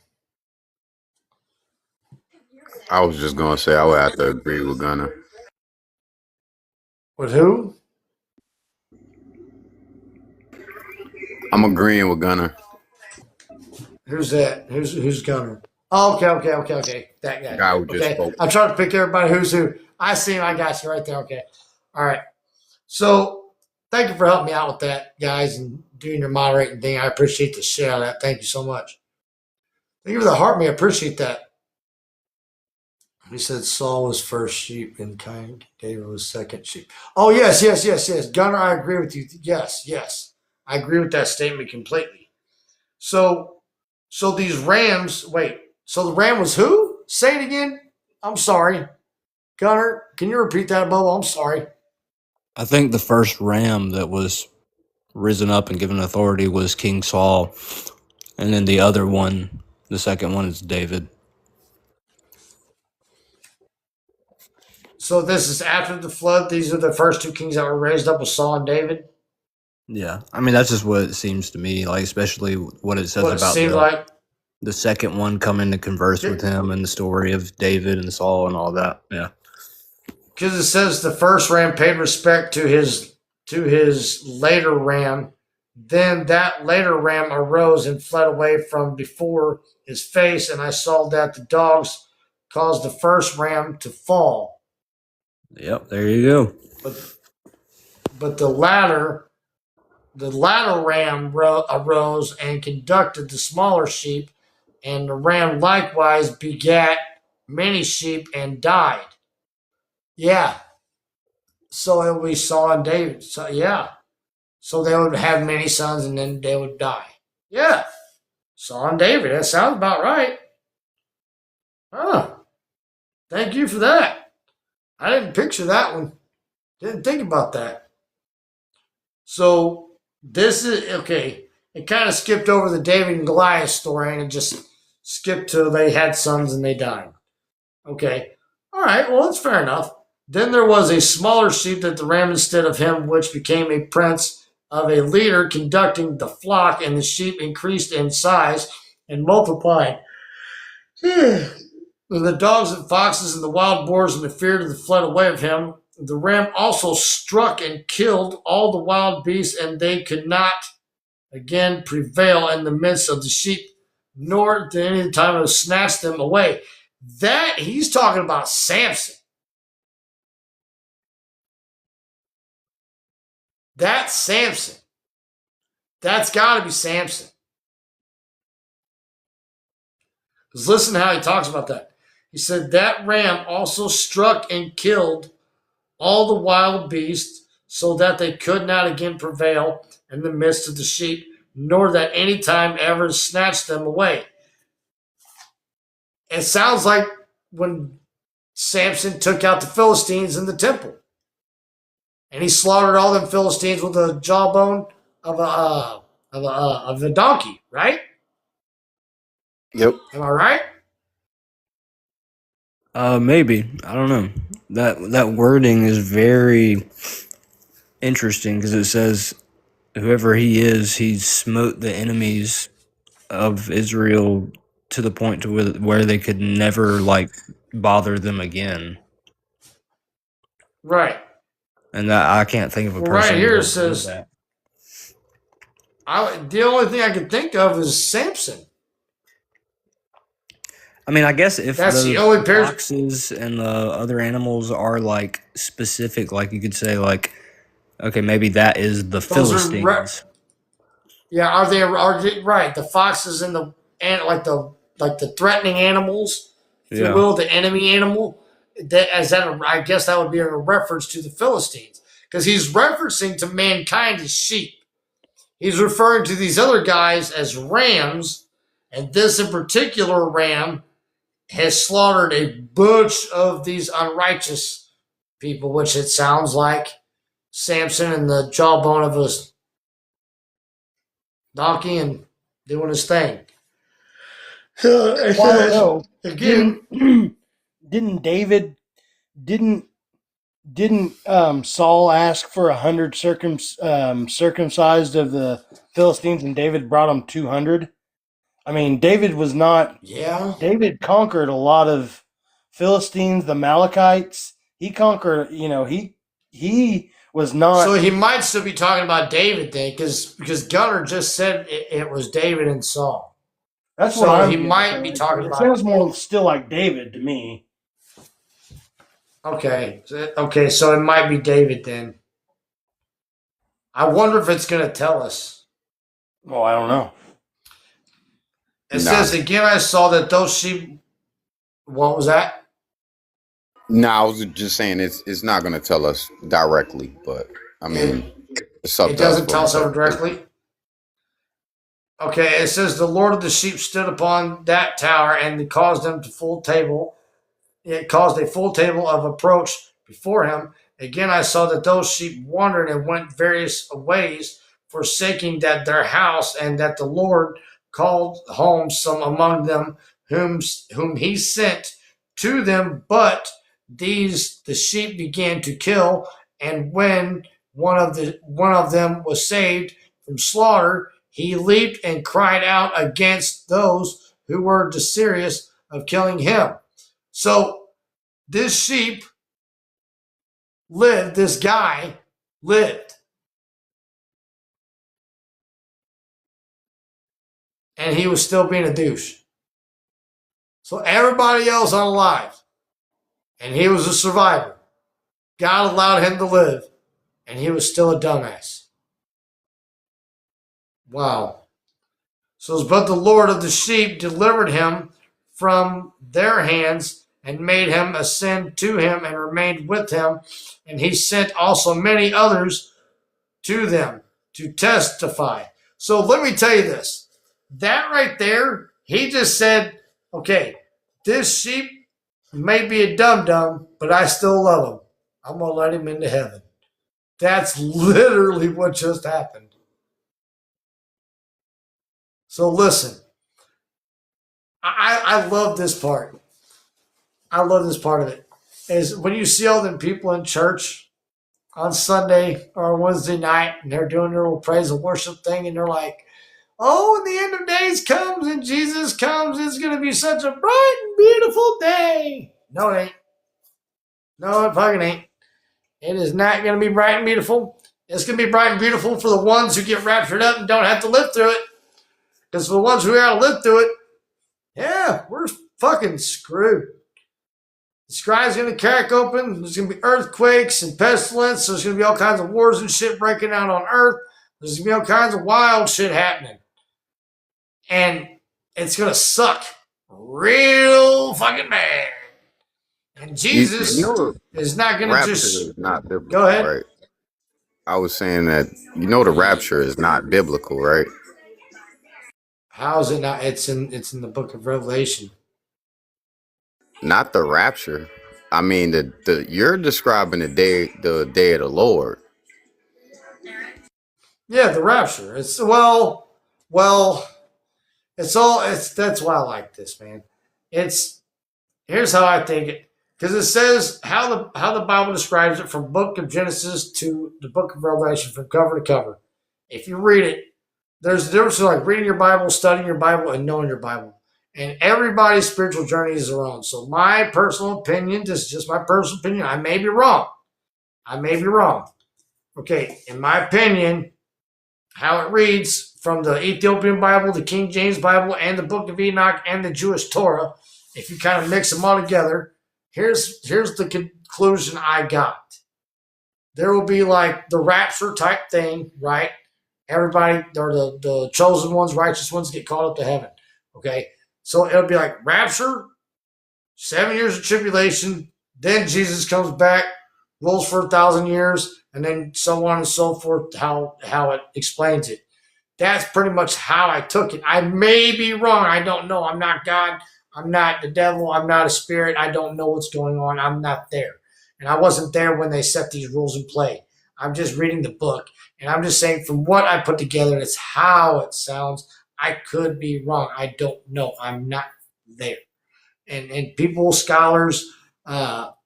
I was just gonna say I would have to agree with Gunner. With who? I'm agreeing with Gunner. Who's that? Who's Gunner? Oh, okay. That guy. Guy who just spoke. I'm trying to pick everybody who's who. I see him. I got you right there. Okay. All right. So thank you for helping me out with that, guys, and doing your moderating thing. I appreciate the shit out of that. Thank you so much. Thank you for the heart, me. I appreciate that. He said Saul was first sheep and David was second sheep. Oh, yes. Gunner, I agree with you. Yes. I agree with that statement completely. So these rams, wait. So the ram was who? Say it again. I'm sorry. Gunner, can you repeat that, Bubba? I'm sorry. I think the first ram that was risen up and given authority was King Saul. And then the other one, the second one, is David. So this is after the flood. These are the first two kings that were raised up with Saul and David. Yeah, I mean that's just what it seems to me, like especially what it says about the second one coming to converse with him and the story of David and Saul and all that. Yeah, because it says the first ram paid respect to his later ram. Then that later ram arose and fled away from before his face, and I saw that the dogs caused the first ram to fall. Yep, there you go. But the latter ram arose and conducted the smaller sheep, and the ram likewise begat many sheep and died. Yeah. So it would be Saul and David. So yeah. So they would have many sons and then they would die. Yeah. Saul and David. That sounds about right. Huh. Thank you for that. I didn't picture that one. Didn't think about that. So this is okay. It kind of skipped over the David and Goliath story and it just skipped to they had sons and they died. Okay. All right. Well, that's fair enough. Then there was a smaller sheep that the ram instead of him, which became a prince of a leader conducting the flock, and the sheep increased in size and multiplied. And the dogs and foxes and the wild boars and the feared and fled away of him. The ram also struck and killed all the wild beasts, and they could not again prevail in the midst of the sheep, nor did any time to snatch them away. That he's talking about Samson. That's Samson. That's got to be Samson. Because listen to how he talks about that. He said that ram also struck and killed all the wild beasts, so that they could not again prevail in the midst of the sheep, nor that any time ever snatched them away. It sounds like when Samson took out the Philistines in the temple. And he slaughtered all them Philistines with a jawbone of a donkey, right? Yep. Am I right? Maybe. I don't know. That wording is very interesting because it says whoever he is, he smote the enemies of Israel to the point to where they could never bother them again. Right. And that I can't think of a person. Right here it says that. The only thing I can think of is Samson. I mean, I guess if that's the only foxes and the other animals are specific, you could say Okay, maybe that is the Those are Philistines. yeah. Are they right? The foxes and like the threatening animals, if you Yeah. will, the enemy animal. I guess that would be a reference to the Philistines because he's referencing to mankind as sheep. He's referring to these other guys as rams, and this in particular ram has slaughtered a bunch of these unrighteous people, which it sounds like Samson and the jawbone of his donkey and doing his thing. It Well, I don't says know. again. Didn't David didn't Saul ask for 100 circumcised of the Philistines, and David brought him 200? I mean, David was not. Yeah. David conquered a lot of Philistines, the Amalekites. He conquered. He was not. So he might still be talking about David then, because Gunnar just said it was David and Saul. That's so what he might be talking it about. Sounds more still like David to me. Okay, so it might be David then. I wonder if it's going to tell us. Oh, I don't know. It says again, I saw that those sheep. What was that? No, I was just saying it's not going to tell us directly, but I mean, it's up It to us doesn't tell us over directly. Okay, it says the Lord of the sheep stood upon that tower and caused them to full table. It caused a full table of approach before him. Again, I saw that those sheep wandered and went various ways, forsaking that their house, and that the Lord called home some among them whom he sent to them. But the sheep began to kill, and when one of them was saved from slaughter, he leaped and cried out against those who were desirous of killing him. So this sheep lived, this guy lived. And he was still being a douche. So everybody else unalive. And he was a survivor. God allowed him to live. And he was still a dumbass. Wow. So, but the Lord of the sheep delivered him from their hands and made him ascend to him and remained with him. And he sent also many others to them to testify. So let me tell you this. That right there, he just said, okay, this sheep may be a dum-dum, but I still love him. I'm going to let him into heaven. That's literally what just happened. So listen, I love this part. I love this part of it. Is when you see all them people in church on Sunday or Wednesday night, and they're doing their little praise and worship thing, and they're like, oh, when the end of days comes and Jesus comes, it's going to be such a bright and beautiful day. No, it ain't. No, it fucking ain't. It is not going to be bright and beautiful. It's going to be bright and beautiful for the ones who get raptured up and don't have to live through it. Because for the ones who got to live through it, yeah, we're fucking screwed. The sky's going to crack open. There's going to be earthquakes and pestilence. There's going to be all kinds of wars and shit breaking out on earth. There's going to be all kinds of wild shit happening. And it's going to suck real fucking bad. And Jesus is not going to just... Not biblical, go ahead. Right? I was saying that, the rapture is not biblical, right? How is it not? It's in the book of Revelation. Not the rapture. I mean, you're describing the day of the Lord. Yeah, the rapture. It's that's why I like this, man. Here's how I think it, because it says how the Bible describes it from book of Genesis to the book of Revelation, from cover to cover. If you read it, there's a difference between like reading your Bible, studying your Bible, and knowing your Bible. And everybody's spiritual journey is their own. So my personal opinion, this is just my personal opinion. I may be wrong. Okay, in my opinion, how it reads from the Ethiopian Bible, the King James Bible, and the Book of Enoch, and the Jewish Torah, if you kind of mix them all together, here's the conclusion I got. there will be like the rapture type thing, right? Everybody, or the chosen ones, righteous ones get caught up to heaven. Okay. So it'll be like rapture, 7 years of tribulation, then Jesus comes back, rules for 1,000 years, and then so on and so forth, how it explains it. That's pretty much how I took it. I may be wrong. I don't know. I'm not God. I'm not the devil. I'm not a spirit. I don't know what's going on. I'm not there. And I wasn't there when they set these rules in play. I'm just reading the book. And I'm just saying from what I put together, it's how it sounds. I could be wrong. I don't know. I'm not there. And people, scholars,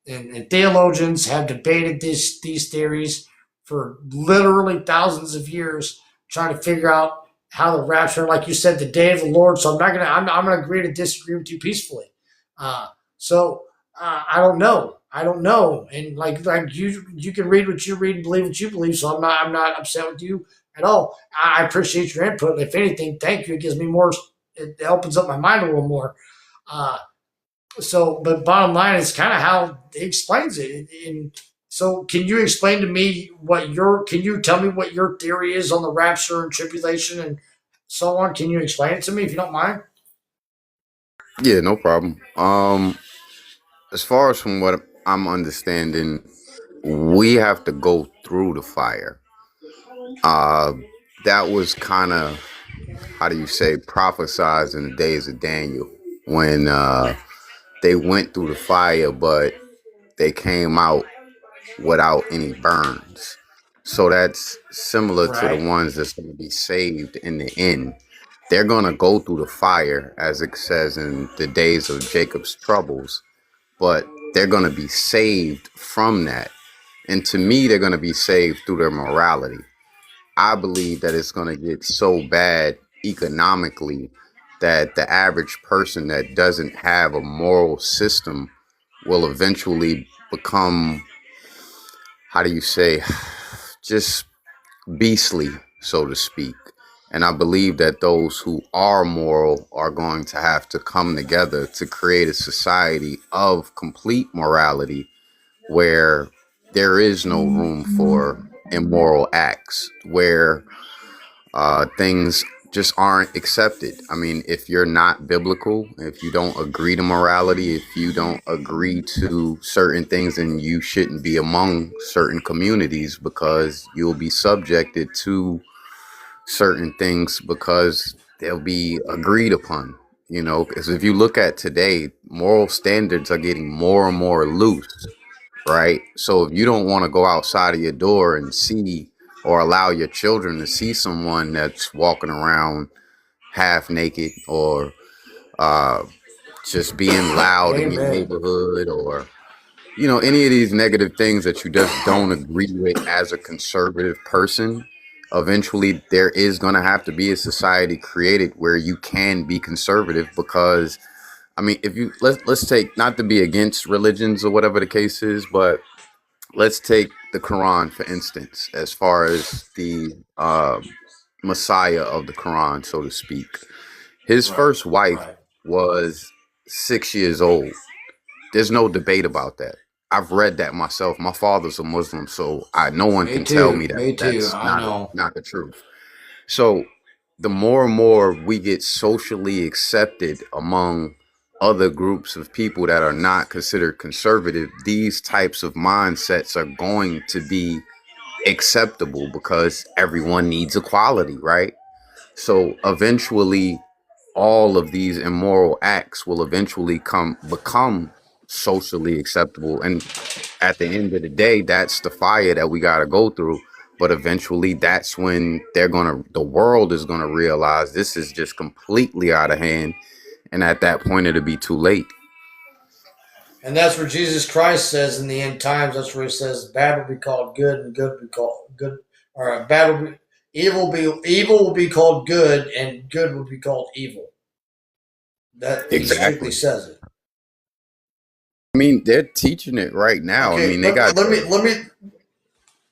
and theologians have debated these theories for literally thousands of years, trying to figure out how the rapture, like you said, the day of the Lord. So I'm gonna agree to disagree with you peacefully. I don't know. I don't know. And like you can read what you read and believe what you believe. So I'm not upset with you at all. I appreciate your input. If anything, thank you. It gives me more. It opens up my mind a little more. But bottom line is kind of how he explains it. And so, can you explain to me can you tell me what your theory is on the rapture and tribulation and so on? Can you explain it to me if you don't mind? Yeah, no problem. As far as from what I'm understanding, we have to go through the fire. Uh, that was kind of, how do you say, prophesized in the days of Daniel when they went through the fire, but they came out without any burns. So that's similar to the Right. ones that's going to be saved in the end. They're going to go through the fire, as it says in the days of Jacob's troubles, but they're going to be saved from that. And to me, they're going to be saved through their morality. I believe that it's going to get so bad economically that the average person that doesn't have a moral system will eventually become, how do you say, just beastly, so to speak. And I believe that those who are moral are going to have to come together to create a society of complete morality where there is no room for immoral acts, where things just aren't accepted. I mean, if you're not biblical, if you don't agree to morality, if you don't agree to certain things, then you shouldn't be among certain communities because you'll be subjected to certain things because they'll be agreed upon. You know, because if you look at today, moral standards are getting more and more loose, right? So if you don't want to go outside of your door and see or allow your children to see someone that's walking around half naked or uh, just being loud in your Amen. neighborhood, or any of these negative things that you just don't agree with as a conservative person, eventually there is going to have to be a society created where you can be conservative. Because I mean, if you let's take, not to be against religions or whatever the case is, but let's take the Quran for instance, as far as the Messiah of the Quran, so to speak. His Right. first wife Right. was 6 years old. There's no debate about that. I've read that myself. My father's a Muslim, so no one Me can tell too. me that Me too. that's I know. not the truth. So the more and more we get socially accepted among other groups of people that are not considered conservative, these types of mindsets are going to be acceptable because everyone needs equality, right? So eventually all of these immoral acts will eventually become socially acceptable. And at the end of the day, that's the fire that we got to go through. But eventually that's when the world is gonna realize this is just completely out of hand. And at that point, it'll be too late. And that's where Jesus Christ says in the end times, that's where he says bad will be called good and good will be called good, or bad will be evil will be called good and good will be called evil. That he strictly Exactly. says it. I mean, they're teaching it right now. I Okay, mean, they got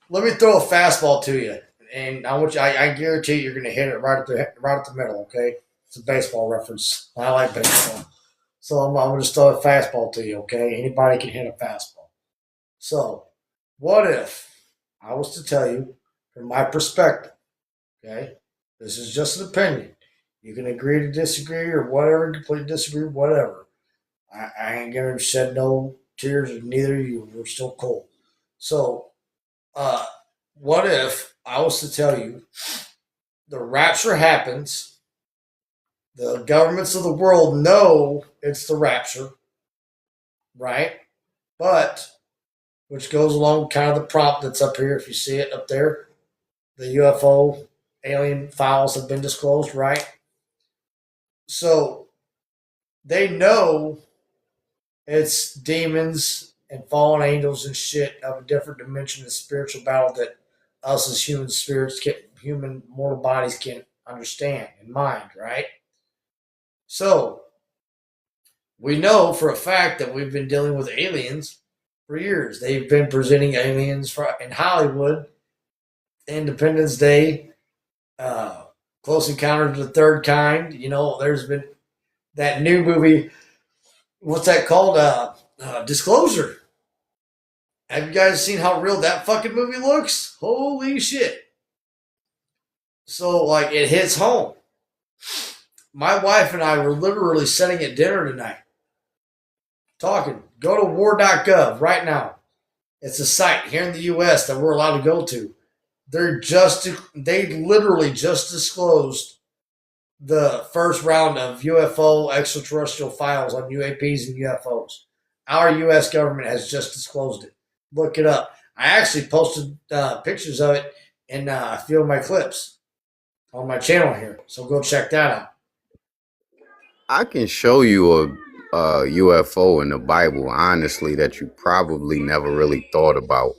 let me throw a fastball to you, and I want you. I guarantee you're going to hit it right at the middle. Okay, it's a baseball reference. I like baseball, so I'm going to just throw a fastball to you. Okay, anybody can hit a fastball. So, what if I was to tell you from my perspective, okay, this is just an opinion. You can agree to disagree or whatever, completely disagree, whatever. I ain't gonna shed no tears, and neither of you. We're still cool. So, uh, what if I was to tell you the rapture happens? The governments of the world know it's the rapture, right? But which goes along kind of the prompt that's up here. If you see it up there, the UFO alien files have been disclosed, right? So they know it's demons and fallen angels and shit of a different dimension of spiritual battle that us as human spirits, human mortal bodies can't understand in mind, right? So we know for a fact that we've been dealing with aliens for years. They've been presenting aliens in Hollywood, Independence Day, Close Encounters of the Third Kind. You know, there's been that new movie. What's that called? Disclosure. Have you guys seen how real that fucking movie looks? Holy shit. So, like, it hits home. My wife and I were literally sitting at dinner tonight, talking. Go to war.gov right now. It's a site here in the U.S. that we're allowed to go to. They literally just disclosed the first round of UFO extraterrestrial files on UAPs and UFOs. Our U.S. government has just disclosed it. Look it up. I actually posted pictures of it in a few of my clips on my channel here. So go check that out. I can show you a UFO in the Bible, honestly, that you probably never really thought about.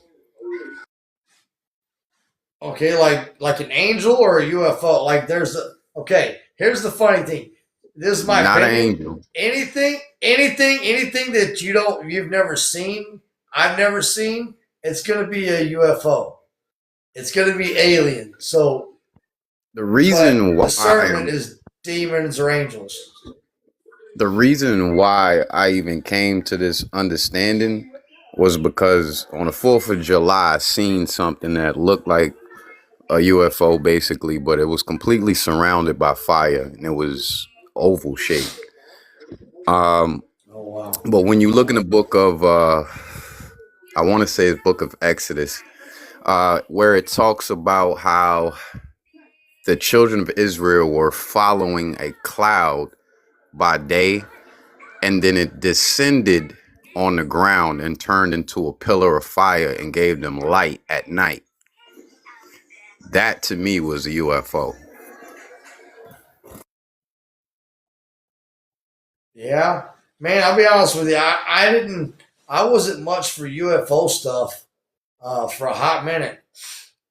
Okay, like an angel or a UFO. Like here's the funny thing. This is my Not opinion. an angel. Anything that you've never seen, I've never seen, it's gonna be a UFO. It's gonna be alien. So The reason why discernment is demons or angels. the reason why I even came to this understanding was because on the 4th of July I seen something that looked like a UFO basically, but it was completely surrounded by fire and it was oval shaped. Oh wow. But when you look in the book of I want to say it's book of Exodus, where it talks about how the children of Israel were following a cloud by day, and then it descended on the ground and turned into a pillar of fire and gave them light at night. That to me was a UFO. Yeah. Man, I'll be honest with you. I wasn't much for UFO stuff for a hot minute.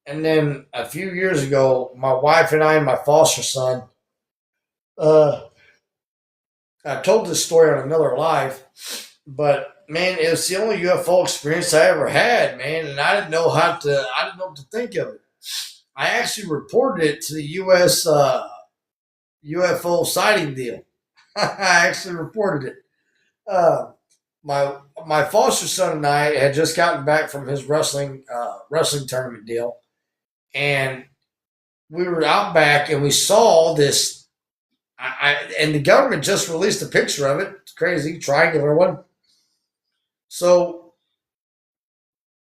And then a few years ago, my wife and I and my foster son, I told this story on another live, but man, it was the only UFO experience I ever had, man, and I didn't know what to think of it. I actually reported it to the U.S. UFO sighting deal. I actually reported it. My foster son and I had just gotten back from his wrestling tournament deal, and we were out back and we saw this. And the government just released a picture of it. It's crazy, triangular one. So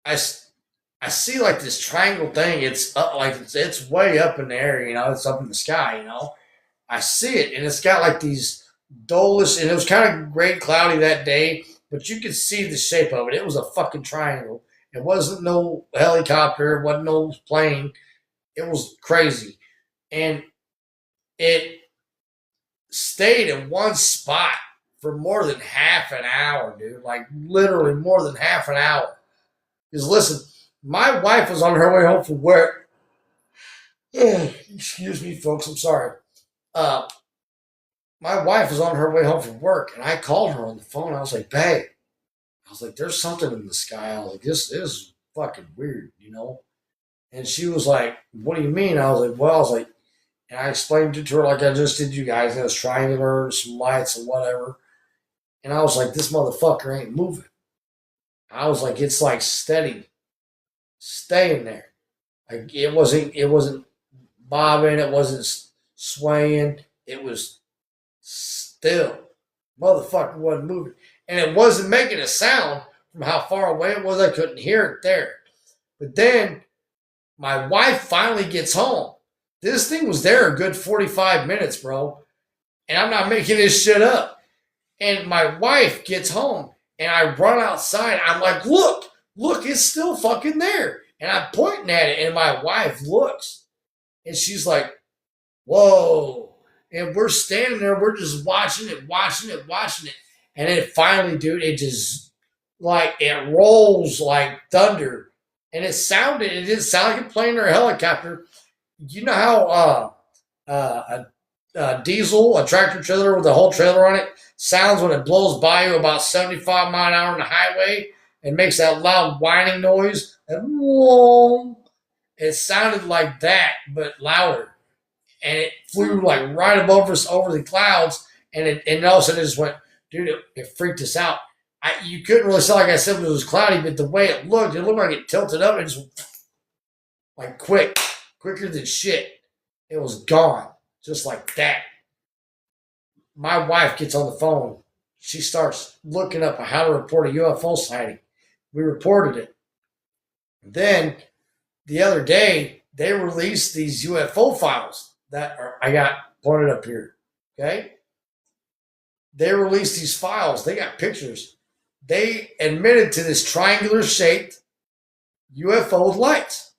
I see like this triangle thing. It's up, like it's way up in the air. You know, it's up in the sky. You know, I see it, and it's got like these dullest, and it was kind of gray, cloudy that day, but you could see the shape of it. It was a fucking triangle. It wasn't no helicopter. It wasn't no plane. It was crazy, and it stayed in one spot for more than half an hour, dude. Like literally more than half an hour. Because listen, my wife was on her way home from work. Excuse me, folks. I'm sorry. My wife was on her way home from work, and I called her on the phone. I was like, "Babe," I was like, "There's something in the sky." I was like, "This is fucking weird," you know. And she was like, "What do you mean?" I was like, "Well," I was like, and I explained it to her like I just did you guys. It was triangular, some lights and whatever. And I was like, "This motherfucker ain't moving." I was like, "It's like steady." staying there. Like it wasn't bobbing, it wasn't swaying, it was still. Motherfucker wasn't moving. And it wasn't making a sound from how far away it was. I couldn't hear it there. But then my wife finally gets home. This thing was there a good 45 minutes, bro. And I'm not making this shit up. And my wife gets home and I run outside. I'm like, look, it's still fucking there. And I'm pointing at it and my wife looks and she's like, whoa. And we're standing there. We're just watching it. And then finally, dude, it just like it rolls like thunder. And it didn't sound like a plane or a helicopter. You know how a diesel, a tractor trailer with a whole trailer on it, sounds when it blows by you about 75 mile an hour on the highway and makes that loud whining noise? And whoa, it sounded like that, but louder. And it flew like right above us over the clouds. And all of a sudden it just went, dude, it freaked us out. You couldn't really tell, like I said, it was cloudy, but the way it looked like it tilted up and just like quicker than shit. It was gone, just like that. My wife gets on the phone. She starts looking up how to report a UFO sighting. We reported it. Then the other day, they released these UFO files I got pointed up here. Okay? They released these files. They got pictures. They admitted to this triangular shaped UFO with lights.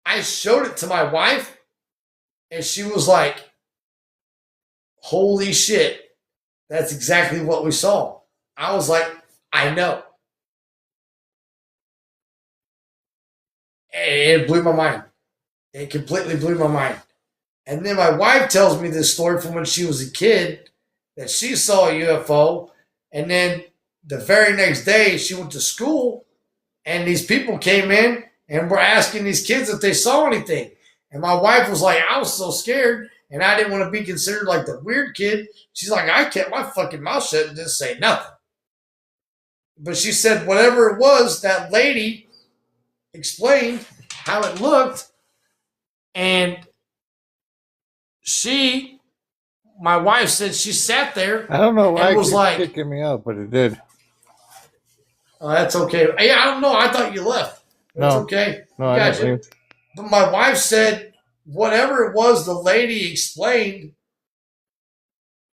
I showed it to my wife, and she was like, holy shit, that's exactly what we saw. I was like, I know. And it blew my mind. It completely blew my mind. And then my wife tells me this story from when she was a kid, that she saw a UFO, and then the very next day she went to school, and these people came in and were asking these kids if they saw anything. And my wife was like, I was so scared, and I didn't want to be considered like the weird kid. She's like, I kept my fucking mouth shut and didn't say nothing. But she said whatever it was, that lady explained how it looked, and my wife said she sat there. I don't know why it was like kicking me out, but it did. Oh, that's okay. Yeah, I don't know. I thought you left. That's okay. No, I didn't leave. But my wife said whatever it was the lady explained,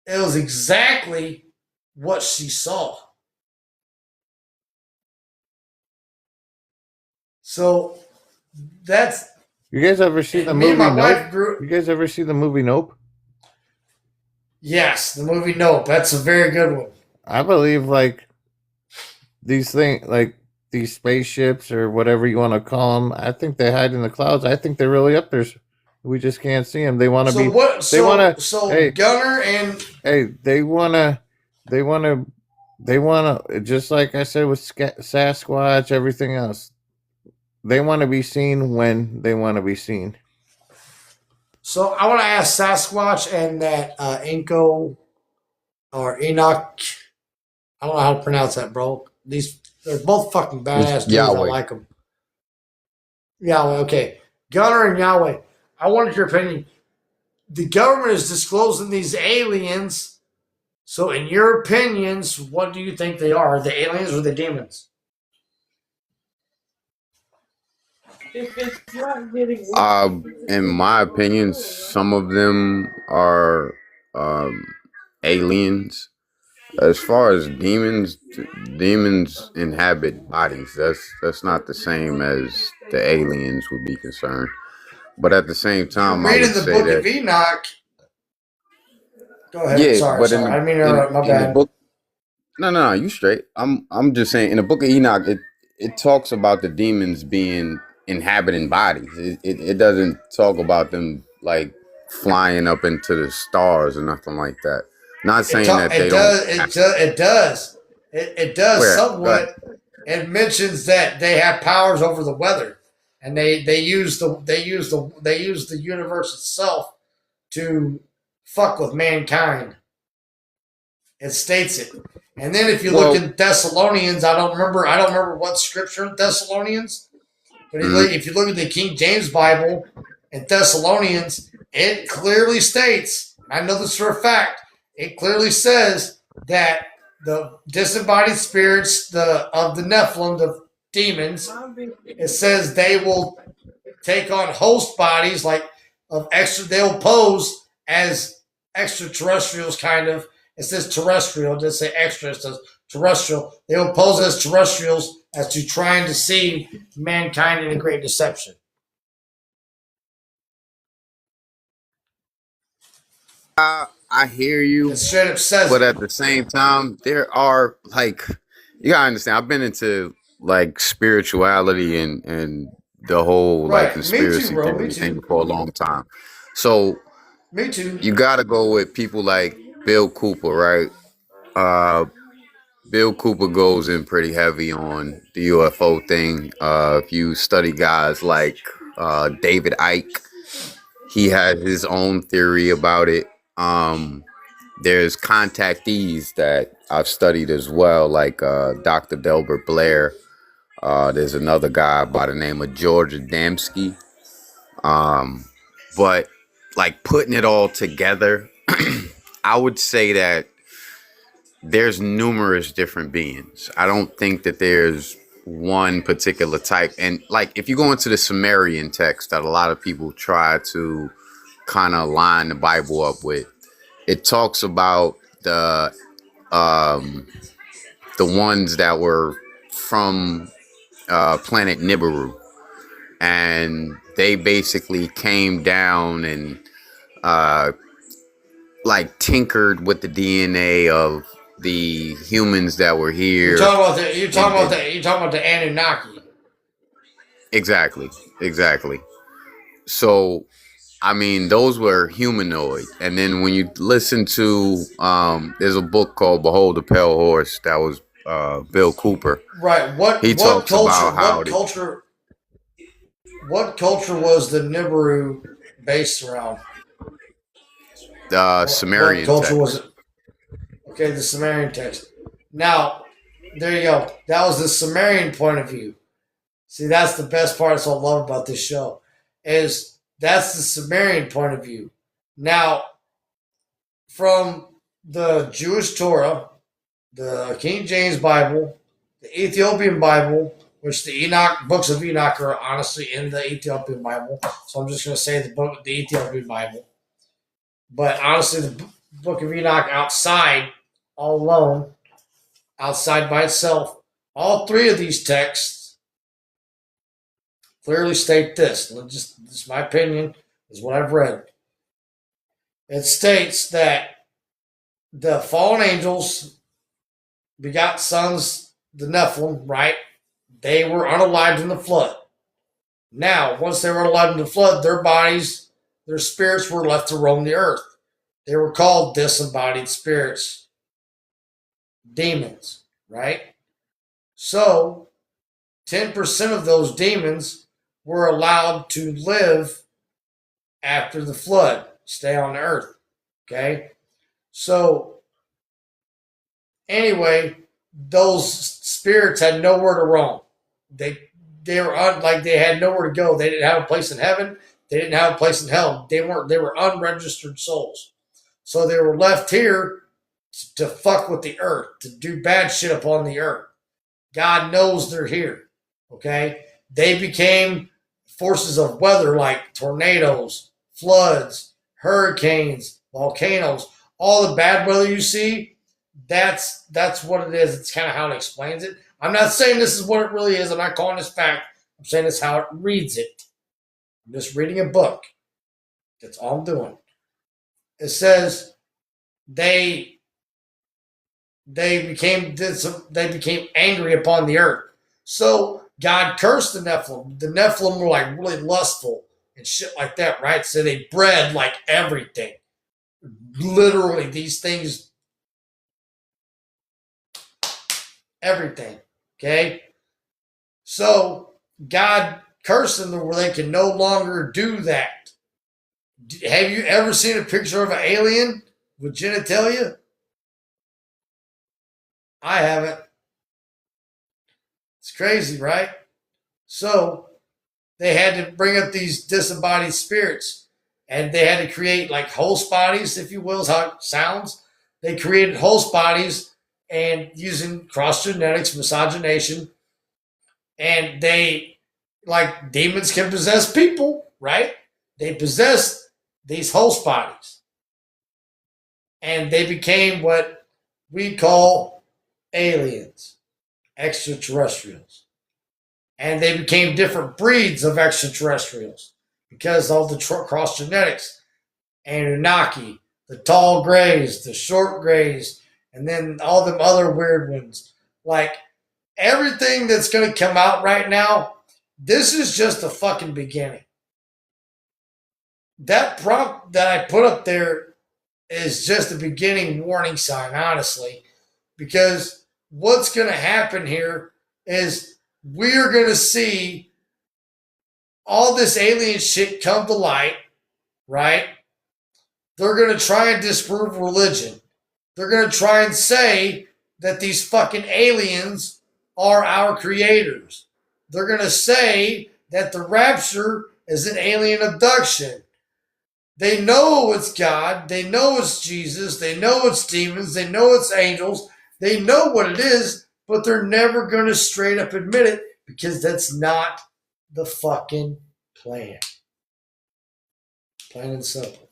it was exactly what she saw. So that's. You guys ever see the movie Nope? You guys ever see the movie Nope? Yes, the movie Nope. That's a very good one. I believe like these things, like these spaceships or whatever you want to call them. I think they hide in the clouds. I think they're really up there. We just can't see them. They want to be. What? They want to. So hey, Gunner and. Hey, they want to. Just like I said with Sasquatch, everything else. They want to be seen when they want to be seen. So I want to ask Sasquatch and that Inko or Enoch. I don't know how to pronounce that, bro. They're both fucking badass dudes. I like them. Yahweh, okay. Gunner and Yahweh. I wanted your opinion. The government is disclosing these aliens. So in your opinions, what do you think they are? The aliens or the demons? In my opinion, some of them are aliens. As far as demons inhabit bodies. That's not the same as the aliens would be concerned. But at the same time, I would reading the say book that of Enoch. Go ahead. yeah, sorry. but I didn't mean to interrupt. My bad. the book, no, you straight. I'm just saying in the book of Enoch, it talks about the demons being inhabiting bodies. It doesn't talk about them like flying up into the stars or nothing like that. Not saying that they don't. It does. It does Where? somewhat. It mentions that they have powers over the weather, and they use the universe itself to fuck with mankind. It states it. And then if you look in Thessalonians, I don't remember what scripture in Thessalonians, but if you look at the King James Bible in Thessalonians, it clearly states, I know this for a fact, it clearly says that the disembodied spirits of the Nephilim, the demons, it says they will take on host bodies they'll pose as extraterrestrials, kind of. It says terrestrial, it doesn't say extra, it says terrestrial. They will pose as terrestrials as to try and deceive mankind in a great deception. I hear you, It straight up says but at the same time, there are you gotta understand. I've been into spirituality and the whole conspiracy theory thing for a long time. So me too. You gotta go with people like Bill Cooper, right? Bill Cooper goes in pretty heavy on the UFO thing. If you study guys like David Icke, he has his own theory about it. There's contactees that I've studied as well, like Dr. Delbert Blair. There's another guy by the name of George Adamski. But putting it all together, I would say that there's numerous different beings. I don't think that there's one particular type. And if you go into the Sumerian text that a lot of people try to kind of line the Bible up with, it talks about the ones that were from planet Nibiru, and they basically came down and tinkered with the DNA of the humans that were here. You're talking about the Anunnaki. Exactly. So, I mean, those were humanoid. And then when you listen to, there's a book called Behold the Pale Horse that was Bill Cooper. Right. What culture was the Nibiru based around? Sumerian what culture text. Was it? Okay, the Sumerian text. Now, there you go. That was the Sumerian point of view. See, that's the best part I love about this show, is that's the Sumerian point of view. Now, from the Jewish Torah, the King James Bible, the Ethiopian Bible, which the books of Enoch are honestly in the Ethiopian Bible. So I'm just going to say the Ethiopian Bible. But honestly, the book of Enoch all alone, outside by itself, all three of these texts clearly state this. This is my opinion, is what I've read. It states that the fallen angels begot sons, the Nephilim, right? They were unalived in the flood. Now, once they were unalived in the flood, their bodies, their spirits were left to roam the earth. They were called disembodied spirits, demons, right? So, 10% of those demons were allowed to live after the flood, stay on the earth, okay? So, anyway, those spirits had nowhere to roam. They had nowhere to go. They didn't have a place in heaven. They didn't have a place in hell. They were unregistered souls. So they were left here to fuck with the earth, to do bad shit upon the earth. God knows they're here. Okay? They became forces of weather like tornadoes, floods, hurricanes, volcanoes, all the bad weather you see. That's what it is. It's kind of how it explains it. I'm not saying this is what it really is. I'm not calling this fact. I'm saying this how it reads it. I'm just reading a book. That's all I'm doing. It says they became angry upon the earth. So God cursed the Nephilim. The Nephilim were really lustful and shit like that, right? So they bred everything. Literally, these things, everything. Okay? So God cursed them where they can no longer do that. Have you ever seen a picture of an alien with genitalia? I haven't. It's crazy, right? So they had to bring up these disembodied spirits, and they had to create like host bodies, if you will, is how it sounds. They created host bodies and using cross genetics, miscegenation, and they, like demons can possess people, right? They possess these host bodies, and they became what we call aliens, extraterrestrials. And they became different breeds of extraterrestrials because of the cross genetics. Anunnaki, the tall grays, the short grays, and then all them other weird ones. Like everything that's going to come out right now, this is just the fucking beginning. That prompt that I put up there is just a beginning warning sign, honestly, because what's going to happen here is we're going to see all this alien shit come to light, right? They're going to try and disprove religion. They're going to try and say that these fucking aliens are our creators. They're going to say that the rapture is an alien abduction. They know it's God. They know it's Jesus. They know it's demons. They know it's angels. They know what it is, but they're never going to straight up admit it because that's not the fucking plan. Plain and simple.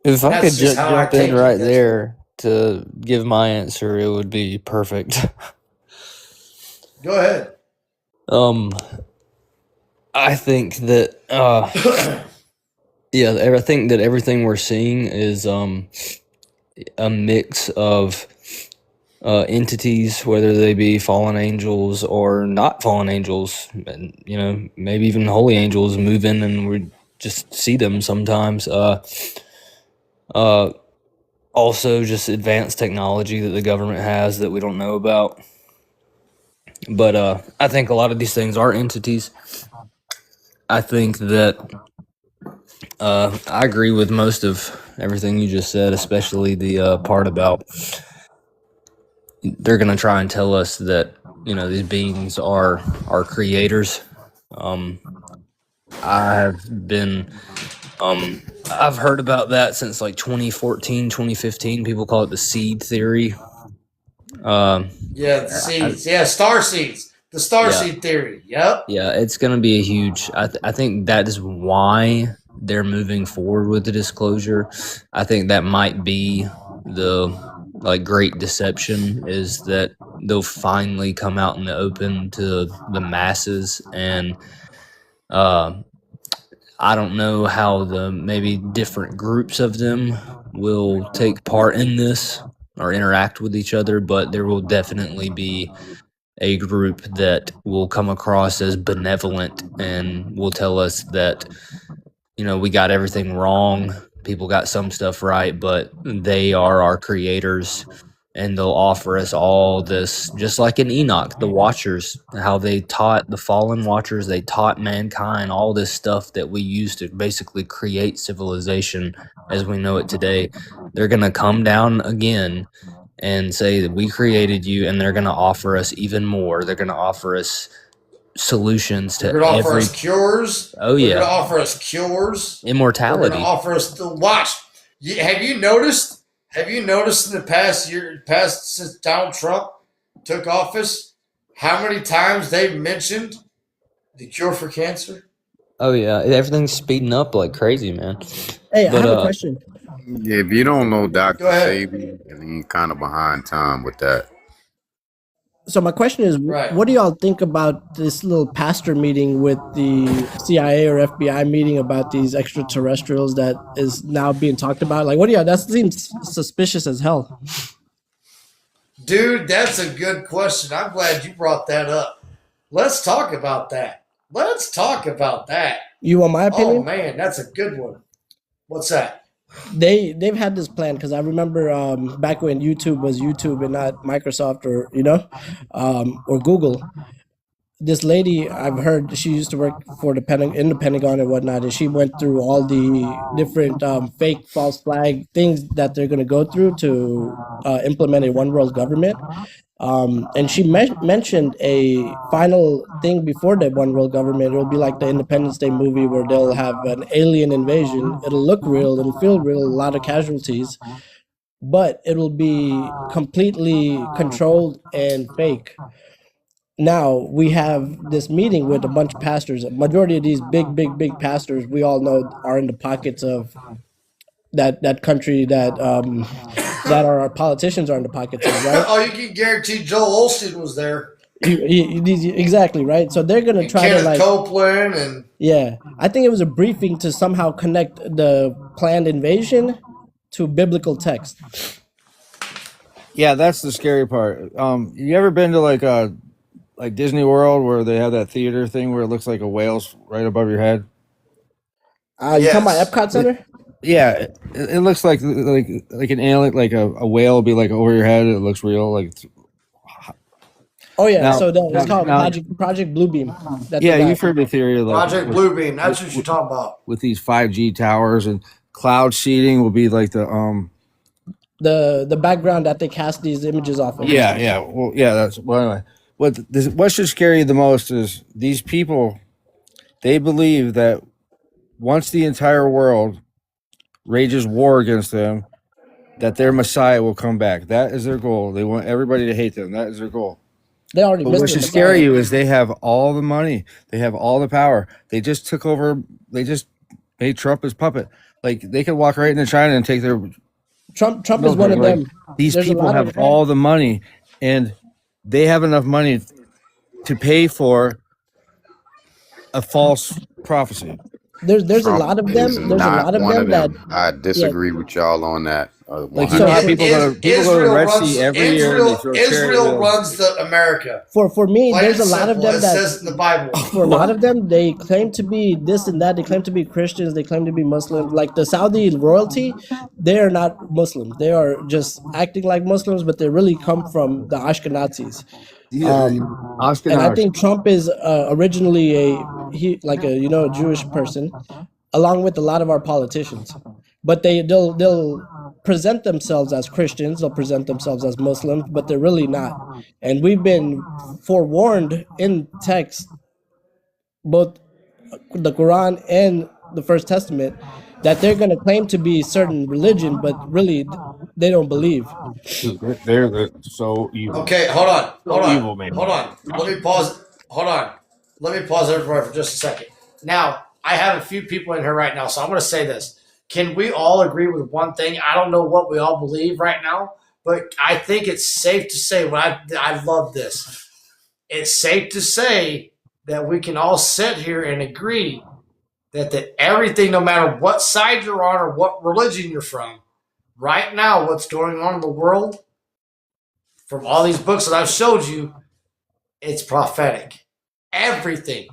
If I could jump in right there to give my answer, it would be perfect. Go ahead. I think that yeah, I think that everything we're seeing is a mix of entities, whether they be fallen angels or not fallen angels, and you know, maybe even holy angels move in and we just see them sometimes. Also just advanced technology that the government has that we don't know about. But I think a lot of these things are entities. I think that I agree with most of everything you just said, especially the part about they're going to try and tell us that, you know, these beings are our creators. I've heard about that since like 2014, 2015. People call it the seed theory. Yeah, the seeds. Star seeds. The star seed theory. Yep. Yeah, it's going to be a huge. I think that is why they're moving forward with the disclosure. I think that might be the great deception, is that they'll finally come out in the open to the masses, and I don't know how the maybe different groups of them will take part in this or interact with each other, but there will definitely be a group that will come across as benevolent and will tell us that, you know, we got everything wrong. People got some stuff right, but they are our creators, and they'll offer us all this, just like in Enoch, the Watchers, how they taught the fallen Watchers, they taught mankind all this stuff that we use to basically create civilization as we know it today. They're going to come down again and say that we created you, and they're going to offer us even more. They're going to offer us solutions to every... offer us cures. Oh, yeah. They're going to offer us cures. Immortality. They're going to offer us the watch. Have you noticed in the past year, since Donald Trump took office, how many times they've mentioned the cure for cancer? Oh, yeah. Everything's speeding up like crazy, man. Hey, I have a question. Yeah, if you don't know Dr. Sabi, you're kind of behind time with that. So my question is, what do y'all think about this little pastor meeting with the CIA or FBI meeting about these extraterrestrials that is now being talked about? Like, what do y'all? That seems suspicious as hell. Dude, that's a good question. I'm glad you brought that up. Let's talk about that. You want my opinion? Oh man, that's a good one. What's that? They've had this plan, because I remember back when YouTube was YouTube and not Microsoft or or Google. this lady, I've heard she used to work for the in the Pentagon and whatnot, and she went through all the different fake false flag things that they're going to go through to implement a one world government. And she mentioned a final thing before the one world government. It'll be like the Independence Day movie where they'll have an alien invasion. It'll look real, it'll feel real, a lot of casualties, but it'll be completely controlled and fake. Now we have this meeting with a bunch of pastors. A majority of these big pastors we all know are in the pockets of that country that that our politicians are in the pockets of, right? Oh, you can guarantee Joel Osteen was there. Exactly, right. So they're gonna try Kenneth to like Copeland and yeah. I think it was a briefing to somehow connect the planned invasion to biblical text. Yeah, that's the scary part. You ever been to like Disney World where they have that theater thing where it looks like a whale's right above your head? You talking about Epcot Center? Yeah, it looks like an alien, like a whale will be like over your head. It looks real, like. Oh yeah, Now- so it's called now- Project Bluebeam. That Yeah, they got. you've heard the theory of like Project Bluebeam. That's what you're talking about. with these 5G towers and cloud seeding will be like the background that they cast these images off of. Yeah. Well, yeah. That's well. Anyway, what should scare you the most is these people. They believe that once the entire world rages war against them, that their Messiah will come back. That is their goal. They want everybody to hate them. That is their goal. They already But missed what the should scare Messiah. you is they have all the money. They have all the power. They just took over. They just made Trump his puppet. Like they could walk right into China and take their. Trump is one of Like, them. these There's a people lot have of- all the money, and they have enough money to pay for a false prophecy. There's a Trump lot of is them. There's a not lot of one them of that them. I disagree with y'all on that. Like, you know how people go to the Red Sea every year and they throw cherry Israel wheels. runs the America. for me, Plain there's a and lot of simple. them It that says in the Bible. for a lot of them they claim to be this and that. They claim to be Christians. They claim to be Muslims. Like the Saudi royalty, they are not Muslims. They are just acting like Muslims, but they really come from the Ashkenazis. And I think Trump is originally a Jewish person, along with a lot of our politicians. But they'll present themselves as Christians, they'll present themselves as Muslims, but they're really not. And we've been forewarned in text, both the Quran and the First Testament, that they're going to claim to be certain religion, but really they don't believe. They're so evil. Okay, hold on. Evil, man. Hold on. Let me pause. Hold on. Let me pause everybody for just a second. Now, I have a few people in here right now, so I'm going to say this. Can we all agree with one thing? I don't know what we all believe right now, but I think it's safe to say, I love this. It's safe to say that we can all sit here and agree that everything, no matter what side you're on or what religion you're from, right now, what's going on in the world, from all these books that I've showed you, it's prophetic. Everything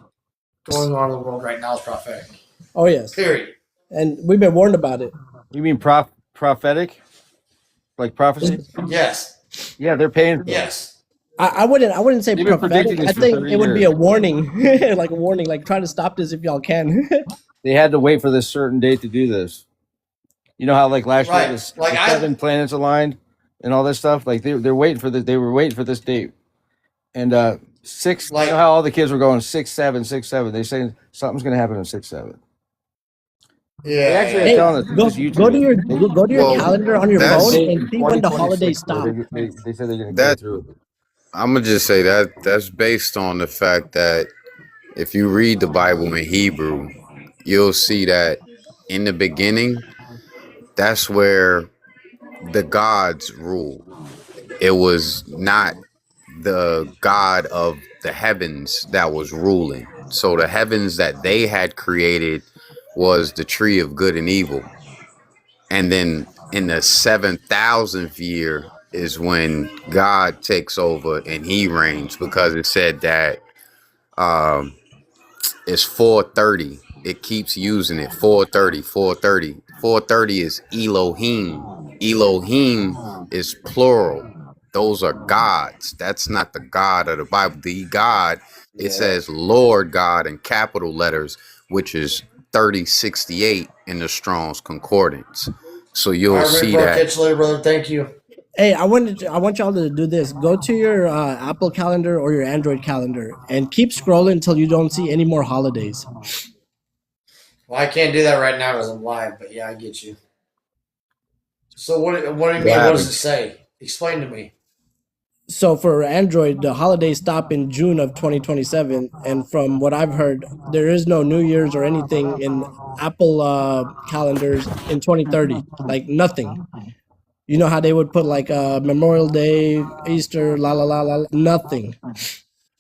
going on in the world right now is prophetic. Oh yes. Period. And we've been warned about it. You mean prophetic? Like prophecy? Yes. Yeah, they're paying for it. Yes. I wouldn't say They've been prophetic. predicting this I for think 30 it would be years. a warning, like a warning, like try to stop this if y'all can. They had to wait for this certain date to do this. You know how like last Right. year the Like the 7 planets aligned and all this stuff? Like they're waiting for this. They were waiting for this date. And 6, Like- you know how all the kids were going 6, 7, 6, 7. They saying something's gonna happen in 6, 7. They Yeah. actually Hey, are telling us go, this YouTube. go to your go to your Well, calendar on your that's- phone and see when the 2026, holidays bro. stop. They said they're gonna go That- through it. I'm gonna just say that's based on the fact that if you read the Bible in Hebrew, you'll see that in the beginning, that's where the gods rule. It was not the God of the heavens that was ruling. So the heavens that they had created was the tree of good and evil. And then in the 7,000th year is when God takes over and he reigns, because it said that it's 430. It keeps using it. 430, 430 is Elohim. Elohim is plural. those are gods. That's not the God of the Bible. The God, it says Lord God in capital letters, which is 3068 in the Strong's Concordance. So you'll see bro, that. Catch you later, brother. Thank you. Hey, I want y'all to do this. Go to your Apple calendar or your Android calendar and keep scrolling until you don't see any more holidays. Well, I can't do that right now because I'm live, but yeah, I get you. So what do you mean? What does it say? Explain to me. So for Android, the holidays stop in June of 2027, and from what I've heard, there is no New Year's or anything in Apple calendars in 2030. Like nothing. You know how they would put like Memorial Day, Easter, la la la la, nothing.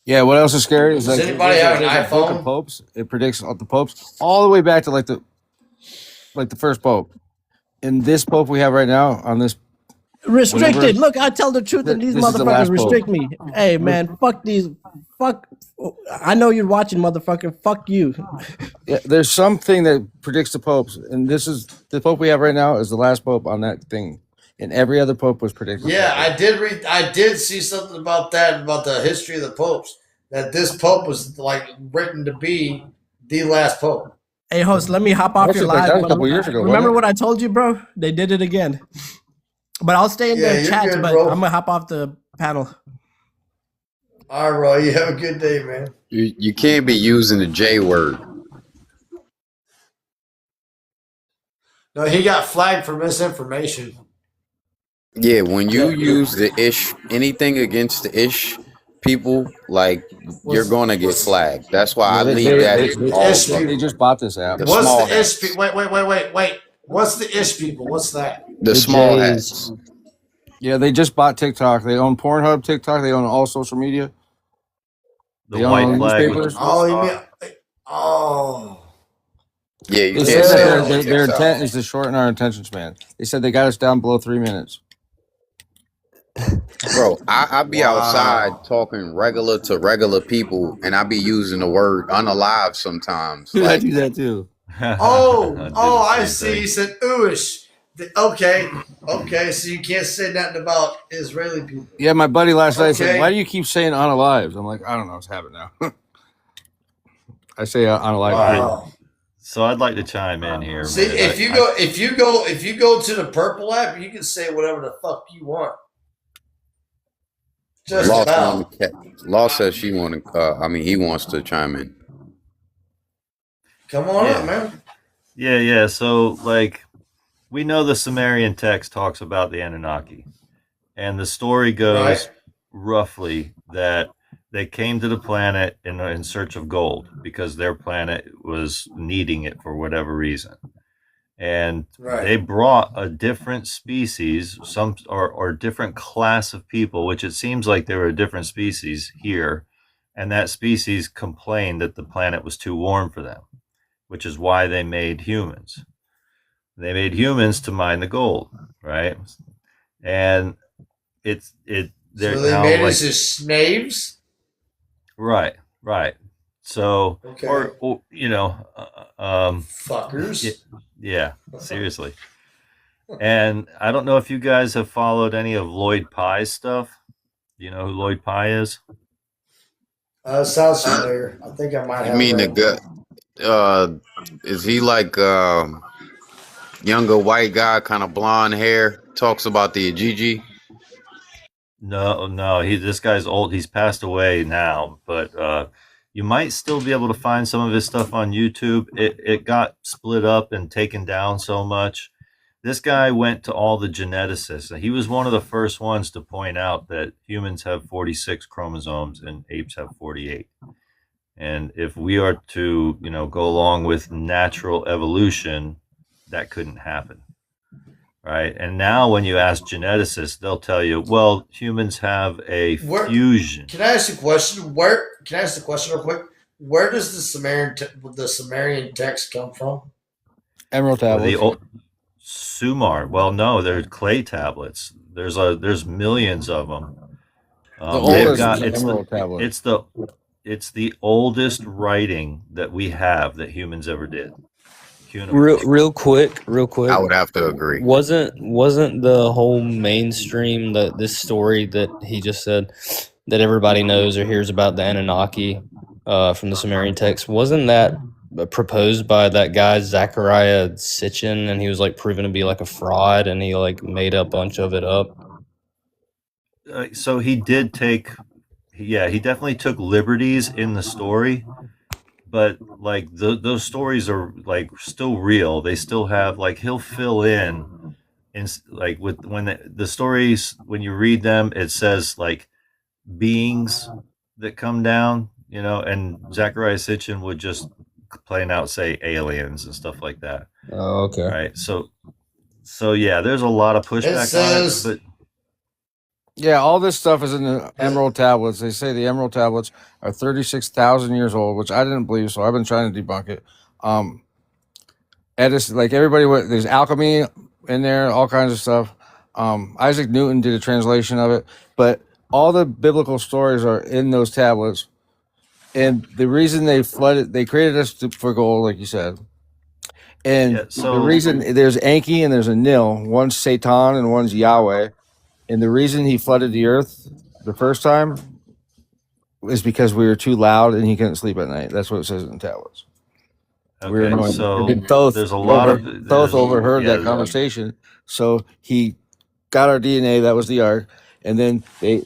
Yeah, what else is scary is Does like anybody have an there's a book of iPhone? popes. It predicts the popes all the way back to like the first pope. And this pope we have right now on this Restricted. Look, I tell the truth, and these motherfuckers restrict me. Hey man, fuck these. Fuck. I know you're watching, motherfucker. Fuck you. Yeah, there's something that predicts the popes, and this is the pope we have right now is the last pope on that thing, and every other pope was predicted. Yeah, I did see something about that, about the history of the popes. That this pope was like written to be the last pope. Hey, host, let me hop off your live. That was a couple years ago. Remember what I told you, bro? They did it again. But I'll stay in the chat, but bro. I'm gonna hop off the panel. All right, bro. You have a good day, man. You can't be using the J word. No, he got flagged for misinformation. Yeah, when you use the ish, anything against the ish people, like you're gonna get flagged. That's why I leave that. They just bought this app. What's the ish people? Wait. What's the ish people? What's that? The small hats. Yeah, they just bought TikTok. They own Pornhub, TikTok. They own all social media. The white flag. Oh, you mean? Oh. Yeah, you they said that their intent is to shorten our attention span. They said they got us down below 3 minutes. Bro, I be outside talking regular to regular people, and I be using the word unalive sometimes. Like, I do that too. I see. You said ooish. Okay, so you can't say nothing about Israeli people. Yeah, my buddy last night said, "Why do you keep saying unalive?" I'm like, I don't know, it's habit now. I say unalive. Wow. So I'd like to chime in here. See, if you go to the purple app, you can say whatever the fuck you want. Just about. Law says she want to. He wants to chime in. Come on up, man. Yeah. So, like, we know the Sumerian text talks about the Anunnaki, and the story goes roughly that they came to the planet in search of gold because their planet was needing it for whatever reason. And they brought a different species, or different class of people, which it seems like they were a different species here. And that species complained that the planet was too warm for them, which is why they made humans. They made humans to mine the gold, right? And so they made us as slaves? Right. So, or fuckers. Yeah, seriously. And I don't know if you guys have followed any of Lloyd Pye's stuff. Do you know who Lloyd Pye is? Sounds familiar. I think I might have. You mean the guy? Is he like younger white guy, kind of blonde hair? Talks about the Ajiji. No. This guy's old. He's passed away now, but you might still be able to find some of his stuff on YouTube. It got split up and taken down so much. This guy went to all the geneticists. He was one of the first ones to point out that humans have 46 chromosomes and apes have 48. And if we are to, go along with natural evolution, that couldn't happen. Right. And now when you ask geneticists, they'll tell you, well, humans have a fusion. Can I ask a question? Can I ask the question real quick? Where does the Sumerian text come from? Emerald tablets. Sumar. Well, no, they're clay tablets. There's millions of them. It's the oldest writing that we have that humans ever did. Real quick. I would have to agree. Wasn't the whole mainstream that this story that he just said that everybody knows or hears about the Anunnaki from the Sumerian text? Wasn't that proposed by that guy Zachariah Sitchin, and he was like proven to be like a fraud, and he like made a bunch of it up? So he did take, he definitely took liberties in the story, but like those stories are like still real. They still have like he'll fill in like with when the stories when you read them, it says like beings that come down, and Zachariah Sitchin would just plain out say aliens and stuff like that. Oh, okay. Right. So yeah, there's a lot of pushback on it, but yeah, all this stuff is in the Emerald Tablets. They say the Emerald Tablets are 36,000 years old, which I didn't believe, so I've been trying to debunk it. Edison, like everybody, there's alchemy in there, all kinds of stuff. Isaac Newton did a translation of it, but all the biblical stories are in those tablets. And the reason they created us for gold, like you said. And the reason there's Enki and there's Enlil, one's Satan and one's Yahweh. And the reason he flooded the earth the first time is because we were too loud and he couldn't sleep at night. That's what it says in the tablets. okay, We were annoying. so Thoth there's a lot of Thoth overheard that conversation, so he got our DNA. That was the ark, and then he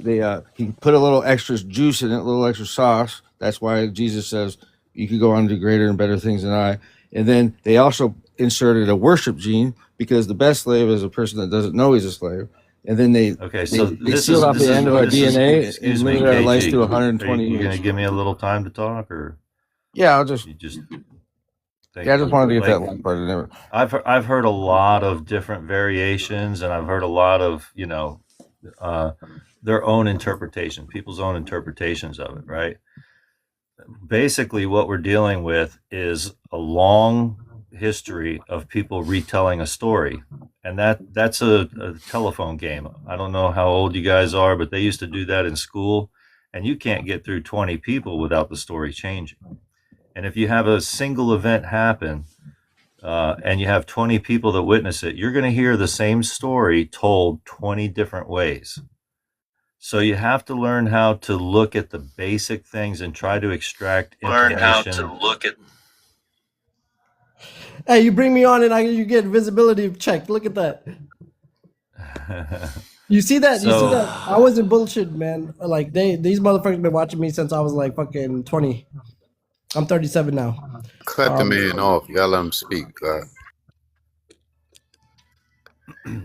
put a little extra juice in it, a little extra sauce. That's why Jesus says you could go on to greater and better things than I. And then they also inserted a worship gene because the best slave is a person that doesn't know he's a slave. And then they sealed off the end of our DNA and limited our life to 120 years. You gonna give me a little time to talk, or yeah, I'll just. I just wanted to get that one part. I've heard a lot of different variations, and I've heard a lot of their own interpretation, people's own interpretations of it. Right. Basically, what we're dealing with is a long history of people retelling a story. And that's a telephone game. I don't know how old you guys are, but they used to do that in school, and you can't get through 20 people without the story changing. And if you have a single event happen, and you have 20 people that witness it, you're going to hear the same story told 20 different ways. So you have to learn how to look at the basic things and try to extract information. Learn how to look at. Hey, you bring me on and you get visibility check. Look at that. You see that? You see that? I wasn't bullshit, man. Like these motherfuckers been watching me since I was like fucking 20. I'm 37 now. Cut the man off. You gotta let him speak.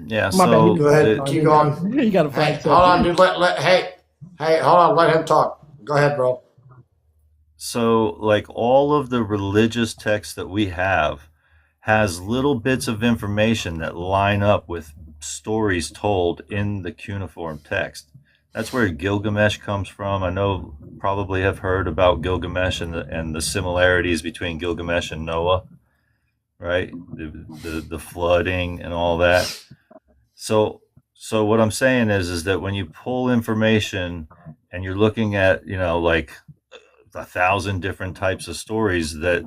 Yeah. My bad. Go ahead. Keep going. You got to fight. Hold on, dude. Hey, hold on. Let him talk. Go ahead, bro. So, like all of the religious texts that we have has little bits of information that line up with stories told in the cuneiform text. That's where Gilgamesh comes from. I know probably have heard about Gilgamesh and the similarities between Gilgamesh and Noah, right? The flooding and all that. So what I'm saying is that when you pull information and you're looking at, like 1,000 different types of stories that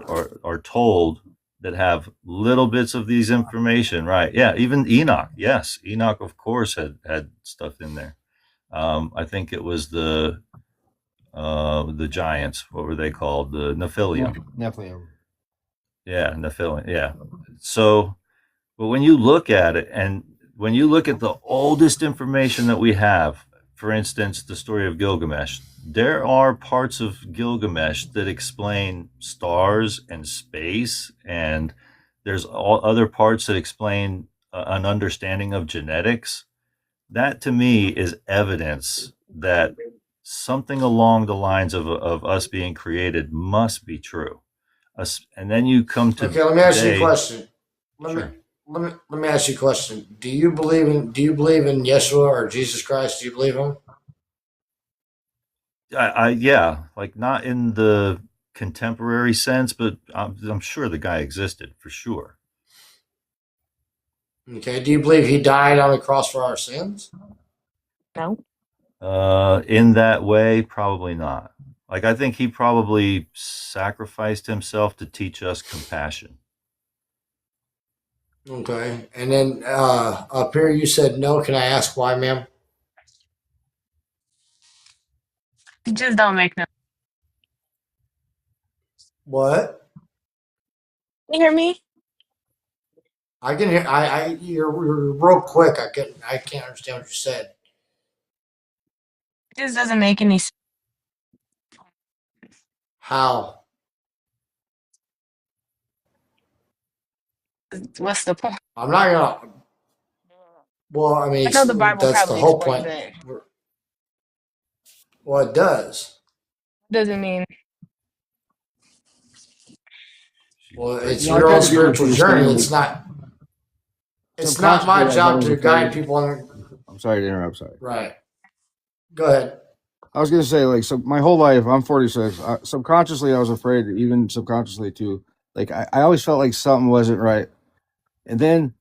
are told that have little bits of these information, right? Yeah, even Enoch. Yes, Enoch, of course, had stuff in there. I think it was the giants. What were they called? The Nephilim. Yeah, Nephilim. Yeah. So, but when you look at it, and when you look at the oldest information that we have, for instance, the story of Gilgamesh, there are parts of Gilgamesh that explain stars and space, and there's all other parts that explain an understanding of genetics. That to me is evidence that something along the lines of us being created must be true. And then you come to let me ask you a question. Let me ask you a question. Do you believe in Yeshua or Jesus Christ? Do you believe him? Yeah, like not in the contemporary sense, but I'm sure the guy existed for sure. Okay. Do you believe he died on the cross for our sins? No. In that way, probably not. Like I think he probably sacrificed himself to teach us compassion. Okay. And then up here you said no. Can I ask why, ma'am? It just don't make no. What? You hear me? I can hear. You're real quick. I can't understand what you said. It just doesn't make any sense. How? What's the point? I'm not gonna. Well, I mean, I know the Bible that's the probably whole explains point. it. Well, it does. Doesn't mean Well, it's No, I your own kind of get what spiritual you're journey. saying. It's not. It's not Subconsciously, my I've job always to guide afraid. people on. I'm sorry to interrupt. Sorry. Right. Go ahead. I was gonna say, like, so my whole life, I'm 46. Subconsciously, I was afraid, even subconsciously too. Like, I always felt like something wasn't right. And then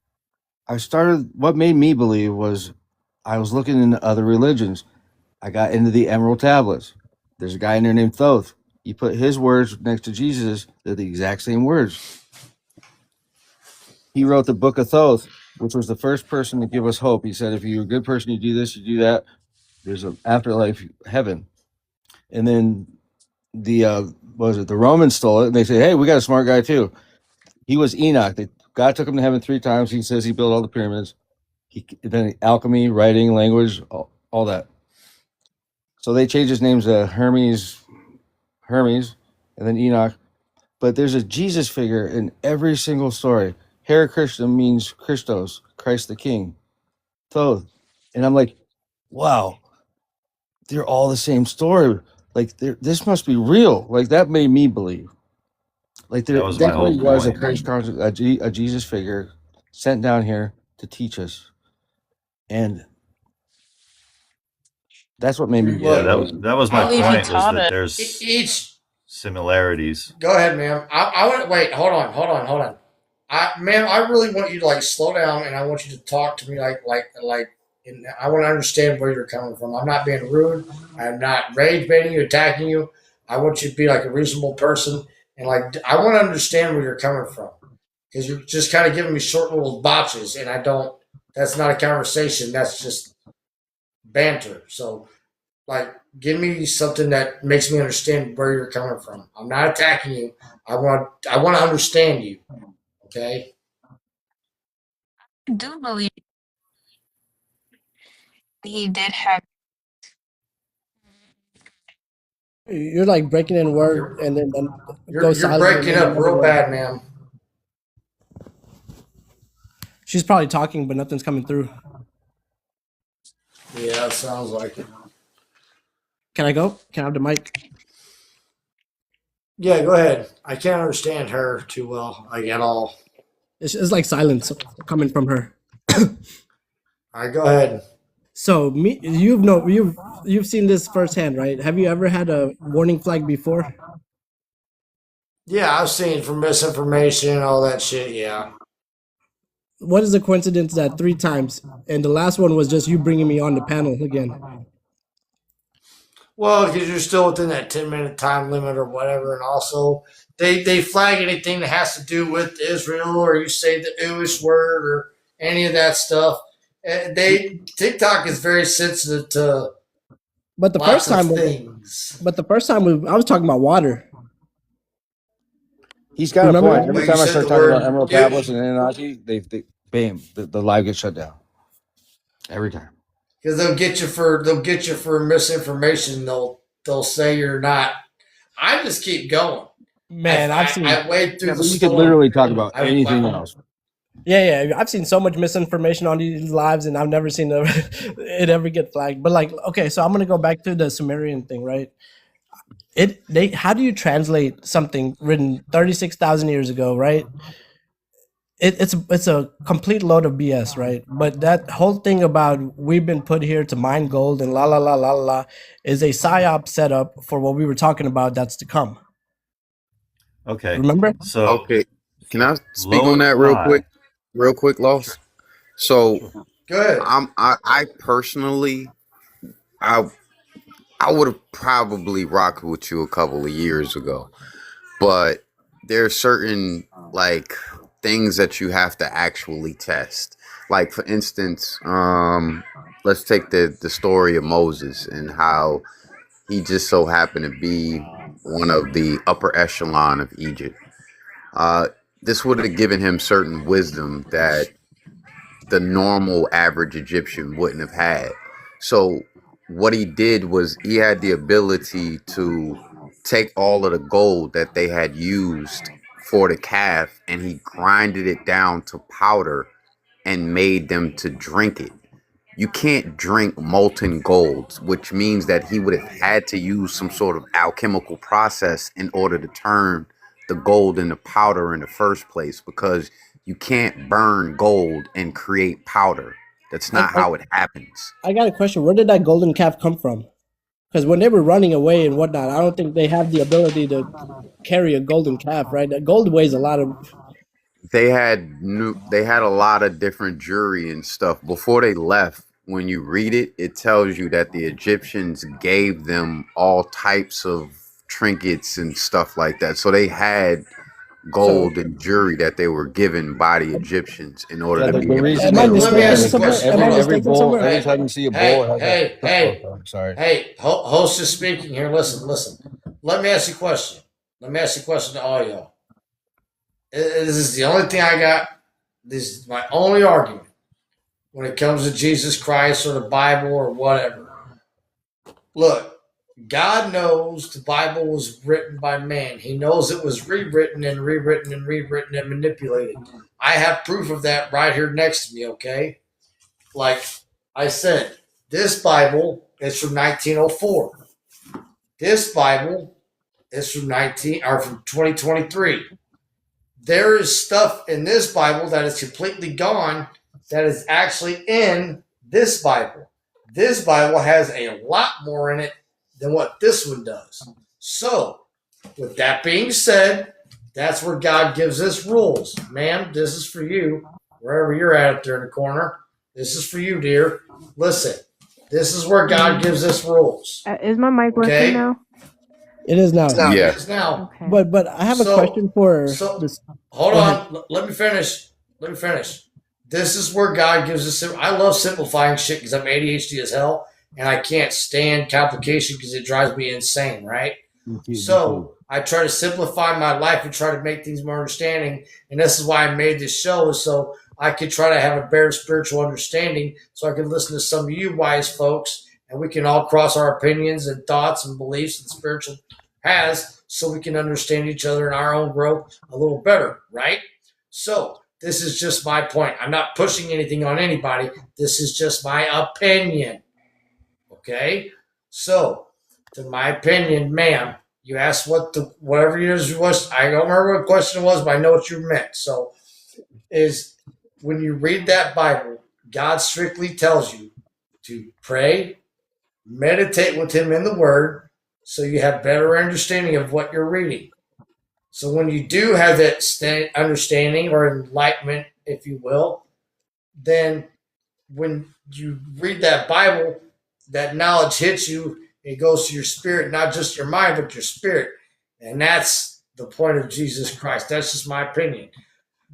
I started. What made me believe was I was looking into other religions. I got into the Emerald Tablets. There's a guy in there named Thoth. You put his words next to Jesus; they're the exact same words. He wrote the Book of Thoth, which was the first person to give us hope. He said, if you're a good person, you do this, you do that. There's an afterlife, heaven. And then the what was it? The Romans stole it, and they say, "Hey, we got a smart guy too." He was Enoch. God took him to heaven 3 times. He says he built all the pyramids. Then alchemy, writing, language, all that. So they changed his names to Hermes, and then Enoch. But there's a Jesus figure in every single story. Hare Krishna means Christos, Christ the King. Thoth, and I'm like, wow, they're all the same story. Like, this must be real. Like, that made me believe. Like, there That was my definitely whole was a point. Christ conscious, a Jesus figure sent down here to teach us, and that's what made me Yeah, believe. that was my I believe he point. Was taught that us. there's Each. similarities. Go ahead, ma'am. I want. Wait. Hold on. Ma'am, I really want you to like slow down, and I want you to talk to me like. And I want to understand where you're coming from. I'm not being rude. I'm not rage baiting you, attacking you. I want you to be like a reasonable person, and like I want to understand where you're coming from because you're just kind of giving me short little botches, and I don't. That's not a conversation. That's just banter. So, like, give me something that makes me understand where you're coming from. I'm not attacking you. I want to understand you. Okay. I do believe he did have. You're like breaking in word You're and then go you're silent and breaking then up another real word. bad, ma'am. She's probably talking, but nothing's coming through. Yeah, it sounds like it. Can I go? Can I have the mic? Yeah, go ahead. I can't understand her too well, like at all. It's like silence coming from her. All right, go ahead. So you've seen this firsthand, right? Have you ever had a warning flag before? Yeah, I've seen for misinformation, all that shit. Yeah. What is the coincidence that 3 times, and the last one was just you bringing me on the panel again? Well, because you're still within that 10-minute time limit or whatever, and also they flag anything that has to do with Israel or you say the Jewish word or any of that stuff. They TikTok is very sensitive to But the lots first of time, things. I was talking about water. He's got a Remember? point. Every But you time I said start the talking about word Emerald Tablets and Anunnaki, they bam, the live gets shut down. Every time. because they'll get you for misinformation. They'll say you're not. I just keep going. Man, I've seen. I wade through Yeah, the but you could storm. literally talk about I- anything else. Yeah, I've seen so much misinformation on these lives, and I've never seen it ever get flagged. But like, okay, so I'm gonna go back to the Sumerian thing, right? How do you translate something written 36,000 years ago, right? It's a complete load of BS, right? But that whole thing about we've been put here to mine gold and la la la la la is a psyop setup for what we were talking about that's to come. Okay. Remember? So Okay, can I speak low on that real quick, Loss? So Good. I personally I would have probably rocked with you a couple of years ago, but there are certain like things that you have to actually test. Like for instance, let's take the story of Moses and how he just so happened to be one of the upper echelon of Egypt. Uh, this would have given him certain wisdom that the normal average Egyptian wouldn't have had. So what he did was he had the ability to take all of the gold that they had used for the calf and he grinded it down to powder and made them to drink it. You can't drink molten gold, which means that he would have had to use some sort of alchemical process in order to turn the gold into powder in the first place, because you can't burn gold and create powder. That's not how it happens. I got a question. Where did that golden calf come from? Because when they were running away and whatnot, I don't think they have the ability to carry a golden calf, right? That gold weighs a lot of. They had a lot of different jewelry and stuff before they left. When you read it, it tells you that the Egyptians gave them all types of trinkets and stuff like that. So they had gold and jewelry that they were given by the Egyptians in order Yeah, to the be able reason to. they Let me ask you a question. every bull, every time you see a bull, it has sorry. Hey, host is speaking here. Listen. Let me ask you a question. Let me ask you a question to all y'all. This is the only thing I got. This is my only argument when it comes to Jesus Christ or the Bible or whatever. Look, God knows the Bible was written by man. He knows it was rewritten and rewritten and rewritten and manipulated. I have proof of that right here next to me, okay? Like I said, this Bible is from 1904. This Bible is from 2023. There is stuff in this Bible that is completely gone that is actually in this Bible. This Bible has a lot more in it than what this one does. So, with that being said, that's where God gives us rules. Ma'am, this is for you, wherever you're at up there in the corner. This is for you, dear. Listen, this is where God gives us rules. Is my mic working now? It is now. Yeah. It is now. Okay. But I have a question for this. Hold Go on. ahead. Let me finish. This is where God gives us. I love simplifying shit because I'm ADHD as hell, and I can't stand complication because it drives me insane, right? So I try to simplify my life and try to make things more understanding. And this is why I made this show, is so I could try to have a better spiritual understanding, so I could listen to some of you wise folks, and we can all cross our opinions and thoughts and beliefs and spiritual has, so we can understand each other and our own growth a little better, right? So this is just my point. I'm not pushing anything on anybody. This is just my opinion. Okay? So, to my opinion, ma'am, you asked whatever yours was. I don't remember what the question was, but I know what you meant. So, is when you read that Bible, God strictly tells you to pray, meditate with Him in the Word, so you have better understanding of what you're reading. So when you do have that understanding or enlightenment, if you will, then when you read that Bible, that knowledge hits you. It goes to your spirit, not just your mind, but your spirit. And that's the point of Jesus Christ. That's just my opinion.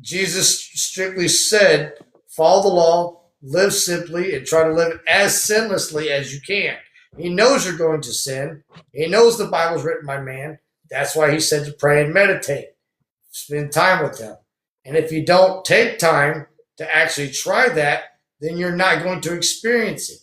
Jesus strictly said, follow the law, live simply, and try to live as sinlessly as you can. He knows you're going to sin. He knows the Bible's written by man. That's why he said to pray and meditate. Spend time with him. And if you don't take time to actually try that, then you're not going to experience it.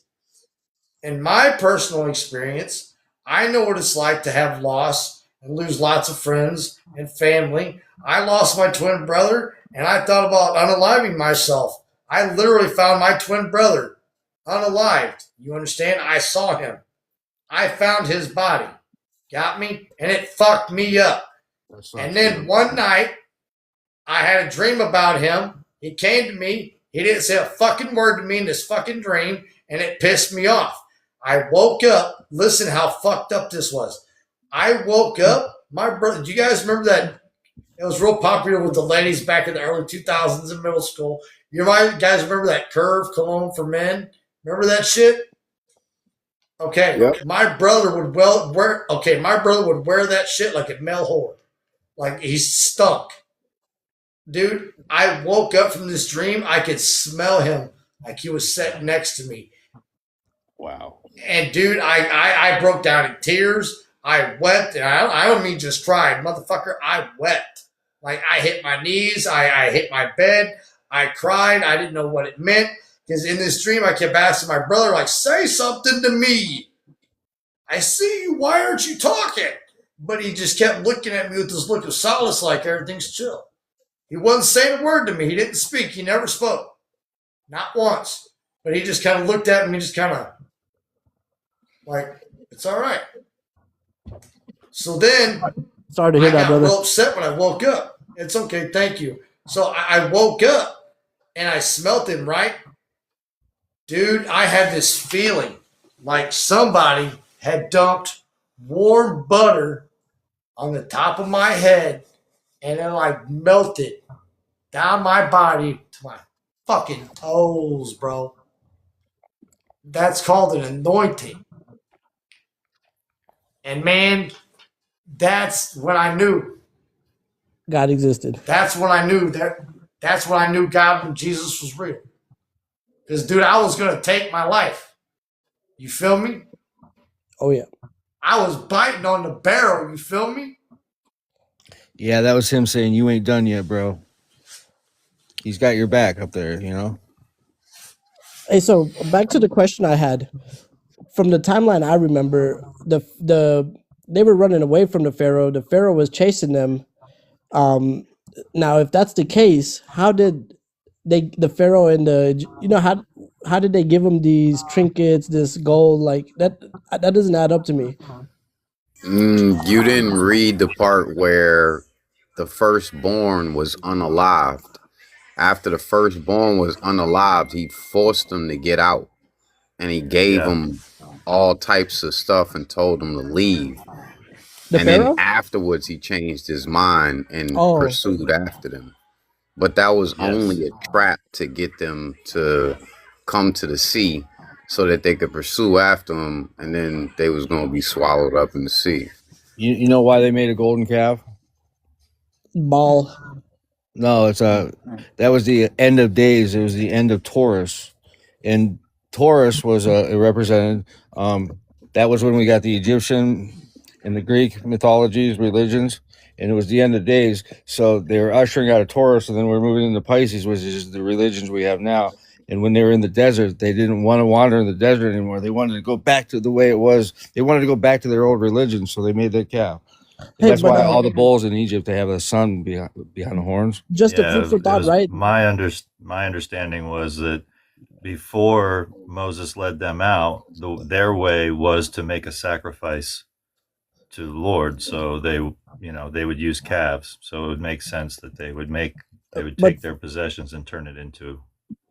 In my personal experience, I know what it's like to have loss and lose lots of friends and family. I lost my twin brother, and I thought about unaliving myself. I literally found my twin brother unalived. You understand? I saw him. I found his body. Got me? And it fucked me up. And then one night, I had a dream about him. He came to me. He didn't say a fucking word to me in this fucking dream, and it pissed me off. I woke up. Listen how fucked up this was. I woke up. My brother, do you guys remember that? It was real popular with the ladies back in the early 2000s in middle school. You guys remember that Curve cologne for men? Remember that shit? Okay, Yep. my brother would wear that shit like a male whore. Like he stunk. dude, I woke up from this dream. I could smell him like he was sitting next to me. Wow. And dude, I broke down in tears. I wept, and I don't mean just cried, motherfucker. I wept. Like I hit my knees. I hit my bed. I cried. I didn't know what it meant because in this dream I kept asking my brother, like, say something to me. I see you. Why aren't you talking? But he just kept looking at me with this look of solace, like everything's chill. He wasn't saying a word to me. He didn't speak. He never spoke. Not once. But he just kind of looked at me, just kind of like, it's all right. So then sorry to hear that, brother. I got real upset when I woke up. It's okay, thank you. So I woke up and I smelt him, right? Dude, I had this feeling like somebody had dumped warm butter on the top of my head and it like melted down my body to my fucking toes, bro. That's called an anointing. And man, that's when I knew God existed. That's when I knew that's when I knew God and Jesus was real. Because dude, I was gonna take my life. You feel me? Oh yeah. I was biting on the barrel, you feel me? Yeah, that was him saying you ain't done yet, bro. He's got your back up there, you know? Hey, so back to the question I had. From the timeline I remember, they were running away from the Pharaoh. The Pharaoh was chasing them. Now, if that's the case, how did the Pharaoh and how did they give him these trinkets, this gold? Like that doesn't add up to me. You didn't read the part where the firstborn was unalived. After the firstborn was unalived, he forced them to get out. And he gave them all types of stuff and told them to leave. Then afterwards, he changed his mind and pursued after them. But that was only a trap to get them to come to the sea so that they could pursue after him. And then they was going to be swallowed up in the sea. You know why they made a golden calf? Ball. No, that was the end of days. It was the end of Taurus. And Taurus was represented. That was when we got the Egyptian and the Greek mythologies, religions, and it was the end of days. So they were ushering out of Taurus, and then we're moving into Pisces, which is the religions we have now. And when they were in the desert, they didn't want to wander in the desert anymore. They wanted to go back to the way it was. They wanted to go back to their old religion, so they made that calf. That's why all the bulls in Egypt, they have a sun behind the horns. Just a food for thought, right? My understanding was that before Moses led them out, their way was to make a sacrifice to the Lord. So they would use calves. So it would make sense that they would take their possessions and turn it into.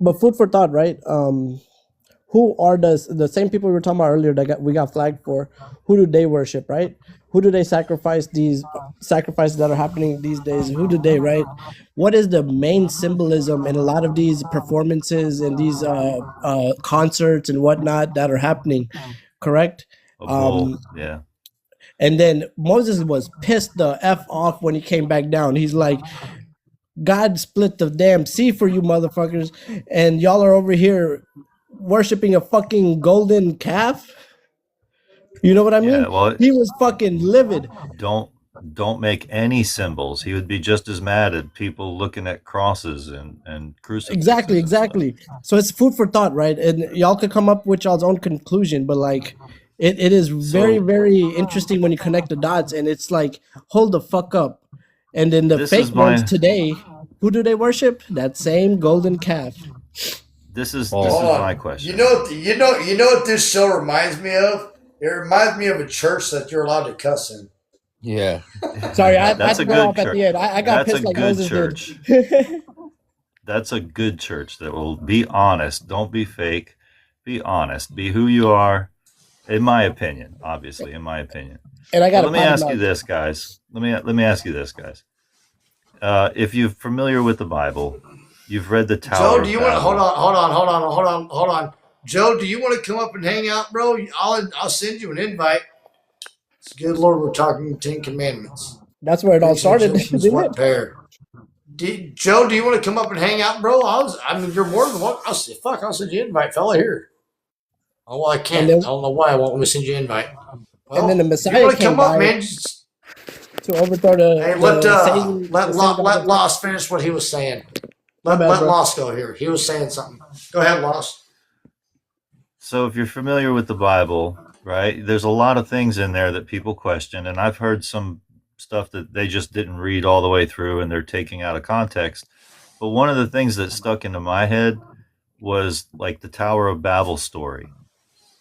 But food for thought, right? Who are the same people we were talking about earlier that we got flagged for? Who do they worship, right? Who do they sacrifice these sacrifices that are happening these days? Who do they, right? What is the main symbolism in a lot of these performances and these concerts and whatnot that are happening? Correct? Yeah. And then Moses was pissed the F off when he came back down. He's like, God split the damn sea for you motherfuckers, and y'all are over here worshiping a fucking golden calf. You know what I mean? Yeah, well, he was fucking livid. Don't make any symbols. He would be just as mad at people looking at crosses and crucifixes. Exactly. So it's food for thought, right? And y'all could come up with y'all's own conclusion, but like it is very, very interesting when you connect the dots, and it's like, hold the fuck up. And then the fake ones today, who do they worship? That same golden calf. This is my question. You know what this show reminds me of? It reminds me of a church that you're allowed to cuss in. Yeah. Sorry, I had to go off at the end. I got pissed like Moses did. That's a good church that will be honest. Don't be fake. Be honest. Be who you are. In my opinion, obviously, in my opinion. And I got. Let me ask you this, guys. Let me ask you this, guys. If you're familiar with the Bible, you've read the Tower. Joe, do you want to hold on? Joe, do you want to come up and hang out, bro? I'll send you an invite. It's good Lord, we're talking 10 Commandments. That's where it all started. Pair. Joe, do you want to come up and hang out, bro? I mean, you're more than welcome. I'll send you an invite, fella. Here. Oh, well, I can't. I don't know why I won't let me send you an invite. Well, and then the Messiah came by to overthrow the. Hey, let Lost finish what he was saying. Let Lost go here. He was saying something. Go ahead, Lost. So if you're familiar with the Bible, right, there's a lot of things in there that people question, and I've heard some stuff that they just didn't read all the way through and they're taking out of context. But one of the things that stuck into my head was like the Tower of Babel story,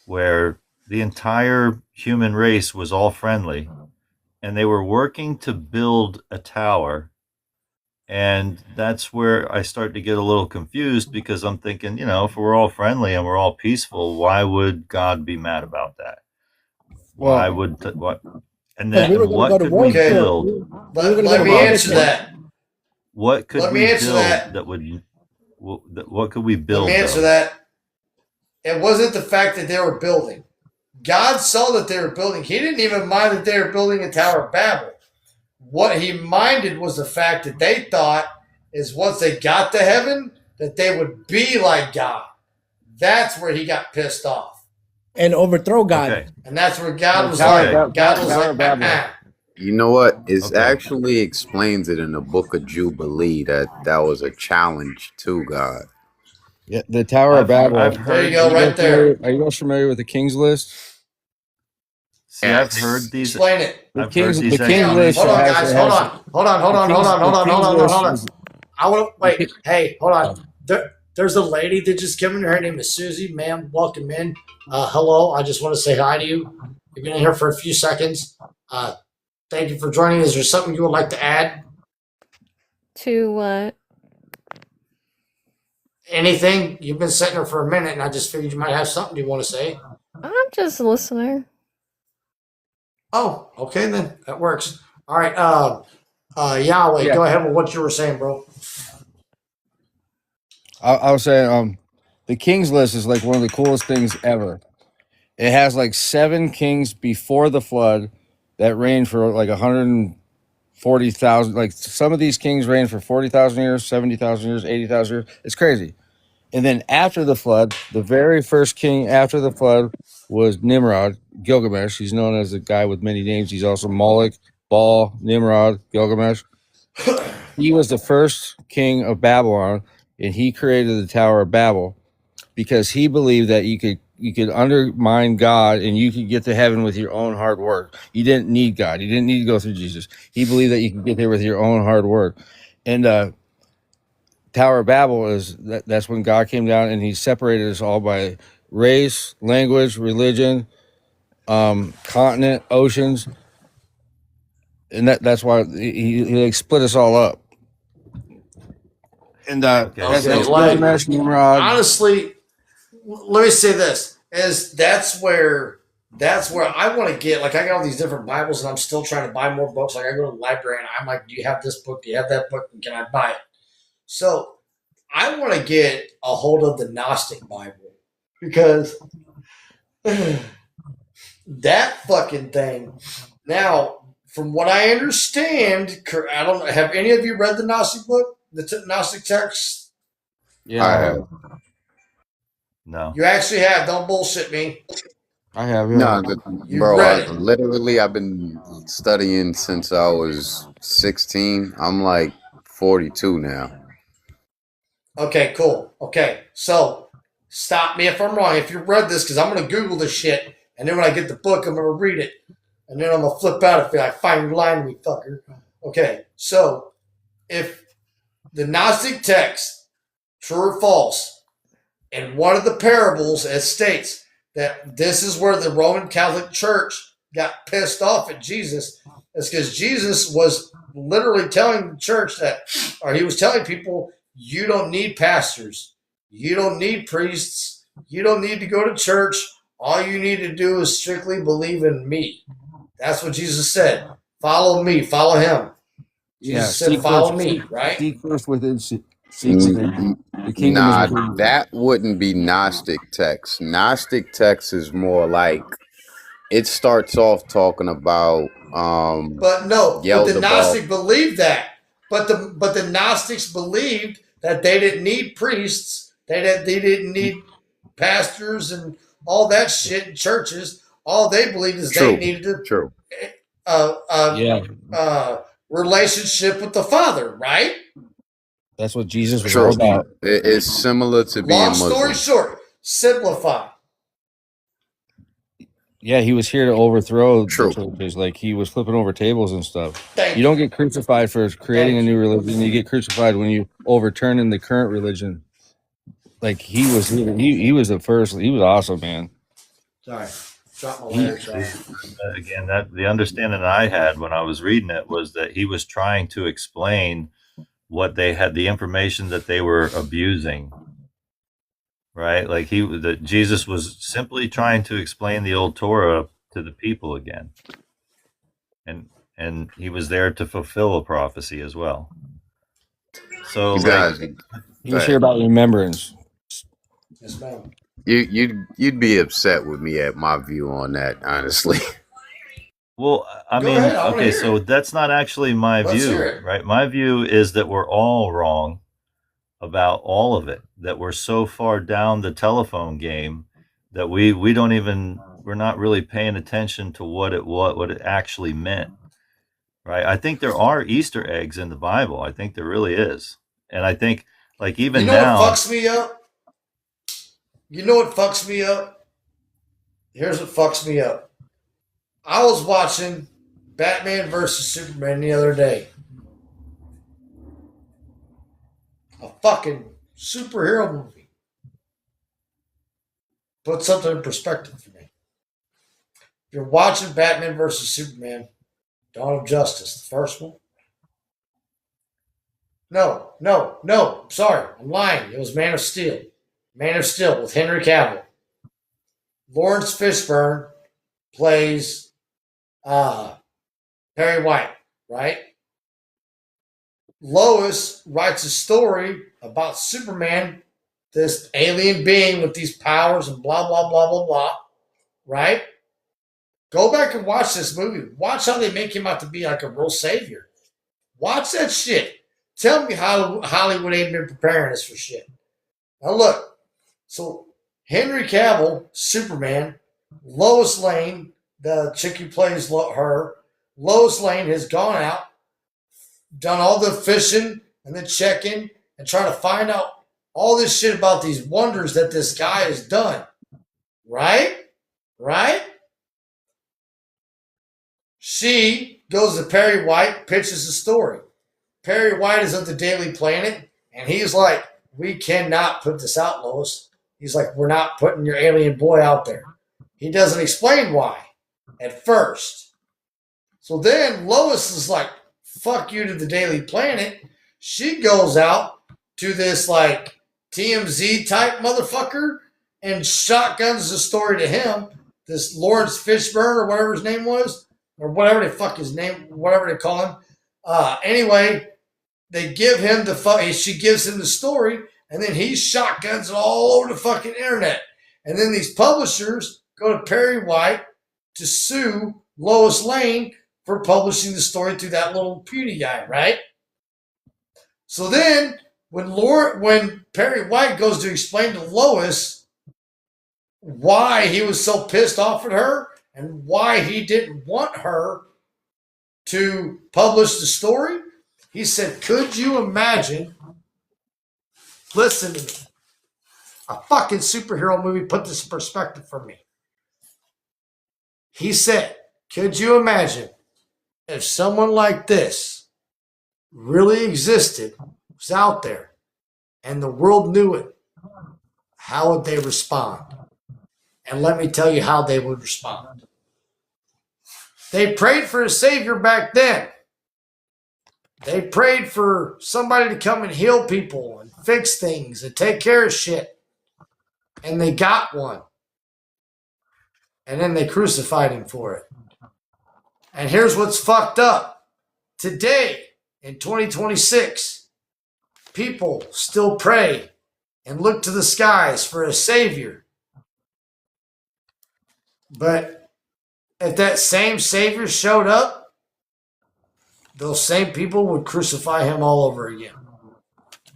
where the entire human race was all friendly and they were working to build a tower. And that's where I start to get a little confused, because I'm thinking, if we're all friendly and we're all peaceful, why would God be mad about that? Why would what? And then what could we build? Let me answer that. What could we build that would? What could we build? Let me answer that. It wasn't the fact that they were building. God saw that they were building. He didn't even mind that they were building a Tower of Babel. What he minded was the fact that they thought is once they got to heaven, that they would be like God. That's where he got pissed off. And overthrow God. Okay. And that's where God was like, You know what? It actually explains it in the Book of Jubilee that was a challenge to God. Yeah, the Tower of Babel. I've heard. There you go, right there. Are you guys familiar with the King's List? See, I've heard these. Explain it. The King's List. Hold on, guys. Hold on. I want to wait. Hey, hold on. There's a lady that just came in. Her name is Susie. Ma'am, welcome in. Hello. I just want to say hi to you. You've been in here for a few seconds. Thank you for joining. Is there something you would like to add? To what? Anything? You've been sitting here for a minute, and I just figured you might have something you want to say. I'm just listening. Oh, okay then. That works. All right. Yahweh, go ahead with what you were saying, bro. I was saying, the King's List is like one of the coolest things ever. It has like 7 kings before the flood that reigned for like 140,000. Like some of these kings reigned for 40,000 years, 70,000 years, 80,000 years. It's crazy. And then after the flood, the very first king after the flood was Nimrod, Gilgamesh. He's known as the guy with many names. He's also Moloch, Baal, Nimrod, Gilgamesh. He was the first king of Babylon, and he created the Tower of Babel because he believed that you could undermine God and you could get to heaven with your own hard work. You didn't need God. You didn't need to go through Jesus. He believed that you could get there with your own hard work. And Tower of Babel that's when God came down and he separated us all by race, language, religion, continent, oceans. And that's why he like split us all up. And honestly, let me say this: that's where I want to get. Like, I got all these different Bibles, and I'm still trying to buy more books. Like, I go to the library, and I'm like, "Do you have this book? Do you have that book? And can I buy it?" So, I want to get a hold of the Gnostic Bible because that fucking thing. Now, from what I understand, I don't know. Have any of you read the Gnostic book, the Gnostic text? Yeah, I have. No. You actually have. Don't bullshit me. I have. Yeah. No, bro. I've been studying since I was 16. I'm like 42 now. Okay, cool. Okay, so stop me if I'm wrong. If you read this, because I'm going to Google this shit, and then when I get the book, I'm going to read it, and then I'm going to flip out if I find you lying to me, fucker. Okay, so if the Gnostic text, true or false, in one of the parables, it states that this is where the Roman Catholic Church got pissed off at Jesus, is because Jesus was literally telling the church that, or he was telling people, you don't need pastors. You don't need priests. You don't need to go to church. All you need to do is strictly believe in me. That's what Jesus said. Follow me. Follow him. Jesus said, follow me, right? Seek first within. Nah, that wouldn't be Gnostic text. Gnostic text is more like, it starts off talking about but the Gnostic believed that. But the Gnostics believed that they didn't need priests. They didn't need pastors and all that shit in churches. All they believed is they needed a relationship with the Father, right? That's what Jesus was all about. It's similar to being Long Muslim. story short, simplify. Yeah, he was here to overthrow the churches. Like he was flipping over tables and stuff. You don't get crucified for creating a new religion. You get crucified when you overturn the current religion. Like he was the first. He was awesome, man. Sorry, drop my letters. Again, that the understanding I had when I was reading it was that he was trying to explain what they had, the information that they were abusing. Right, like that Jesus was simply trying to explain the old Torah to the people again, and he was there to fulfill a prophecy as well. So, he was here about remembrance. Yes, ma'am. You'd be upset with me at my view on that, honestly. Well, I mean, okay, so that's not actually my view, right? My view is that we're all wrong about all of it, that we're so far down the telephone game that we're not really paying attention to what it actually meant, right? I think there are Easter eggs in the Bible. I think there really is. And I think, like, even now, what fucks me up? You know what fucks me up? Here's what fucks me up. I was watching Batman versus Superman the other day. A fucking superhero movie. Put something in perspective for me. If you're watching Batman versus Superman, Dawn of Justice, the first one. No. Sorry, I'm lying. It was Man of Steel. Man of Steel with Henry Cavill. Lawrence Fishburne plays Perry White, right? Lois writes a story about Superman, this alien being with these powers and blah, blah, blah, blah, blah, right? Go back and watch this movie. Watch how they make him out to be like a real savior. Watch that shit. Tell me how Hollywood ain't been preparing us for shit. Now look, so Henry Cavill, Superman, Lois Lane, the chick who plays her, Lois Lane has gone out, done all the fishing and the checking and trying to find out all this shit about these wonders that this guy has done. Right? She goes to Perry White, pitches the story. Perry White is of the Daily Planet, and he's like, we cannot put this out, Lois. He's like, we're not putting your alien boy out there. He doesn't explain why at first. So then Lois is like, fuck you to the Daily Planet. She goes out to this like TMZ type motherfucker and shotguns the story to him. This Lawrence Fishburne or whatever his name was, or whatever they fuck his name, whatever they call him. Anyway, they give him she gives him the story, and then he shotguns it all over the fucking internet. And then these publishers go to Perry White to sue Lois Lane for publishing the story through that little puny guy, right? So then when Perry White goes to explain to Lois why he was so pissed off at her and why he didn't want her to publish the story, he said, could you imagine, listen to me, a fucking superhero movie put this in perspective for me. He said, could you imagine if someone like this really existed, was out there, and the world knew it, how would they respond? And let me tell you how they would respond. They prayed for a savior back then. They prayed for somebody to come and heal people and fix things and take care of shit. And they got one. And then they crucified him for it. And here's what's fucked up. Today, in 2026, people still pray and look to the skies for a savior. But if that same savior showed up, those same people would crucify him all over again.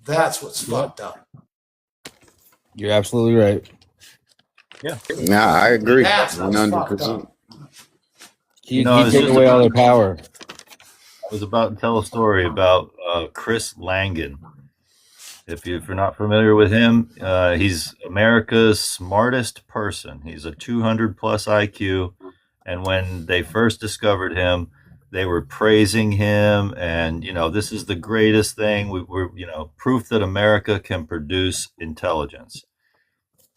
That's what's fucked up. You're absolutely right. Yeah. Yeah, I agree. That's what's fucked 100%. up. He take away all their power. I was about to tell a story about Chris Langan. If you're not familiar with him, he's America's smartest person. He's a 200 plus IQ. And when they first discovered him, they were praising him. And, this is the greatest thing. We're proof that America can produce intelligence.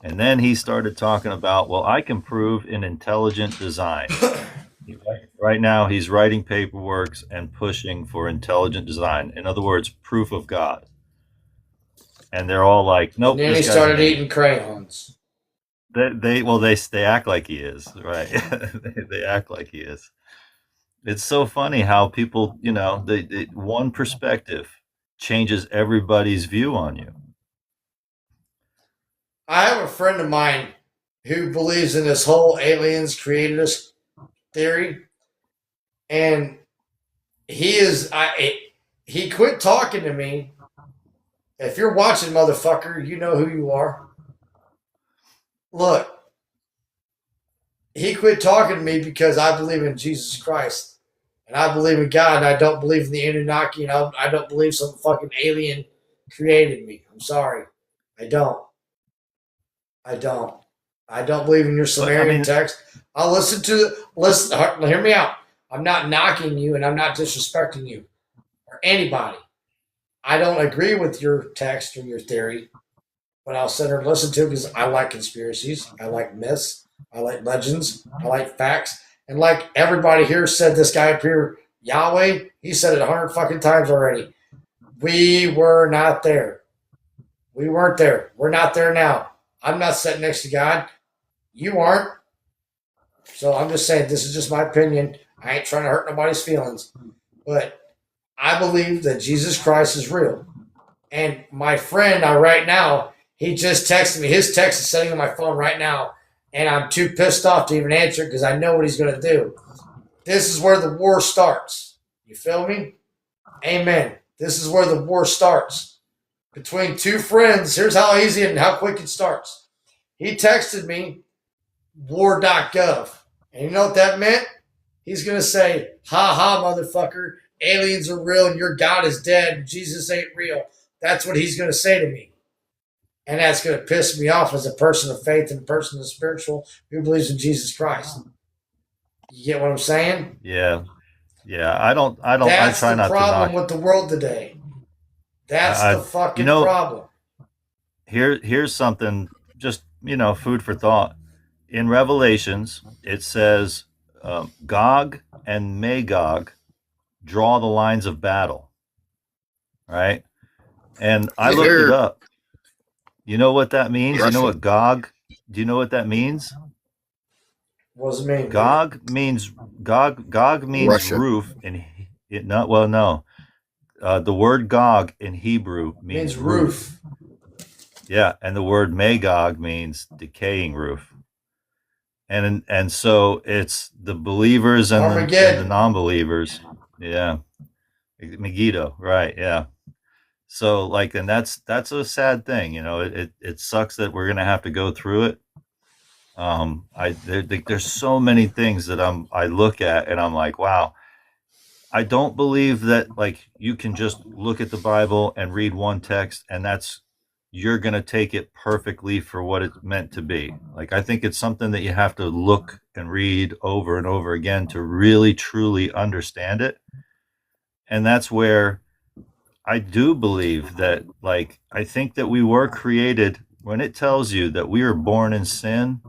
And then he started talking about, well, I can prove in intelligent design. Right now, he's writing paperwork and pushing for intelligent design. In other words, proof of God. And they're all like, nope. And then he started eating crayons. They act like he is, right? they act like he is. It's so funny how people, one perspective changes everybody's view on you. I have a friend of mine who believes in this whole aliens created us theory, and he quit talking to me. If you're watching, motherfucker, you know who you are. Look, he quit talking to me because I believe in Jesus Christ, and I believe in God, and I don't believe in the Anunnaki, and I don't believe some fucking alien created me. I'm sorry. I don't believe in your Sumerian text. I'll listen, hear me out. I'm not knocking you and I'm not disrespecting you or anybody. I don't agree with your text or your theory, but I'll sit there and listen to it because I like conspiracies. I like myths. I like legends. I like facts. And like everybody here said, this guy up here, Yahweh, he said it 100 fucking times already. We were not there. We weren't there. We're not there now. I'm not sitting next to God. You aren't. So I'm just saying, this is just my opinion. I ain't trying to hurt nobody's feelings. But I believe that Jesus Christ is real. And my friend right now, he just texted me. His text is sitting on my phone right now. And I'm too pissed off to even answer it because I know what he's going to do. This is where the war starts. You feel me? Amen. This is where the war starts. Between two friends, here's how easy and how quick it starts. He texted me war.gov. And you know what that meant? He's going to say, ha ha, motherfucker, aliens are real and your God is dead and Jesus ain't real. That's what he's going to say to me. And that's going to piss me off as a person of faith and a person of spiritual who believes in Jesus Christ. You get what I'm saying? Yeah. Yeah. I try not to knock. That's the problem with the world today. That's the fucking problem. Here's something, just, food for thought. In Revelations, it says Gog and Magog draw the lines of battle. Right? And I looked it up. You know what that means? Russia. You know what Gog? Do you know what that means? What does it mean? Gog means Russia. Roof in it. Not well. No, the word Gog in Hebrew means roof. Yeah, and the word Magog means decaying roof. And so it's the believers and the non-believers. Yeah, Megiddo. Right. Yeah. So and that's a sad thing, it sucks that we're going to have to go through it. There's so many things that I look at and I'm like, wow, I don't believe that you can just look at the Bible and read one text and you're going to take it perfectly for what it's meant to be. I think it's something that you have to look and read over and over again to really, truly understand it. And that's where I do believe that, I think that we were created, when it tells you that we were born in sin,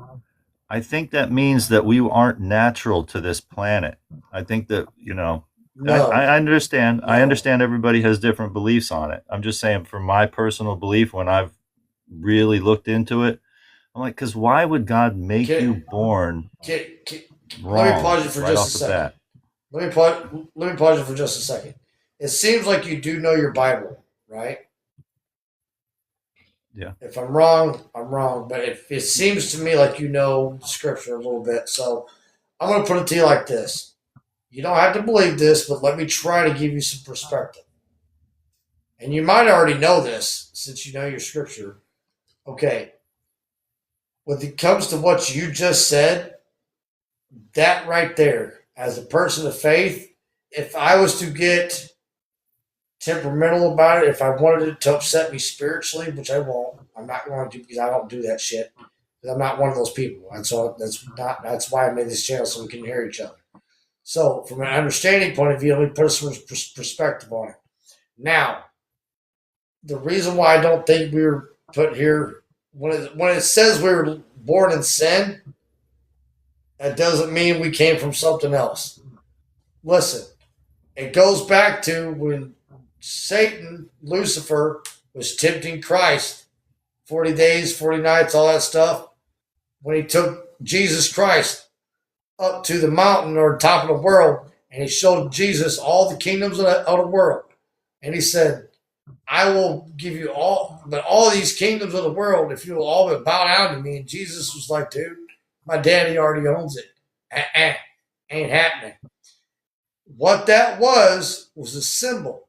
I think that means that we aren't natural to this planet. I think that, No. I understand. No. I understand everybody has different beliefs on it. I'm just saying, from my personal belief, when I've really looked into it, I'm like, because why would God make you born wrong? Let me pause you for right just off a the second. bat? Let me pause you for just a second. It seems like you do know your Bible, right? Yeah. If I'm wrong, I'm wrong. But it seems to me like you know Scripture a little bit. So I'm going to put it to you like this. You don't have to believe this, but let me try to give you some perspective. And you might already know this since you know your scripture. Okay. When it comes to what you just said, that right there, as a person of faith, if I was to get temperamental about it, if I wanted it to upset me spiritually, which I won't, I'm not going to because I don't do that shit. I'm not one of those people. And so that's why I made this channel so we can hear each other. So from an understanding point of view, let me put some perspective on it. Now, the reason why I don't think we were put here, when it says we were born in sin, that doesn't mean we came from something else. Listen, it goes back to when Satan, Lucifer, was tempting Christ 40 days, 40 nights, all that stuff. When he took Jesus Christ up to the mountain or top of the world, and he showed Jesus all the kingdoms of the world. And he said, I will give you all these kingdoms of the world if you will all but bow down to me. And Jesus was like, dude, my daddy already owns it. Ain't happening. What that was a symbol.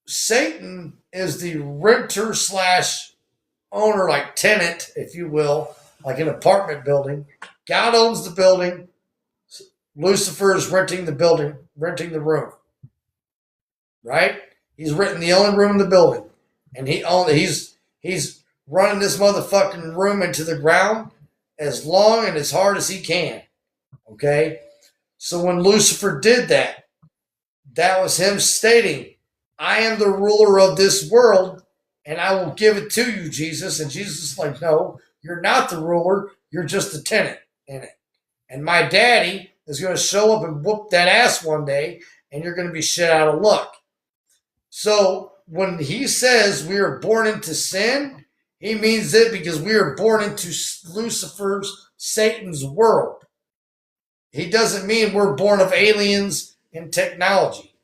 Satan is the renter / owner, like tenant, if you will, like an apartment building. God owns the building. Lucifer is renting the building, renting the room. Right? He's renting the only room in the building. And he's running this motherfucking room into the ground as long and as hard as he can. Okay? So when Lucifer did that, that was him stating, I am the ruler of this world, and I will give it to you, Jesus. And Jesus is like, no, you're not the ruler. You're just a tenant in it. And my daddy is going to show up and whoop that ass one day, and you're going to be shit out of luck. So when he says we are born into sin, he means it because we are born into Lucifer's, Satan's world. He doesn't mean we're born of aliens and technology.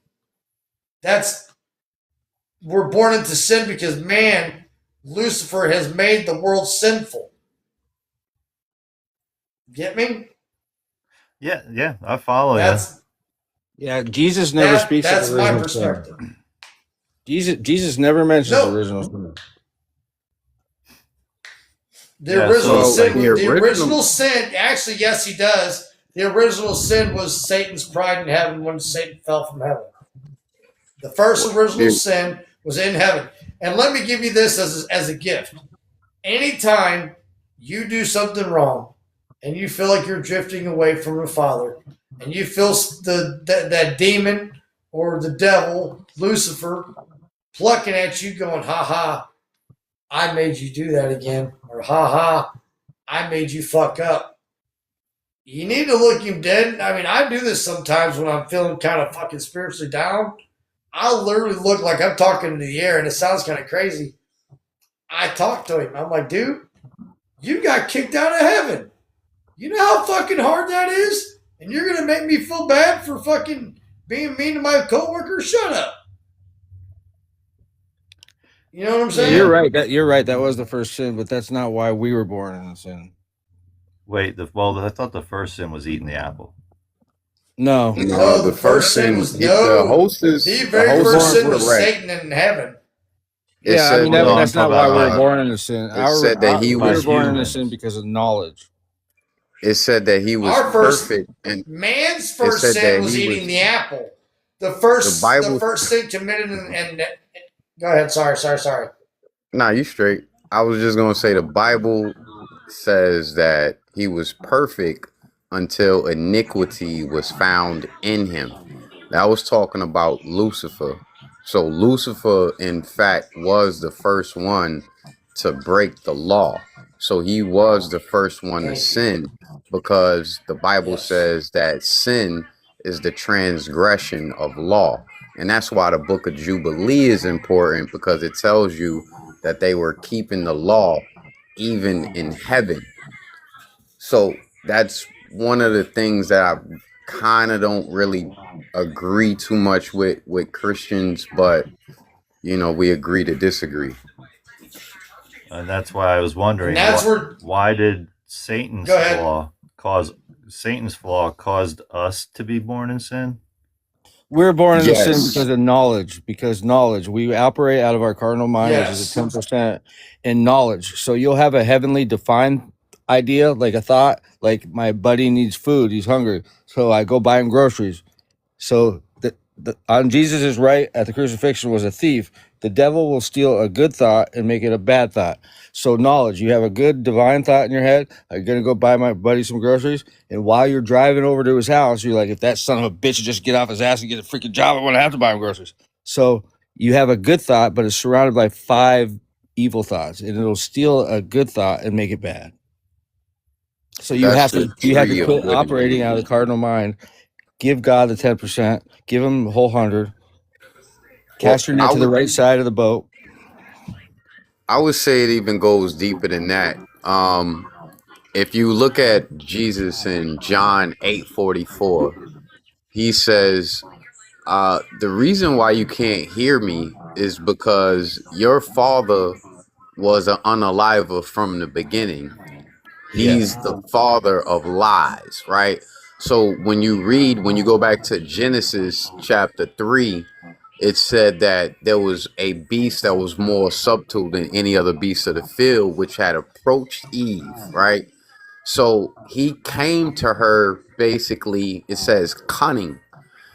We're born into sin because man, Lucifer has made the world sinful. Get me? Yeah, I follow you. Yeah, Jesus never speaks of that's my original perspective. sin. Jesus never mentions original sin. The original sin, actually, yes, he does. The original sin was Satan's pride in heaven when Satan fell from heaven. The first original sin was in heaven. And let me give you this as a gift. Anytime you do something wrong and you feel like you're drifting away from the Father and you feel that demon or the devil, Lucifer, plucking at you going, ha ha, I made you do that again. Or ha ha, I made you fuck up. You need to look him dead. I mean, I do this sometimes when I'm feeling kind of fucking spiritually down. I'll literally look like I'm talking to the air, and it sounds kind of crazy. I talk to him. I'm like, dude, you got kicked out of heaven. You know how fucking hard that is? And you're going to make me feel bad for fucking being mean to my coworker? Shut up. You know what I'm saying? You're right. That was the first sin, but that's not why we were born in sin. Wait, I thought the first sin was eating the apple. No, the first sin was the very first sin was Satan in heaven. That's not why we were born into sin. It said that he was born into sin because of knowledge. It said that he was perfect. And man's first sin was eating the apple. The first sin committed and go ahead. Sorry. Nah, you straight. I was just gonna say the Bible says that he was perfect until iniquity was found in him. That was talking about Lucifer. So Lucifer, in fact, was the first one to break the law. So he was the first one to sin because the Bible says that sin is the transgression of law. And that's why the book of Jubilee is important, because it tells you that they were keeping the law even in heaven. So that's one of the things that I kind of don't really agree too much with Christians, but we agree to disagree. And that's why I was wondering, why did Satan's law cause Satan's flaw caused us to be born in sin? We're born into sin Yes. because of knowledge. Because knowledge, we operate out of our cardinal mind, which is a 10% in knowledge. So you'll have a heavenly defined idea, like a thought, like my buddy needs food, he's hungry, so I go buy him groceries. So on Jesus' right at the crucifixion was a thief. The devil will steal a good thought and make it a bad thought. So knowledge, you have a good divine thought in your head. I'm gonna go buy my buddy some groceries, and while you're driving over to his house, you're like, if that son of a bitch would just get off his ass and get a freaking job, I wouldn't have to buy him groceries. So you have a good thought, but it's surrounded by 5 evil thoughts, and it'll steal a good thought and make it bad. So you That's have the to tree of quit good and operating out of evil. the cardinal mind. Give God the 10%. Give him the whole 100. Cast Well, your net to the right side of the boat. I would say it even goes deeper than that. If you look at Jesus in John 8:44, he says, the reason why you can't hear me is because your father was an unaliver from the beginning. He's the father of lies, right? So when you go back to Genesis chapter 3, it said that there was a beast that was more subtle than any other beast of the field, which had approached Eve, right? So he came to her basically, it says cunning.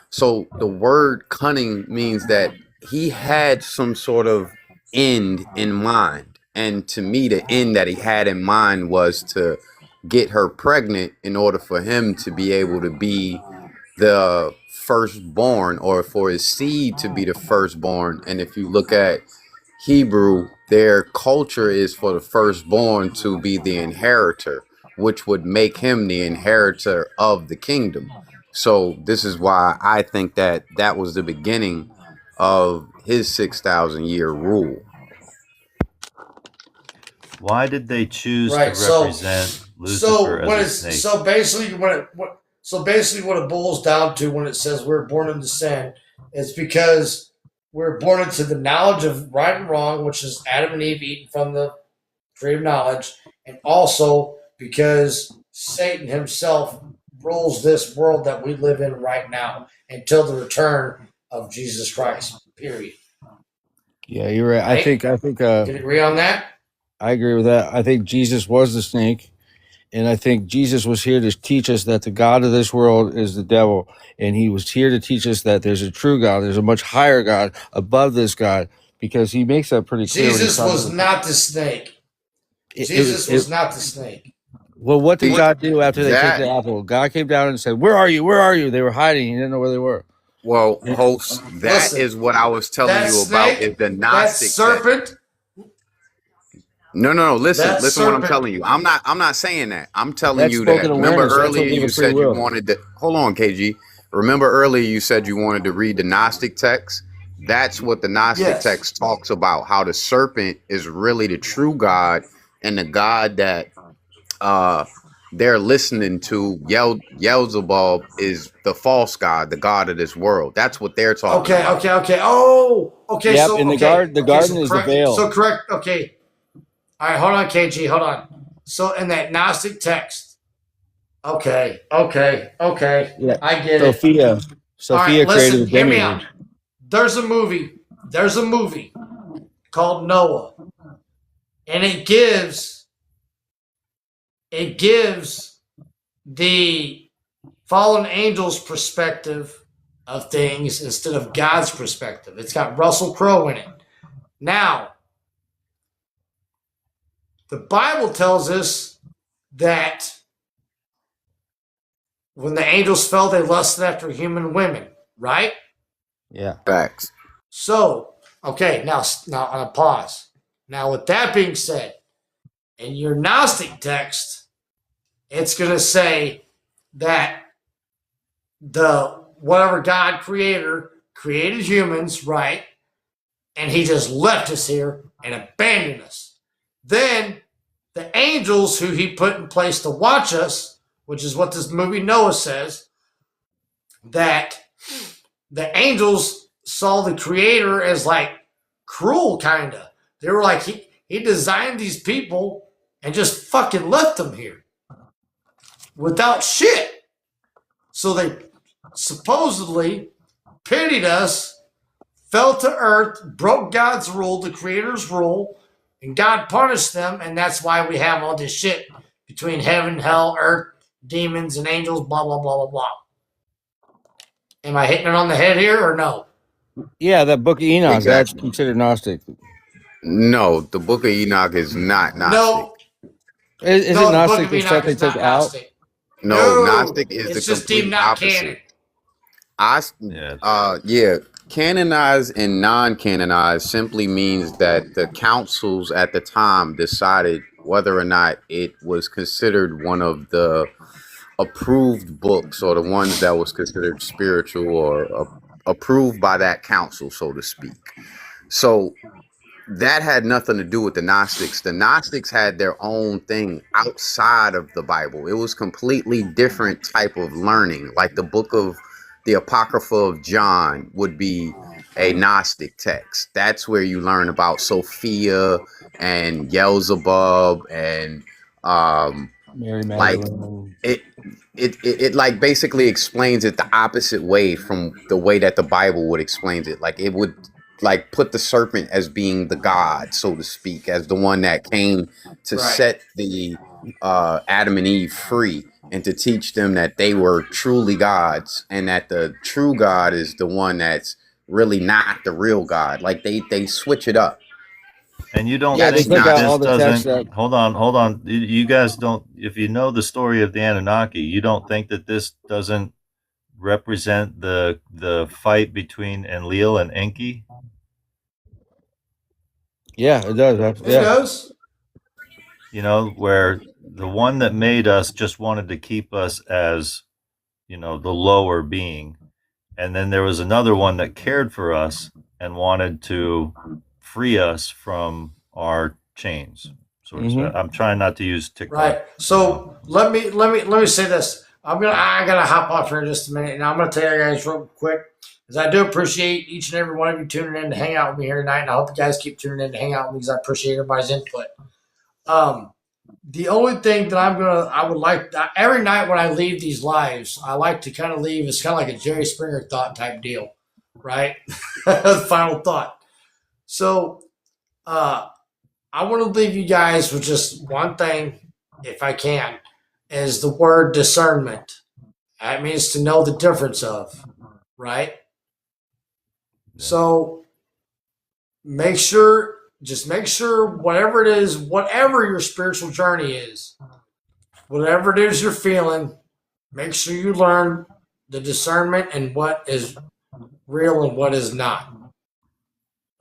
So the word cunning means that he had some sort of end in mind. And to me, the end that he had in mind was to get her pregnant in order for him to be able to be the firstborn, or for his seed to be the firstborn. And if you look at Hebrew, their culture is for the firstborn to be the inheritor, which would make him the inheritor of the kingdom. So this is why I think that that was the beginning of his 6,000-year rule. Why did they choose Right. to represent Lucifer as a snake? So basically what it boils down to when it says we're born into sin is because we're born into the knowledge of right and wrong, which is Adam and Eve eating from the tree of knowledge, and also because Satan himself rules this world that we live in right now until the return of Jesus Christ. Period. Yeah, you're right. Right? I think Can you agree on that? I agree with that. I think Jesus was the snake, and I think Jesus was here to teach us that the God of this world is the devil, and he was here to teach us that there's a true God, there's a much higher God above this God, because he makes that pretty clear. Jesus was not the snake. Jesus was not the snake. Well, what did God do after they took That the apple? God came down and said, "Where are you? Where are you?" They were hiding. He didn't know where they were. Well, host, that is what I was telling That you about. snake, Is the that Gnostic serpent. No. Listen That what I'm serpent. telling you. I'm not saying that. I'm telling That's you spoken that. Remember awareness. That's earlier what gave you us free said you will. wanted to. Hold on, KG. Remember earlier you said you wanted to read the Gnostic text. That's what the Gnostic Yes. text talks about. How the serpent is really the true God, and the God that they're listening to, Beelzebub, is the false God, the God of this world. That's what they're talking about. Okay. Oh, okay. Yep, So in the okay, the okay. garden So is the correct. veil. So correct. Okay. All right. Hold on, KG. Hold on. So in that Gnostic text. Okay. Yeah. I get Sophia. it. Sophia All right. created Listen. the Hear me demiurge. out. There's a movie called Noah, and it gives the fallen angel's perspective of things instead of God's perspective. It's got Russell Crowe in it. Now, the Bible tells us that when the angels fell, they lusted after human women, right? Yeah. Facts. So, okay, now on a pause. Now, with that being said, in your Gnostic text, it's going to say that the whatever God created humans, right? And he just left us here and abandoned us. Then the angels who he put in place to watch us, which is what this movie Noah says, that the angels saw the creator as like cruel, kind of. They were like, he designed these people and just fucking left them here. without shit. So they supposedly pitied us, fell to earth, broke God's rule, the Creator's rule, and God punished them, and that's why we have all this shit between heaven, hell, earth, demons, and angels, blah, blah, blah, blah, blah. Am I hitting it on the head here or no? Yeah, that book of Enoch, Exactly. that's considered Gnostic. No, the Book of Enoch is not Gnostic. No. Is it Gnostic the stuff they took out? Gnostic. No, Gnostic is it's the just complete deemed not opposite. canon. Canonized and non-canonized simply means that the councils at the time decided whether or not it was considered one of the approved books or the ones that was considered spiritual or approved by that council, so to speak. So that had nothing to do with the Gnostics. The Gnostics had their own thing outside of the Bible. It was completely different type of learning. Like the book of the Apocrypha of John would be a Gnostic text. That's where you learn about Sophia and Beelzebub and Mary like Magdalene. it like basically explains it the opposite way from the way that the Bible would explain it. Like it would like put the serpent as being the god, so to speak, as the one that came to set the Adam and Eve free and to teach them that they were truly gods and that the true God is the one that's really not the real God. Like they switch it up. And you don't That's think that not this doesn't that... hold on. You guys don't, if you know the story of the Anunnaki, you don't think that this doesn't represent the fight between Enlil and Enki? Yeah, it does. It does. You know, where the one that made us just wanted to keep us as, you know, the lower being. And then there was another one that cared for us and wanted to free us from our chains. So I'm trying not to use TikTok. Right. So let me say this. I gotta hop off here in just a minute, and I'm gonna tell you guys real quick, because I do appreciate each and every one of you tuning in to hang out with me here tonight, and I hope you guys keep tuning in to hang out with me because I appreciate everybody's input. The only thing that I would like every night when I leave these lives, I like to kind of leave. It's kind of like a Jerry Springer thought type deal, right? Final thought. So, I want to leave you guys with just one thing, if I can, is the word discernment. That means to know the difference of, right? Yeah. So just make sure whatever it is, whatever your spiritual journey is, whatever it is you're feeling, make sure you learn the discernment and what is real and what is not.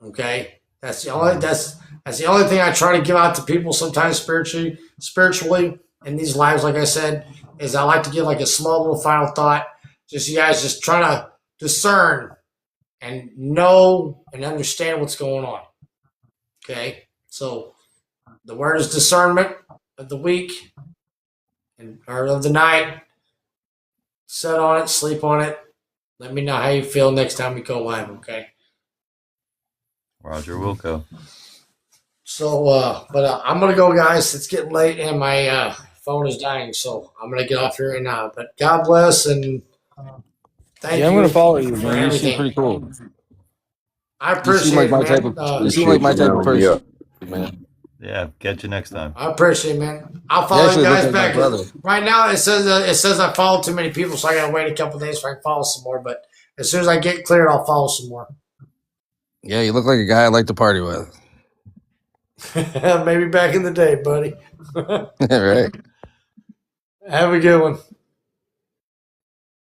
Okay? That's the only thing I try to give out to people sometimes spiritually in these lives, like I said, is I like to give like a small little final thought. Just you guys just try to discern and know and understand what's going on. Okay? So the word is discernment of the week or of the night. Sit on it, sleep on it. Let me know how you feel next time we go live, okay? Roger Wilco. So, but I'm going to go, guys. It's getting late and my phone is dying, so I'm going to get off here right now. But God bless and thank you. I'm going to follow you, for man. You seem everything. pretty cool. I appreciate you seem like my type of person, man. Yeah, catch you next time. I appreciate it, man. I'll follow you guys back. Right now, it says I follow too many people, so I got to wait a couple days so I can follow some more. But as soon as I get cleared, I'll follow some more. Yeah, you look like a guy I'd like to party with. Maybe back in the day, buddy. Right. Have a good one.